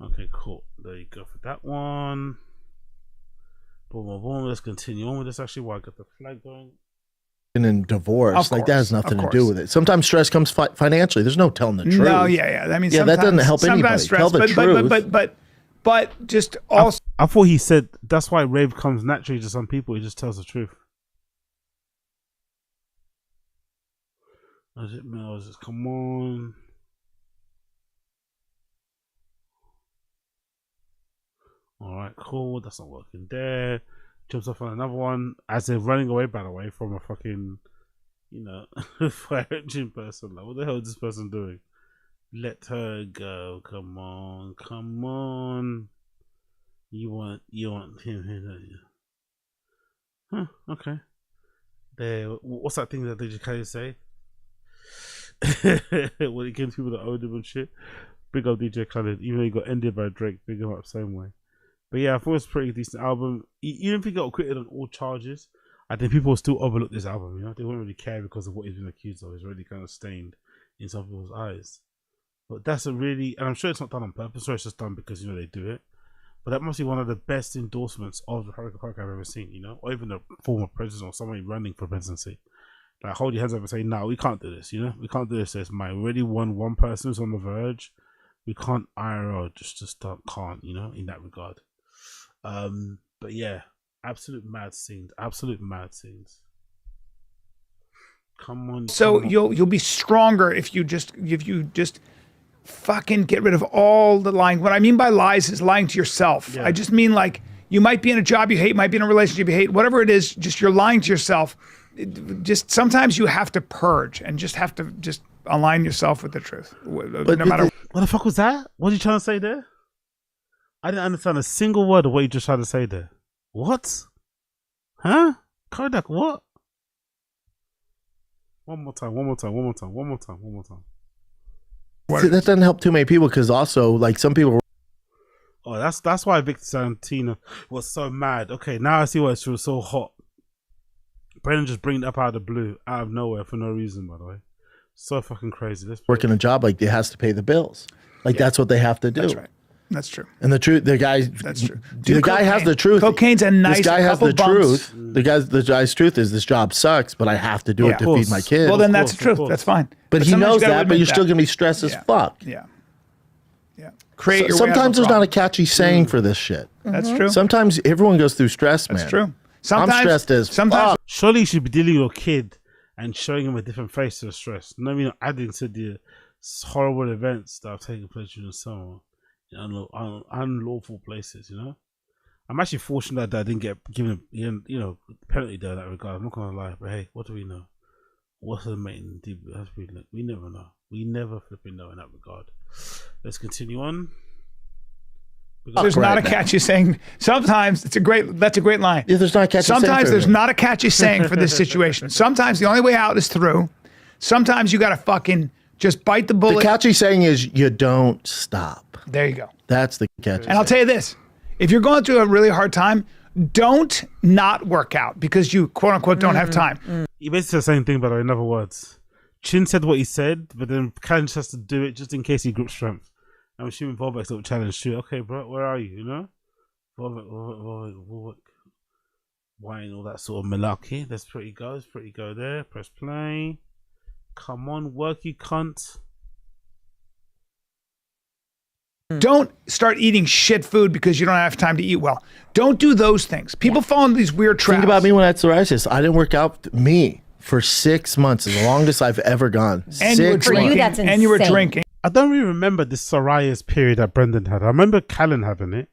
S1: Okay, cool. There you go for that one. Boom. Let's continue on with this. Actually, while I got the flag going.
S3: And divorce, like that has nothing to do with it. Sometimes stress comes financially. There's no telling the truth.
S14: No, yeah. I mean,
S3: that doesn't help anybody.
S14: Stress,
S3: tell the truth.
S14: But just also.
S1: I thought he said that's why rave comes naturally to some people. He just tells the truth. Come on. All right, cool. That's not working there. Jumps off on another one as they're running away, by the way, from a fucking, fire engine person. Like, what the hell is this person doing? Let her go. Come on. You want him here, don't you? Huh, okay. There. What's that thing that they just kind of say? When it came to people that owned him and shit. Big up DJ Khaled, even though he got ended by Drake, big him up the same way. But yeah, I thought it was a pretty decent album. Even if he got acquitted on all charges, I think people will still overlook this album. They won't really care because of what he's been accused of. It's really kind of stained in some people's eyes. But that's a really, and I'm sure it's not done on purpose, or it's just done because, you know, they do it. But that must be one of the best endorsements of the Republic I've ever seen, you know, or even a former president or somebody running for presidency. Like, hold your hands up and say, no, we can't do this, you know? We can't do this. There's my already one person who's on the verge. We can't IRL, just can't, you know, in that regard. But yeah, absolute mad scenes. Come on.
S14: So you'll be stronger if you just fucking get rid of all the lying. What I mean by lies is lying to yourself.
S1: Yeah.
S14: I just mean like you might be in a job you hate, might be in a relationship you hate, whatever it is, just you're lying to yourself. Just sometimes you have to purge and just have to just align yourself with the truth. No matter
S1: what the fuck was that? What are you trying to say there? I didn't understand a single word of what you just tried to say there. What? Huh? Kodak, what? One more time.
S3: See, that doesn't help too many people because also, like, some people.
S1: Oh, that's why Victor Santino was so mad. Okay, now I see why it was so hot. Brendan just bring it up out of the blue, out of nowhere, for no reason, by the way. So fucking crazy.
S3: Working a job, like, it has to pay the bills. Like, that's what they have to do.
S14: That's right. That's true.
S3: And the truth, the guy.
S14: That's true.
S3: The guy has the truth.
S14: Cocaine's a nice.
S3: This guy has the
S14: couple bumps.
S3: truth. The guy's truth is this job sucks, but I have to do it to feed my kids.
S14: Well, then that's the truth. That's fine.
S3: But he
S14: sometimes
S3: knows
S14: you gotta
S3: that, but
S14: admit
S3: you're still gonna be stressed as fuck.
S14: Yeah. Create your way out of
S3: Sometimes
S14: a
S3: there's not a
S14: problem.
S3: catchy saying for this shit.
S14: That's true.
S3: Sometimes everyone goes through stress, man.
S14: That's true.
S3: I'm
S14: Sometimes
S3: stressed as fuck.
S1: Surely you should be dealing with your kid and showing him a different face to the stress. No, you know, adding to the horrible events that have taken place during the summer in unlawful places, you know? I'm actually fortunate that I didn't get given, you know, penalty there in that regard. I'm not going to lie, but hey, what do we know? What's the main deal? We never know. We never flipping know in that regard. Let's continue on.
S14: There's not a catchy saying. Sometimes that's a great line.
S3: Yeah, there's not a catchy saying.
S14: Sometimes
S3: for
S14: there's
S3: me.
S14: not a catchy saying for this situation. Sometimes the only way out is through. Sometimes you got to fucking just bite the bullet.
S3: The catchy saying is you don't stop.
S14: There you go.
S3: That's the catchy.
S14: And I'll tell you this: if you're going through a really hard time, don't not work out because you quote unquote don't have time.
S1: He basically said the same thing, by the way, in other words. Chin said what he said, but then Karen just has to do it just in case he group strength. I'm assuming Volbeck's little challenge shoot. Okay, bro, where are you? You know? Volbeck. Wine, all that sort of malarkey. That's pretty go. It's pretty go there. Press play. Come on, work, you cunt.
S14: Don't start eating shit food because you don't have time to eat well. Don't do those things. People fall into these weird traps.
S3: Think about me when I had psoriasis. I didn't work out for 6 months, the longest I've ever gone.
S14: And you were drinking. And you were drinking.
S1: I don't really remember this psoriasis period that Brendan had. I remember Callan having it.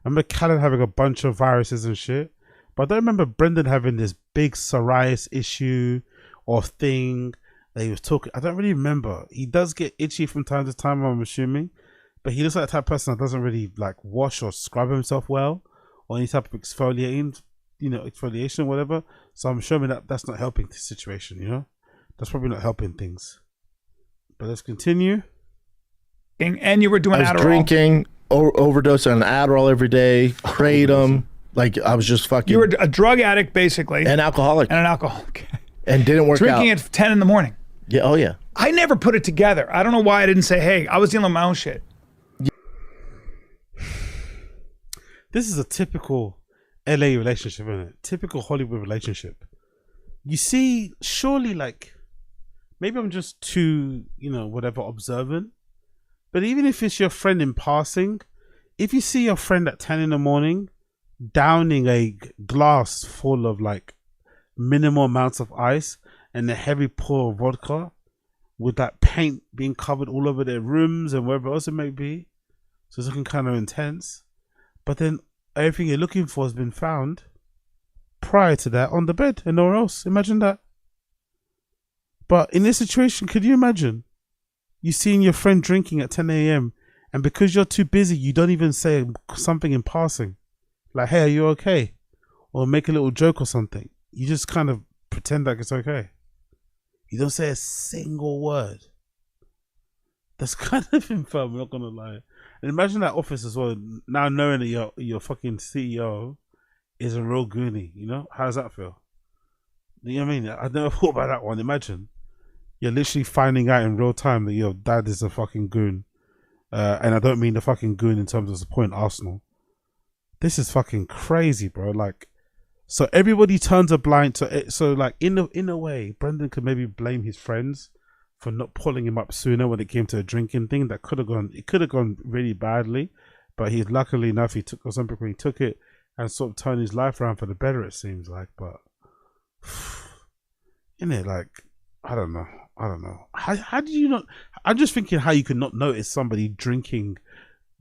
S1: I remember Callan having a bunch of viruses and shit. But I don't remember Brendan having this big psoriasis issue or thing that he was talking. I don't really remember. He does get itchy from time to time, I'm assuming. But he looks like the type of person that doesn't really like wash or scrub himself well, or any type of exfoliation, or whatever. So I'm showing that that's not helping the situation, you know? That's probably not helping things. But let's continue.
S14: And you were doing
S3: I was
S14: Adderall.
S3: drinking, overdosing on Adderall every day, kratom. Like, I was just fucking.
S14: You were a drug addict, basically.
S3: An alcoholic.
S14: And an alcoholic.
S3: And didn't work
S14: Drinking
S3: out.
S14: at 10 in the morning.
S3: Yeah, oh yeah.
S14: I never put it together. I don't know why I didn't say, hey, I was dealing with my own shit.
S1: This is a typical LA relationship, isn't it? Typical Hollywood relationship. You see, surely, like, maybe I'm just too, whatever, observant. But even if it's your friend in passing, if you see your friend at 10 in the morning downing a glass full of, like, minimal amounts of ice and a heavy pour of vodka with that paint being covered all over their rooms and wherever else it may be, so it's looking kind of intense. But then everything you're looking for has been found prior to that on the bed and nowhere else. Imagine that. But in this situation, could you imagine you seeing your friend drinking at 10 a.m. and because you're too busy, you don't even say something in passing, like, hey, are you okay? Or make a little joke or something. You just kind of pretend like it's okay. You don't say a single word. That's kind of infirm, I'm not gonna lie. And imagine that office as well, now knowing that your fucking CEO is a real goonie, you know? How does that feel? You know what I mean? I never thought about that one. Imagine you're literally finding out in real time that your dad is a fucking goon. And I don't mean the fucking goon in terms of supporting Arsenal. This is fucking crazy, bro. Like, so everybody turns a blind to it. So like in a way, Brendan could maybe blame his friends for not pulling him up sooner when it came to a drinking thing. That could have gone really badly, but he's luckily enough he took Ozempic when he took it and sort of turned his life around for the better, it seems like. But isn't it like, I don't know. How do you not? I'm just thinking how you could not notice somebody drinking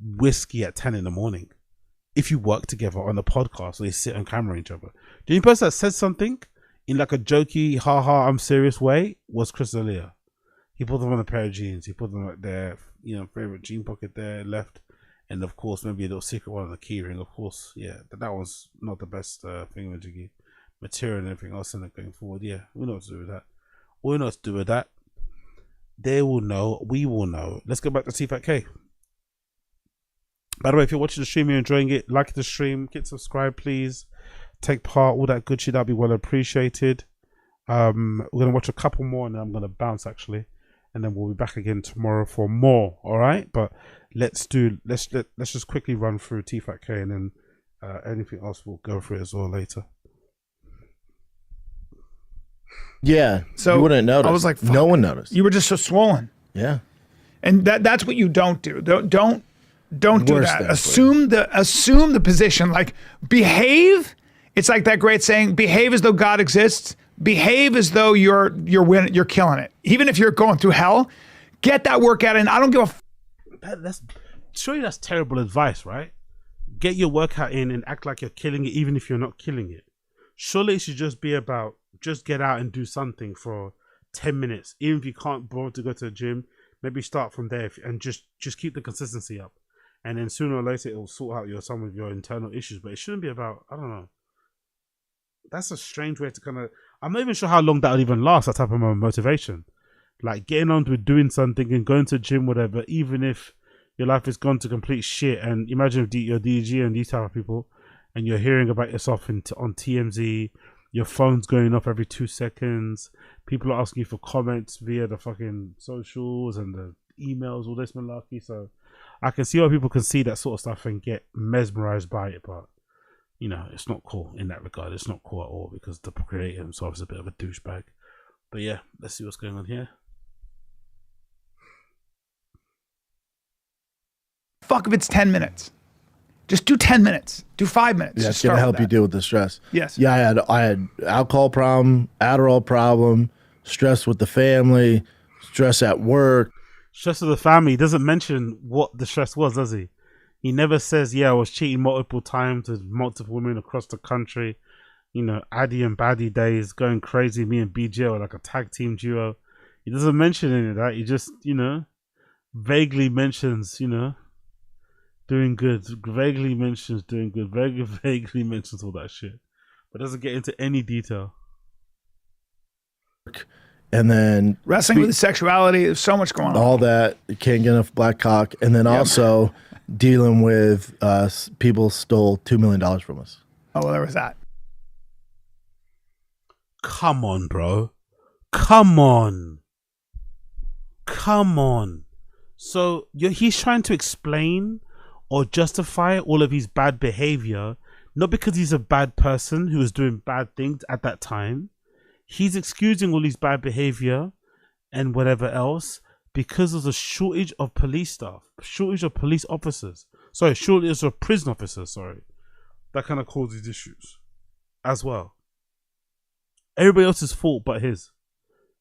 S1: whiskey at 10 in the morning if you work together on a podcast or they sit on camera with each other. The only person that said something in like a jokey, haha, I'm serious way was Chris D'Elia. He put them on a pair of jeans. He put them like their, favorite jean pocket there left, and of course maybe a little secret one on the key ring. Of course, yeah, that was not the best thing with jiggy material and everything else in it going forward. Yeah, we know what to do with that. We know what to do with that. They will know. We will know. Let's go back to Tfatk. By the way, if you're watching the stream, you're enjoying it, like the stream, hit subscribe, please. Take part, all that good shit. That'll be well appreciated. We're gonna watch a couple more, and then I'm gonna bounce actually, and then we'll be back again tomorrow for more. All right, but let's just quickly run through Tfatk, and then anything else we'll go through it as well later.
S3: Yeah,
S14: So
S3: you wouldn't notice.
S14: I was like, fuck.
S3: No one noticed.
S14: You were just so swollen.
S3: Yeah,
S14: and that's what you don't do. Don't do
S3: Worse
S14: that.
S3: than
S14: Assume the position. Like, behave. It's like that great saying: behave as though God exists. Behave as though you're winning. You're killing it. Even if you're going through hell, get that workout in. I don't give a.
S1: That's surely that's terrible advice, right? Get your workout in and act like you're killing it, even if you're not killing it. Surely it should just be about just get out and do something for 10 minutes. Even if you can't bother to go to the gym, maybe start from there and just keep the consistency up. And then sooner or later, it will sort out some of your internal issues. But it shouldn't be about, I don't know. That's a strange way to kind of, I'm not even sure how long that would even last, that type of motivation. Like getting on with doing something and going to the gym, whatever, even if your life has gone to complete shit. And imagine if you're DG and these type of people, and you're hearing about yourself on TMZ, your phone's going off every 2 seconds, people are asking you for comments via the fucking socials and the emails, all this malarkey. So I can see why people can see that sort of stuff and get mesmerized by it, but it's not cool in that regard. It's not cool at all because the creator himself is a bit of a douchebag. But yeah, let's see what's going on here.
S14: fuck if it's 10 minutes. Just do 10 minutes. Do 5 minutes.
S3: Yeah, it's gonna help you deal with the stress.
S14: Yes.
S3: Yeah, I had alcohol problem, Adderall problem, stress with the family, stress at work.
S1: Stress with the family. He doesn't mention what the stress was, does he? He never says, yeah, I was cheating multiple times with multiple women across the country. Addy and Baddy days, going crazy. Me and BJ were like a tag team duo. He doesn't mention any of that. He just, vaguely mentions, doing good. Vaguely mentions doing good. Vaguely mentions all that shit. But doesn't get into any detail.
S3: And then
S14: wrestling with sexuality. There's so much going on.
S3: All that. Can't get enough black cock. And then also dealing with people stole $2 million from us.
S14: Oh, well, there was that.
S1: Come on, bro. Come on. So he's trying to explain or justify all of his bad behavior, not because he's a bad person who was doing bad things at that time. He's excusing all his bad behavior and whatever else because of the shortage of police staff, shortage of police officers. Shortage of prison officers, That kind of causes issues as well. Everybody else's fault but his.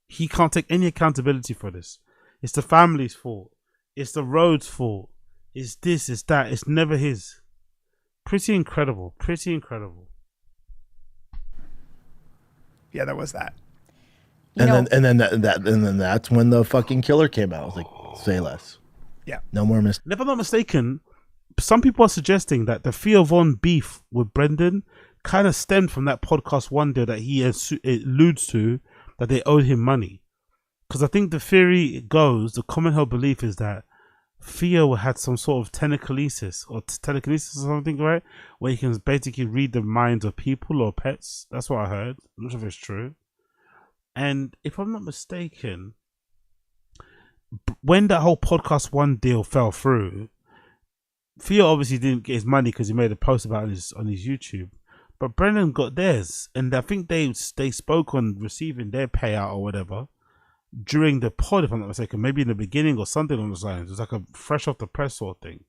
S1: He can't take any accountability for this. It's the family's fault. It's the road's fault. It's this, it's that. It's never his. Pretty incredible.
S14: Yeah, there was that.
S3: And then that's when the fucking killer came out. I was like, say less.
S14: Yeah.
S3: No more
S1: If I'm not mistaken, some people are suggesting that the Theo Von beef with Brendan kind of stemmed from that podcast one day that he alludes to, that they owed him money. Because I think the theory goes, the common held belief is that Theo had some sort of telekinesis or something, right? Where he can basically read the minds of people or pets. That's what I heard. I'm not sure if it's true. And if I'm not mistaken, when that whole Podcast One deal fell through, Theo obviously didn't get his money because he made a post about it on his YouTube. But Brendan got theirs, and I think they spoke on receiving their payout or whatever during the pod, if I'm not mistaken, maybe in the beginning or something on those lines. It was like a fresh off the press sort of thing.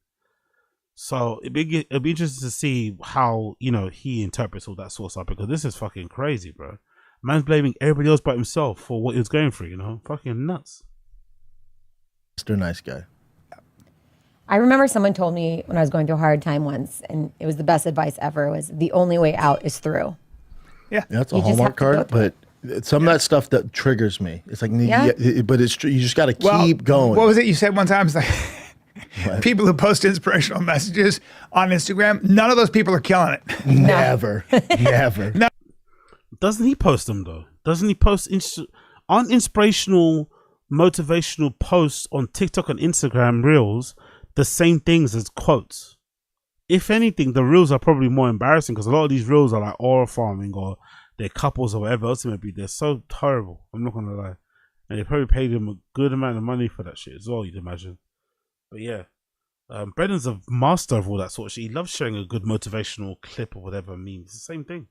S1: So it'd be interesting to see how, you know, he interprets all that sort of stuff, because this is fucking crazy, bro. Man's blaming everybody else but himself for what he was going through, you know? Fucking nuts.
S3: Mr. Nice Guy.
S15: I remember someone told me when I was going through a hard time once, and it was the best advice ever, was the only way out is through.
S14: Yeah.
S3: That's a
S15: You just
S3: Hallmark
S15: have to go
S3: card,
S15: through
S3: but some of that stuff that triggers me. It's like,
S15: Yeah.
S3: but it's true. You just got to keep going.
S14: What was it you said one time? It's like people who post inspirational messages on Instagram, none of those people are killing it.
S3: Never. Never.
S14: No.
S1: Doesn't he post them though? Doesn't he post on inspirational, motivational posts on TikTok and Instagram Reels the same things as quotes? If anything, the Reels are probably more embarrassing because a lot of these Reels are like oil farming or they're couples or whatever else it may be. They're so horrible. I'm not gonna lie, and they probably paid him a good amount of money for that shit as well, you'd imagine. But yeah, Brendan's a master of all that sort of shit. He loves sharing a good motivational clip or whatever memes. It's the same thing.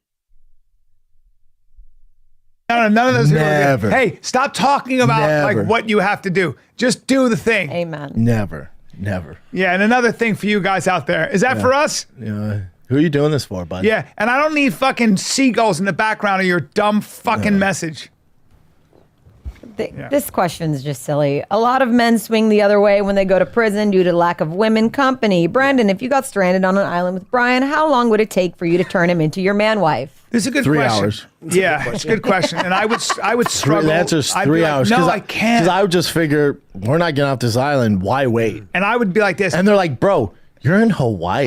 S14: No, none of those people are
S3: Never.
S14: good. Hey, stop talking about
S3: Never.
S14: like what you have to do. Just do the thing.
S15: Amen.
S3: Never. Never.
S14: Yeah, and another thing for you guys out there, is that for us?
S3: Yeah. Who are you doing this for, bud?
S14: Yeah, and I don't need fucking seagulls in the background of your dumb fucking message.
S15: This question is just silly. A lot of men swing the other way when they go to prison due to lack of women company. Brandon, if you got stranded on an island with Brian, how long would it take for you to turn him into your man wife?
S14: This is a good
S3: 3
S14: question.
S3: hours.
S14: Yeah, it's a good question. And I would struggle.
S3: The answer's
S14: I'd be
S3: 3
S14: like,
S3: hours.
S14: No, I can't.
S3: Because I would just figure, we're not getting off this island. Why wait?
S14: And I would be like this.
S3: And they're like, bro, you're in Hawaii.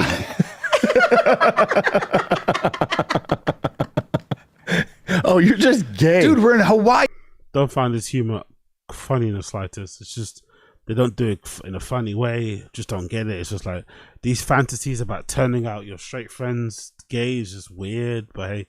S3: Oh, you're just gay.
S14: Dude, we're in Hawaii.
S1: Don't find this humor funny in the slightest. It's just they don't do it in a funny way. Just don't get it. It's just like these fantasies about turning out your straight friends gay is just weird. But hey,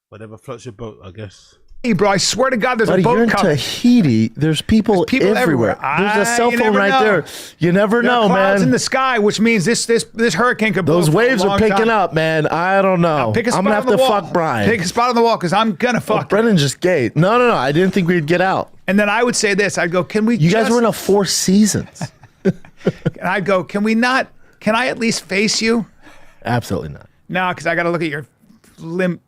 S1: whatever floats your boat, I guess.
S14: Hey, bro, I swear to God, there's
S3: Buddy,
S14: a boat
S3: you're in
S14: coming.
S3: Tahiti. There's people everywhere. There's a cell
S14: You
S3: phone
S14: never
S3: right
S14: know.
S3: there. You never
S14: There are
S3: know,
S14: clouds
S3: man.
S14: in the sky, which means this hurricane could blow
S3: Those
S14: for a
S3: waves are
S14: long
S3: picking
S14: time.
S3: up, man. I don't know.
S14: Pick a spot
S3: I'm gonna
S14: on
S3: have
S14: the
S3: to
S14: wall.
S3: fuck Brian.
S14: Pick a spot on the wall because I'm gonna fuck.
S3: Brennan's just gay. No. I didn't think we'd get out.
S14: And then I would say this. I'd go, can we?
S3: You guys were in a 4 seasons.
S14: And I'd go, can we not? Can I at least face you?
S3: Absolutely not.
S14: No, because I got to look at your limp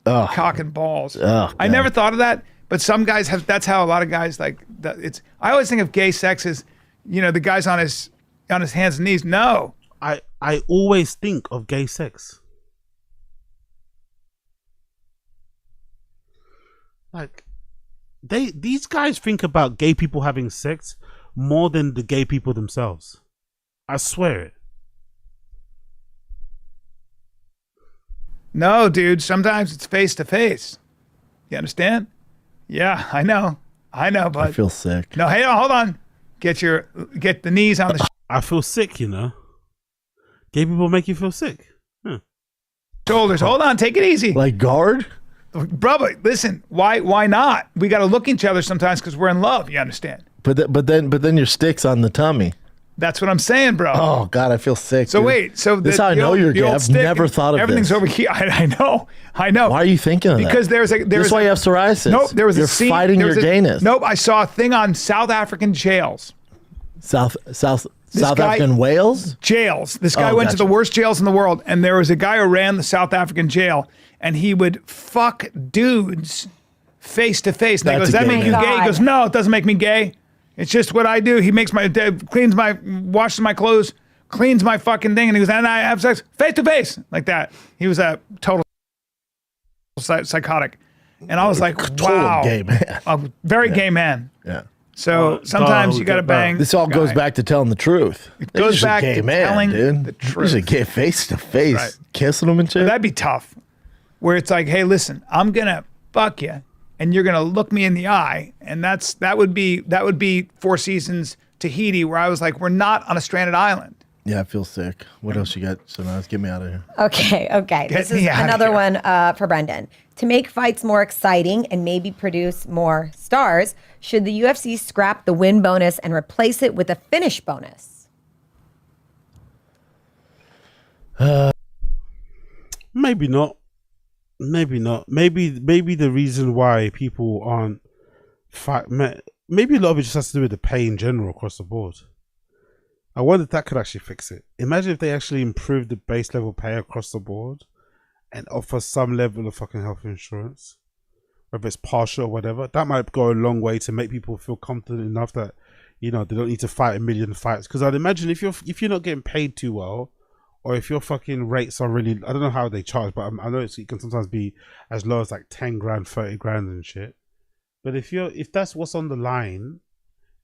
S14: cock and balls.
S3: Oh,
S14: I never thought of that, but some guys have. That's how a lot of guys like. It's. I always think of gay sex as, you know, the guy's on his hands and knees. No,
S1: I always think of gay sex. Like these guys think about gay people having sex more than the gay people themselves. I swear it.
S14: no, dude. Sometimes it's face to face. You understand? Yeah, I know, but
S3: I feel sick.
S14: no. Hey, hold on. Get the knees on the
S1: I feel sick, you know. Gay people make you feel sick.
S14: shoulders. Hold on. Take it easy.
S3: Like guard?
S14: Brother, listen, why not? We got to look at each other sometimes because we're in love. You understand?
S3: But then your stick's on the tummy.
S14: That's what I'm saying, bro.
S3: Oh God, I feel sick.
S14: So
S3: dude.
S14: wait, so
S3: this is how I know you're gay. I've never thought of
S14: everything's
S3: this.
S14: over here. I know.
S3: Why are you thinking of that?
S14: Because this
S3: is why you have psoriasis.
S14: Nope, there was
S3: You're
S14: a scene.
S3: fighting
S14: there
S3: your
S14: was a-
S3: gayness.
S14: Nope, I saw a thing on South African jails.
S3: South
S14: This guy-
S3: African Wales?
S14: Jails. This guy
S3: Oh,
S14: went to
S3: gotcha.
S14: the worst jails in the world, and there was a guy who ran the South African jail, and he would fuck dudes face to face. And they
S3: That's
S14: goes,
S3: a
S14: "That
S3: gay
S14: make you
S3: man.
S14: gay?" He goes, "No, it doesn't make me gay. It's just what I do. He makes washes my clothes, cleans my fucking thing, and he goes, and I have sex face to face like that." He was a total psychotic, and I was like, "Wow,
S3: gay man."
S14: a very gay man."
S3: Yeah.
S14: So sometimes you got to bang.
S3: This all goes
S14: guy.
S3: back to telling the truth.
S14: It goes
S3: He's a
S14: back
S3: gay
S14: to
S3: man,
S14: telling
S3: dude.
S14: the
S3: He's
S14: truth.
S3: a gay face to face,
S14: Right.
S3: kissing him and shit.
S14: That'd be tough. Where it's like, hey, listen, I'm gonna fuck you, and you're gonna look me in the eye, and that would be 4 Seasons Tahiti, where I was like, we're not on a stranded island.
S3: Yeah, I feel sick. What else you got? So now let's get me out of here.
S15: Okay. This is another one for Brendan. To make fights more exciting and maybe produce more stars, should the UFC scrap the win bonus and replace it with a finish bonus?
S1: Maybe not. Maybe not. Maybe the reason why people aren't maybe a lot of it just has to do with the pay in general across the board. I wonder if that could actually fix it. Imagine if they actually improved the base level pay across the board and offer some level of fucking health insurance, whether it's partial or whatever. That might go a long way to make people feel confident enough that, you know, they don't need to fight a million fights. Because I'd imagine if you're not getting paid too well, or if your fucking rates are really, I don't know how they charge, but I know it can sometimes be as low as like 10 grand, 30 grand and shit. But if that's what's on the line,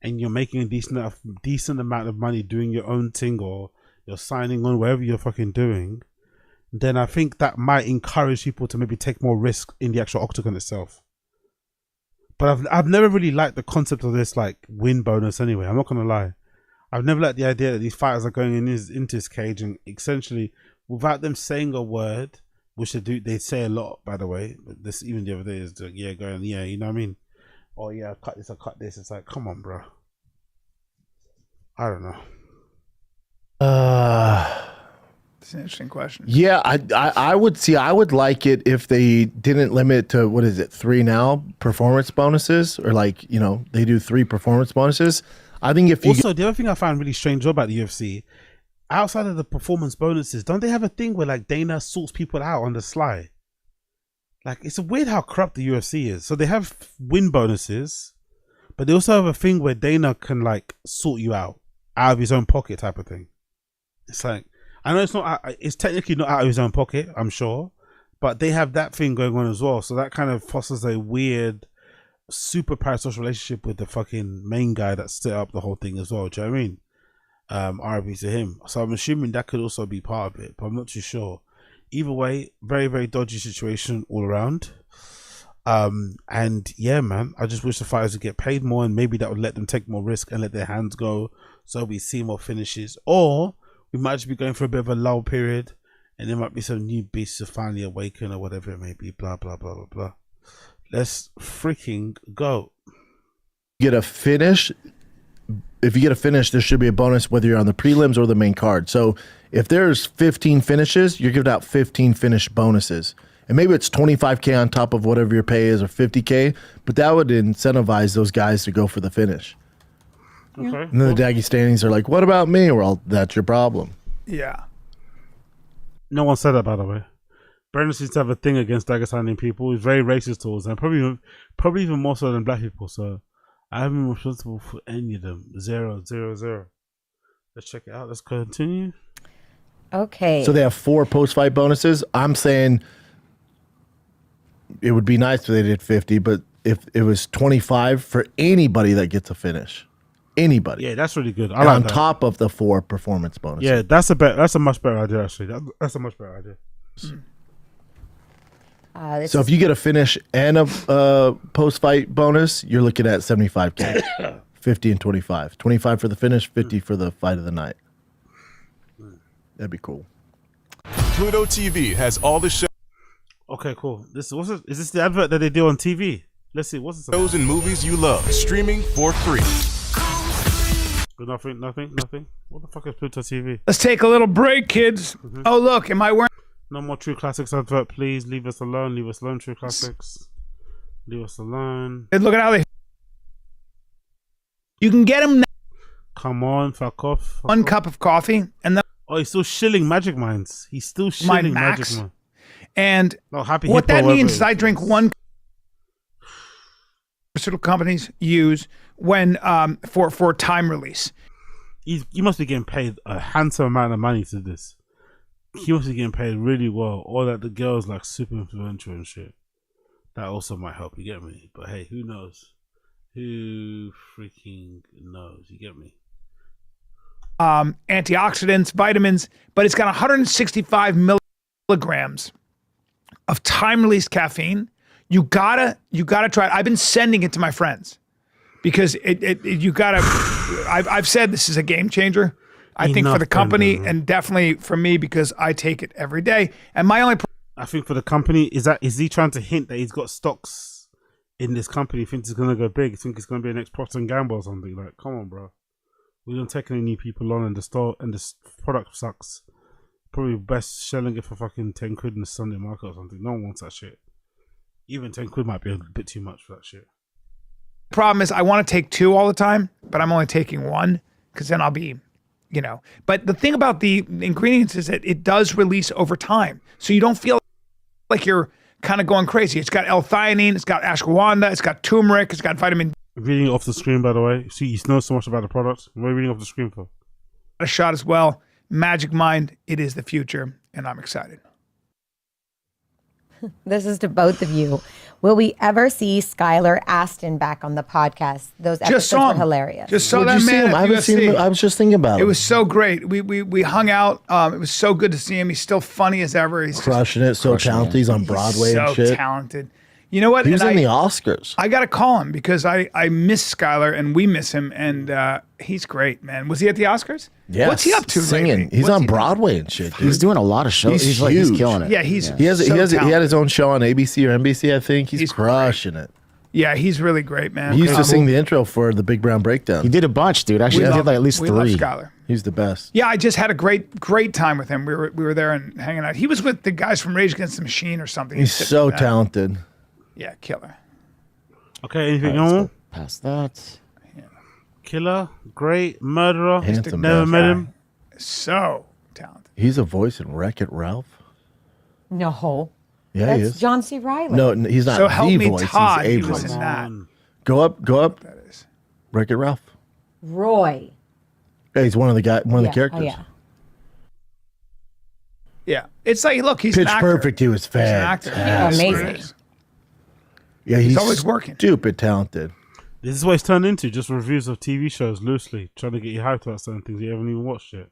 S1: and you're making a decent amount of money doing your own thing, or you're signing on whatever you're fucking doing, then I think that might encourage people to maybe take more risk in the actual octagon itself. But I've never really liked the concept of this like win bonus anyway. I'm not gonna lie. I've never liked the idea that these fighters are going into this cage and essentially, without them saying a word, which they say a lot, by the way. This even the other day is like, you know what I mean? Oh yeah, I cut this. It's like, come on, bro. I don't know.
S14: It's an interesting question.
S3: Yeah, I would like it if they didn't limit it to, what is it, 3 now performance bonuses, or like, you know, they do 3 performance bonuses. I think if you
S1: also, the other thing I found really strange about the UFC, outside of the performance bonuses, don't they have a thing where like Dana sorts people out on the sly? Like, it's weird how corrupt the UFC is. So they have win bonuses, but they also have a thing where Dana can like sort you out of his own pocket type of thing. It's like, I know it's technically not out of his own pocket, I'm sure, but they have that thing going on as well. So that kind of fosters a weird, super parasocial relationship with the fucking main guy that set up the whole thing as well. Do you know what I mean? RIP to him. So I'm assuming that could also be part of it, but I'm not too sure. Either way, very, very dodgy situation all around. And yeah, man, I just wish the fighters would get paid more, and maybe that would let them take more risk and let their hands go, so we see more finishes. Or we might just be going for a bit of a lull period, and there might be some new beasts to finally awaken, or whatever it may be. Blah blah blah blah blah. Let's freaking go.
S3: get a finish, if you get a finish, there should be a bonus whether you're on the prelims or the main card. So if there's 15 finishes, you're giving out 15 finish bonuses. And maybe it's 25K on top of whatever your pay is, or 50K, but that would incentivize those guys to go for the finish.
S1: Okay.
S3: And then the Dagestani's are like, what about me? Well, that's your problem.
S14: Yeah.
S1: No one said that, by the way. Brendan seems to have a thing against Dagestani people. He's very racist towards them, probably even more so than black people. So I haven't been responsible for any of them. 0, 0, 0. Let's check it out. Let's continue.
S15: Okay.
S3: So they have 4 post-fight bonuses. I'm saying it would be nice if they did 50, but if it was 25 for anybody that gets a finish. Anybody.
S1: Yeah, that's really good. I
S3: like
S1: like
S3: on
S1: that.
S3: top of the 4 performance bonuses.
S1: Yeah, that's a much better idea, actually. That's a much better idea.
S3: So if you get a finish and a post-fight bonus, you're looking at 75K. 50 and 25. 25 for the finish, 50 for the fight of the night. That'd be cool.
S12: Pluto TV has all the shows.
S1: Okay, cool. Is this the advert that they do on TV? Let's see. What's this?
S12: Shows and movies you love, streaming for free.
S1: Nothing. What the fuck is Pluto TV?
S14: Let's take a little break, kids. Oh, look, am I wearing...
S1: No more True Classics advert, please. Leave us alone. Leave us alone, True Classics. Leave us alone.
S14: Hey, look at how they... You can get them now.
S1: Come on, fuck off.
S14: One cup of coffee, and then...
S1: Oh, he's still shilling Magic Minds. He's still shilling Magic Minds.
S14: And
S1: Happy
S14: what
S1: Hippo,
S14: that means
S1: whatever
S14: is I drink one pharmaceutical companies use when for time release.
S1: You must be getting paid a handsome amount of money to this. He must be getting paid really well. Or that the girl's like super influential and shit. That also might help, you get me? But hey, who knows? Who freaking knows? You get me?
S14: Antioxidants, vitamins, but it's got 165 milligrams of time-released caffeine. You gotta try it. I've been sending it to my friends because you gotta. I've said this is a game changer. I think for the company and definitely for me because I take it every day. And my only
S1: I think for the company is he trying to hint that he's got stocks in this company? He thinks it's gonna go big. He thinks it's gonna be an next Procter and Gamble or something. Like, come on, bro. We don't take any new people on, and the store and the product sucks. Probably best selling it for fucking 10 quid in the Sunday market or something. No one wants that shit. Even 10 quid might be a bit too much for that shit.
S14: problem is I want to take 2 all the time, but I'm only taking 1 because then I'll be, you know. But the thing about the ingredients is that it does release over time, so you don't feel like you're kind of going crazy. It's got L-theanine, it's got ashwagandha, it's got turmeric, it's got vitamin D.
S1: Reading off the screen, by the way. See, you know so much about the product. What are you reading off the screen for?
S14: A shot as well. Magic Mind, it is the future, and I'm excited.
S15: This is to both of you. Will we ever see Skylar Aston back on the podcast? Those episodes were hilarious.
S14: Just saw
S3: Would
S14: that
S3: you see
S14: man
S3: him?
S14: at
S3: I haven't
S14: UFC.
S3: seen him. I was just thinking about
S14: It
S3: him.
S14: was so great. We hung out. It was so good to see him. He's still funny as ever. He's
S3: Crushing it. So talented. He's on Broadway
S14: so
S3: and shit.
S14: talented. You know what?
S3: He was
S14: And
S3: in the Oscars.
S14: I got to call him because I miss Skylar and we miss him. And he's great, man. Was he at the Oscars?
S3: Yeah,
S14: What's he up to
S3: singing.
S14: lately?
S3: He's
S14: What's
S3: on
S14: he doing?
S3: Broadway and shit. Dude.
S16: He's doing a lot of shows. He's
S3: huge.
S16: killing it.
S14: Yeah, he's
S3: He has.
S14: so
S3: he had
S14: talented.
S3: his own show on ABC or NBC. I think he's crushing it.
S14: Yeah, he's really great, man.
S3: He used to sing the intro for the Big Brown Breakdown.
S16: He did a bunch, dude. Actually,
S14: We
S16: he
S14: love
S16: did like at least
S14: we love
S16: 3.
S14: Skylar.
S3: He's the best.
S14: Yeah, I just had a great time with him. We were there and hanging out. He was with the guys from Rage Against the Machine or something.
S3: He's so talented.
S14: Yeah, killer.
S1: Okay, anything
S16: All right, let's
S1: more?
S16: go past that.
S1: Killer, great, murderer.
S3: Handsome
S1: Never
S3: bastard.
S1: met him.
S14: So talented.
S3: He's a voice in Wreck-It Ralph.
S15: No.
S3: Yeah,
S15: That's
S3: he is.
S15: John C. Reilly.
S3: No, he's not
S14: So help
S3: the
S14: me,
S3: voice.
S14: Todd.
S3: He's
S14: He
S3: a
S14: was
S3: voice.
S14: in that.
S3: Go up.
S14: That is.
S3: Wreck-It Ralph.
S15: Roy.
S3: Yeah, he's one of the the characters.
S15: Oh, yeah.
S14: Yeah, it's like look, he's
S3: Pitch
S14: an actor.
S3: Perfect. He was
S14: He's an actor.
S3: fantastic.
S15: Amazing.
S3: Yeah,
S14: He's always working.
S3: Stupid talented.
S1: This is what it's turned into, just reviews of TV shows loosely, trying to get you hyped about certain things you haven't even watched yet.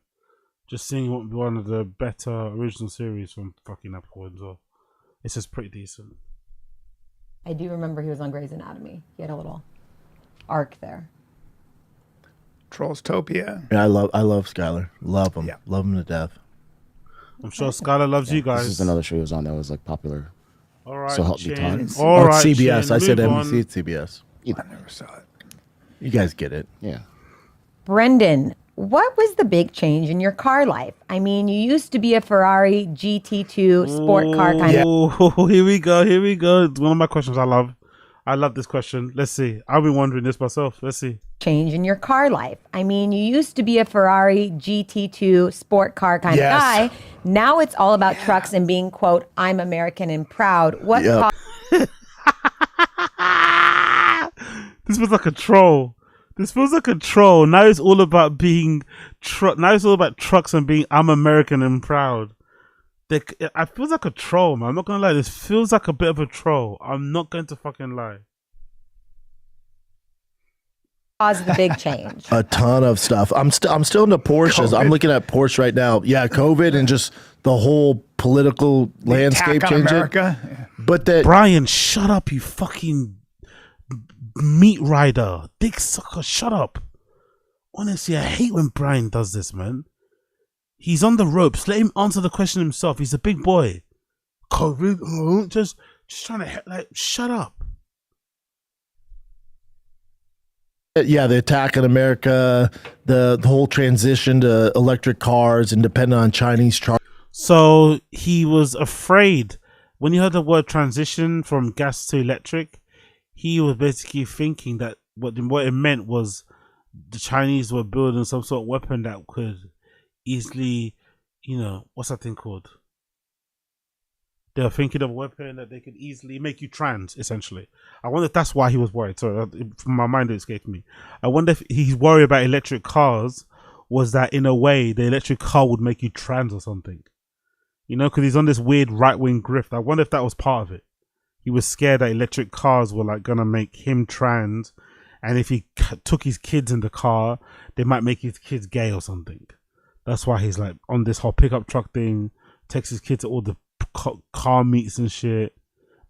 S1: Just seeing what would be one of the better original series from fucking Apple as well. It's just pretty decent.
S15: I do remember he was on Grey's Anatomy. He had a little arc there.
S14: Trollstopia.
S3: Yeah, I love Skylar. Love him.
S14: Yeah.
S3: Love him to death.
S1: I'm sure Skylar loves you guys.
S16: This is another show he was on that was like popular.
S1: All right,
S16: So help me,
S1: Chin.
S16: Todd.
S1: All right,
S3: CBS.
S1: Chin,
S3: I said
S1: move
S3: NBC.
S1: on.
S3: It's CBS.
S14: I never saw it.
S3: You guys get it.
S16: Yeah.
S15: Brendan, what was the big change in your car life? I mean, you used to be a Ferrari GT2 sport car kind of.
S1: Oh, here we go. It's one of my questions I love. I love this question. Let's see. I've been wondering this myself. Let's see.
S15: Change in your car life. I mean, you used to be a Ferrari GT2 sport car kind of guy. Now it's all about trucks and being, quote, I'm American and proud. What
S3: Yep.
S1: This was like a troll. This feels like a troll. Now it's all about being now it's all about trucks and being I'm American and proud. I feels like a troll, man. I'm not gonna lie. This feels like a bit of a troll. I'm not going to fucking lie.
S15: caused the big change?
S3: A ton of stuff. I'm still into Porsches.
S14: COVID.
S3: I'm looking at Porsche right now. Yeah, COVID and just the whole political landscape
S14: Attack on
S3: changing.
S14: America. Yeah.
S3: But that
S1: Brian, shut up, you fucking meat rider, dick sucker. Shut up. Honestly, I hate when Brian does this, man. He's on the ropes. Let him answer the question himself. He's a big boy. COVID, just trying to shut up.
S3: yeah, the attack on America, the whole transition to electric cars and dependent on Chinese charge.
S1: So he was afraid when he heard the word transition from gas to electric. He was basically thinking that what it meant was the Chinese were building some sort of weapon that could easily, what's that thing called? They were thinking of a weapon that they could easily make you trans, essentially. I wonder if that's why he was worried. Sorry, from my mind it escaped me. I wonder if he's worried about electric cars was that in a way the electric car would make you trans or something. Because he's on this weird right-wing grift. I wonder if that was part of it. He was scared that electric cars were gonna make him trans, and if he took his kids in the car, they might make his kids gay or something. That's why he's on this whole pickup truck thing, takes his kids to all the car meets and shit,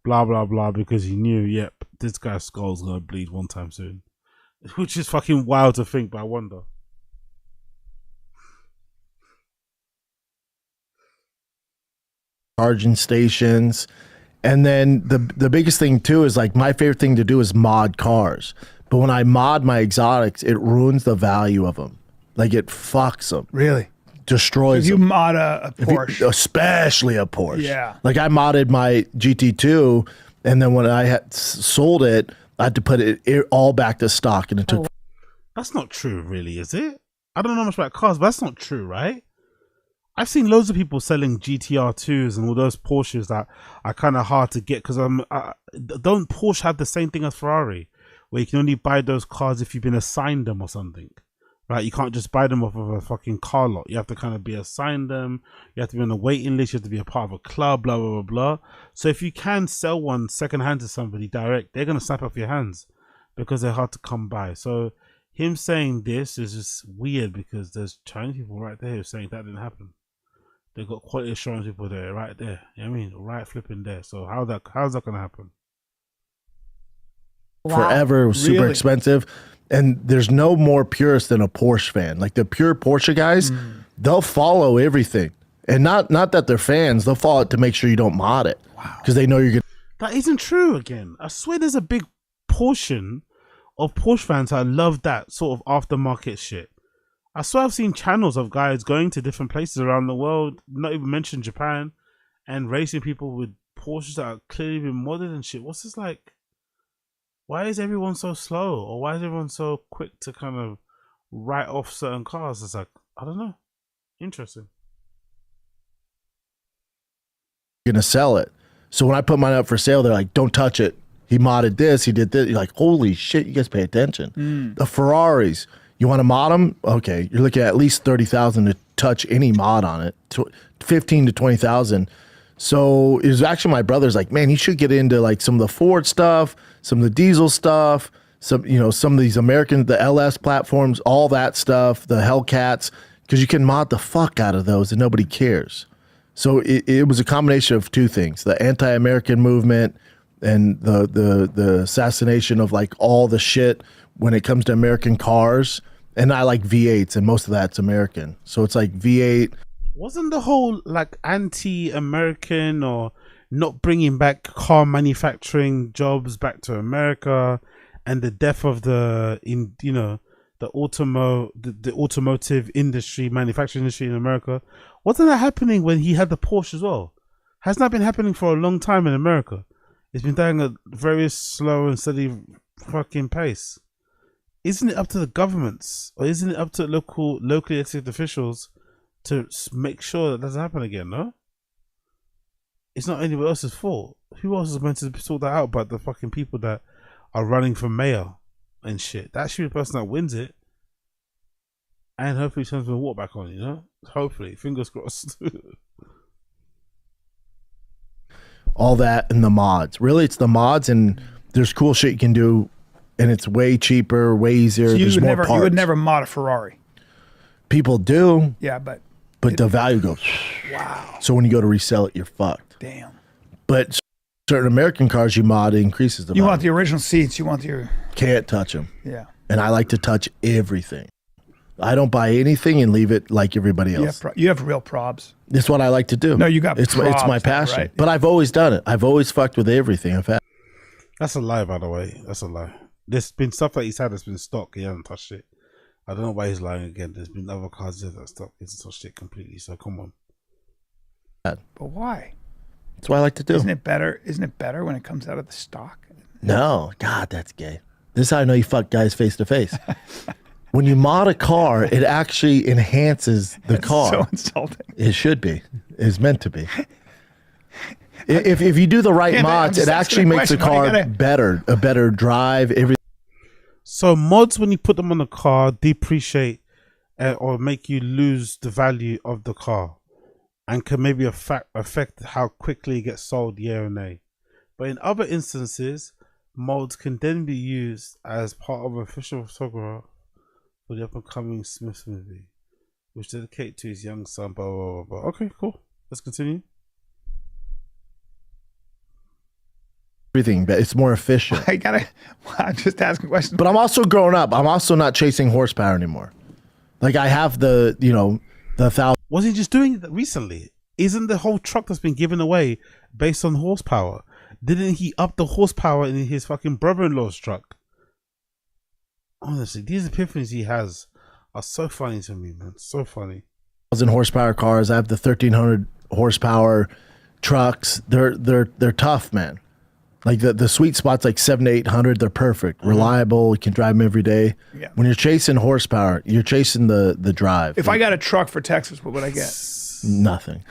S1: blah blah blah, because he knew, yep, this guy's skull's gonna bleed one time soon. Which is fucking wild to think, but I wonder.
S3: charging stations. And then the biggest thing too is like my favorite thing to do is mod cars. But when I mod my exotics, it ruins the value of them. Like it fucks them.
S14: Really?
S3: Destroys
S14: If you
S3: them.
S14: mod a Porsche.
S3: Especially a Porsche.
S14: Yeah.
S3: Like I modded my GT2, and then when I had sold it, I had to put it all back to stock, and it took.
S1: That's not true, really, is it? I don't know much about cars, but that's not true, right? I've seen loads of people selling GTR2s and all those Porsches that are kind of hard to get because don't Porsche have the same thing as Ferrari, where you can only buy those cars if you've been assigned them or something, right? You can't just buy them off of a fucking car lot. You have to kind of be assigned them. You have to be on a waiting list. You have to be a part of a club, blah, blah, blah, blah. So if you can sell one secondhand to somebody direct, they're going to snap off your hands because they're hard to come by. So him saying this is just weird because there's Chinese people right there who are saying that didn't happen. They've got quality assurance people there, right there. You know what I mean? Right flipping there. So how's that going to happen?
S3: Forever super expensive. And there's no more purist than a Porsche fan. Like the pure Porsche guys, they'll follow everything. And not that they're fans, they'll follow it to make sure you don't mod it. Wow. Because they know you're going to.
S1: That isn't true again. I swear there's a big portion of Porsche fans that love that sort of aftermarket shit. I swear I've seen channels of guys going to different places around the world, not even mention Japan, and racing people with Porsches that are clearly been modded and shit. What's this like? Why is everyone so slow? Or why is everyone so quick to kind of write off certain cars? It's like, I don't know. Interesting.
S3: Going to sell it. So when I put mine up for sale, they're like, don't touch it. He modded this, he did this. You're like, holy shit, you guys pay attention. The Ferraris. You want to mod them? Okay, you're looking at least 30,000 to touch any mod on it. 15 to 20,000. So it was actually my brother's like, man, you should get into like some of the Ford stuff, some of the diesel stuff, some of these American, the LS platforms, all that stuff, the Hellcats, because you can mod the fuck out of those and nobody cares. So it was a combination of two things: the anti-American movement and the assassination of like all the shit when it comes to American cars. And I like V8s, and most of that's American. So it's like V8.
S1: Wasn't the whole like anti-American or not bringing back car manufacturing jobs back to America, and the death of the automotive industry, manufacturing industry in America? Wasn't that happening when he had the Porsche as well? Hasn't that been happening for a long time in America? It's been dying at a very slow and steady fucking pace. Isn't it up to the governments, or isn't it up to locally elected officials to make sure that doesn't happen again? No, it's not anyone else's fault. Who else is meant to sort that out but the fucking people that are running for mayor and shit? That should be the person that wins it, and hopefully turns the water back on. You know, hopefully, fingers crossed.
S3: All that and the mods. Really, it's the mods, and there's cool shit you can do. And it's way cheaper, way easier.
S14: So
S3: There's more parts.
S14: You would never mod a Ferrari.
S3: People do.
S14: Yeah, but
S3: the value goes.
S14: Wow.
S3: So when you go to resell it, you're fucked.
S14: Damn.
S3: But certain American cars you mod, it increases the value.
S14: You want the original seats. You want your.
S3: Can't touch them.
S14: Yeah.
S3: And I like to touch everything. I don't buy anything and leave it like everybody else.
S14: You have real probs.
S3: It's what I like to do.
S14: No, you got
S3: it's
S14: probs,
S3: my passion.
S14: right?
S3: But I've always done it. I've always fucked with everything. In fact,
S1: that's a lie, by the way. That's a lie. There's been stuff that he's had that's been stock. He hasn't touched it. I don't know why he's lying again. There's been other cars that stock. He hasn't touched it completely. So come on.
S14: But why?
S3: That's what I like to do.
S14: Isn't it better when it comes out of the stock?
S3: No, God, that's gay. This is how I know you fuck guys face to face. When you mod a car, it actually enhances the car.
S14: So insulting.
S3: It should be. It's meant to be. If you do the right mods, it actually makes the car better, a better drive.
S1: So mods, when you put them on the car, depreciate or make you lose the value of the car, and can maybe affect how quickly it gets sold, yeah or nay. But in other instances, mods can then be used as part of an official photograph for the up-and-coming Smith movie, which dedicated to his young son, blah, blah, blah, blah. Okay, cool. Let's continue.
S3: Everything, but it's more efficient.
S14: I'm just asking questions.
S3: But I'm also grown up. I'm also not chasing horsepower anymore. Like I have the 1,000.
S1: Was he just doing it recently? Isn't the whole truck that's been given away based on horsepower? Didn't he up the horsepower in his fucking brother-in-law's truck? Honestly, these epiphanies he has are so funny to me, man. So funny.
S3: 1,000 horsepower cars. I have the 1,300 horsepower trucks. They're tough, man. Like the sweet spot's like 700 to 800. They're perfect, reliable. You can drive them every day.
S14: Yeah.
S3: When you're chasing horsepower, you're chasing the drive.
S14: If I got a truck for Texas, what would I get?
S3: Nothing.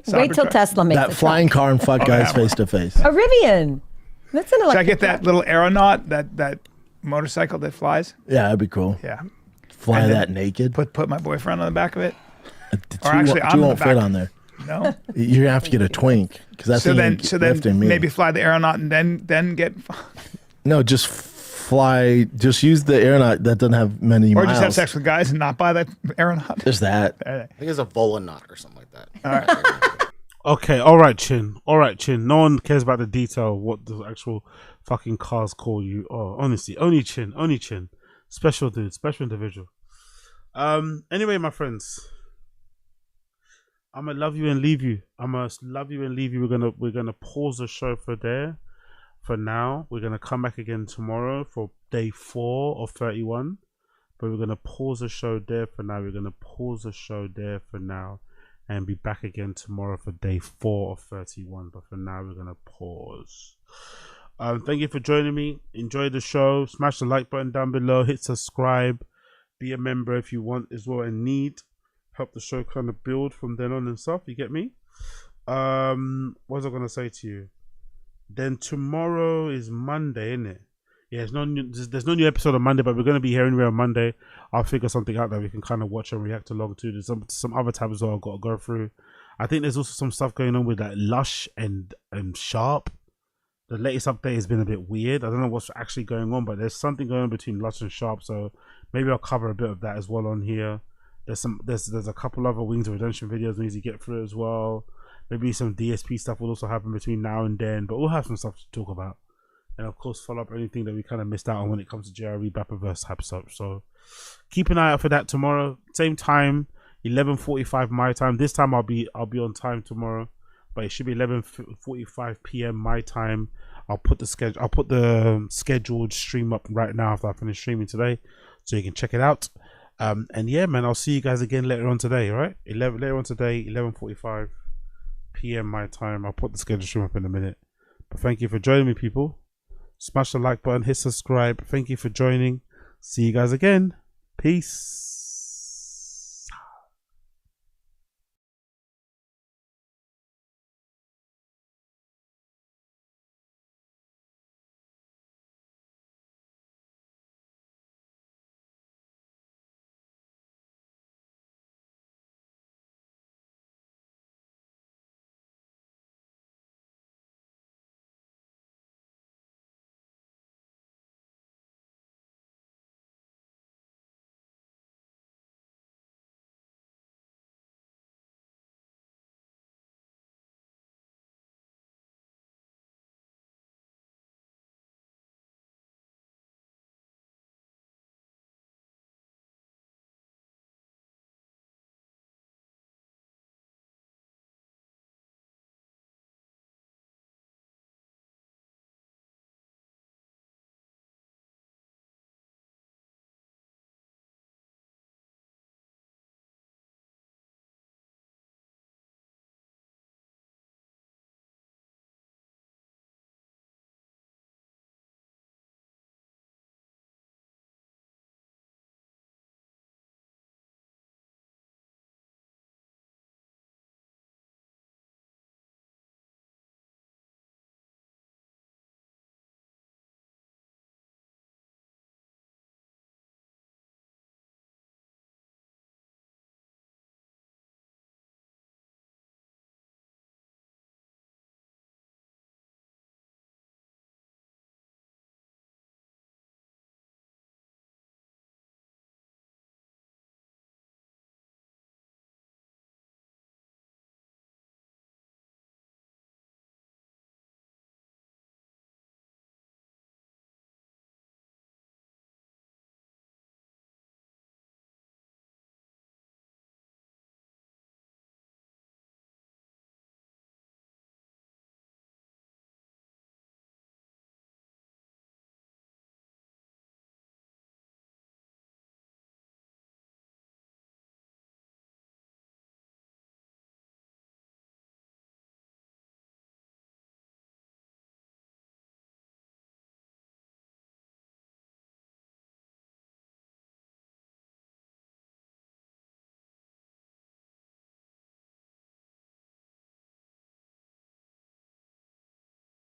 S15: Wait till Tesla makes
S3: That
S15: a
S3: flying
S15: truck.
S3: car and fuck guys face to face.
S15: A Rivian. That's an electric
S14: Should I get that
S15: truck.
S14: little aeronaut, that motorcycle that flies?
S3: Yeah, that'd be cool.
S14: Yeah.
S3: Fly
S14: And then
S3: that naked.
S14: Put my boyfriend on the back of it.
S3: Two won't fit on there.
S14: No.
S3: You're gonna have to get a twink because that's
S14: so then
S3: me.
S14: maybe fly the aeronaut and then get,
S3: No, just fly. Just use the aeronaut that doesn't have many
S14: or
S3: miles.
S14: just have sex with guys and not buy that aeronaut.
S3: There's that.
S16: I think it's a Volanaut or something like that.
S14: All right.
S1: Okay, all right, Chin. All right, Chin. No one cares about the detail, what the actual fucking cars call you. Oh, honestly, only Chin. Only Chin. Special dude, special individual. Anyway, my friends, I'm gonna love you and leave you. We're gonna pause the show for there. For now, we're gonna come back again tomorrow for day 4 of 31. But we're gonna pause the show there for now. And be back again tomorrow for day 4 of 31. But for now, we're gonna pause. Thank you for joining me. Enjoy the show. Smash the like button down below. Hit subscribe. Be a member if you want as well and need. Help the show kind of build from then on and stuff. You get me? What was I gonna say to you? Then tomorrow is Monday, isn't it? Yeah, there's no new episode on Monday, but we're gonna be here anyway on Monday. I'll figure something out that we can kind of watch and react along to. There's some other tabs as well I've got to go through. I think there's also some stuff going on with like Lush and Sharp. The latest update has been a bit weird. I don't know what's actually going on, but there's something going on between Lush and Sharp. So maybe I'll cover a bit of that as well on here. There's a couple other Wings of Redemption videos we need to get through as well. Maybe some DSP stuff will also happen between now and then, but we'll have some stuff to talk about. And of course, follow up anything that we kind of missed out on when it comes to JRE Bapperverse type stuff. So keep an eye out for that tomorrow. Same time, 11:45 my time. This time I'll be on time tomorrow, but it should be 11:45 p.m. my time. I'll put the scheduled stream up right now after I finish streaming today, so you can check it out. And yeah, man, I'll see you guys again later on today. All right, later on today, 11:45 p.m. my time. I'll put the scheduled stream up in a minute. But thank you for joining me, people. Smash the like button, hit subscribe. Thank you for joining. See you guys again. Peace.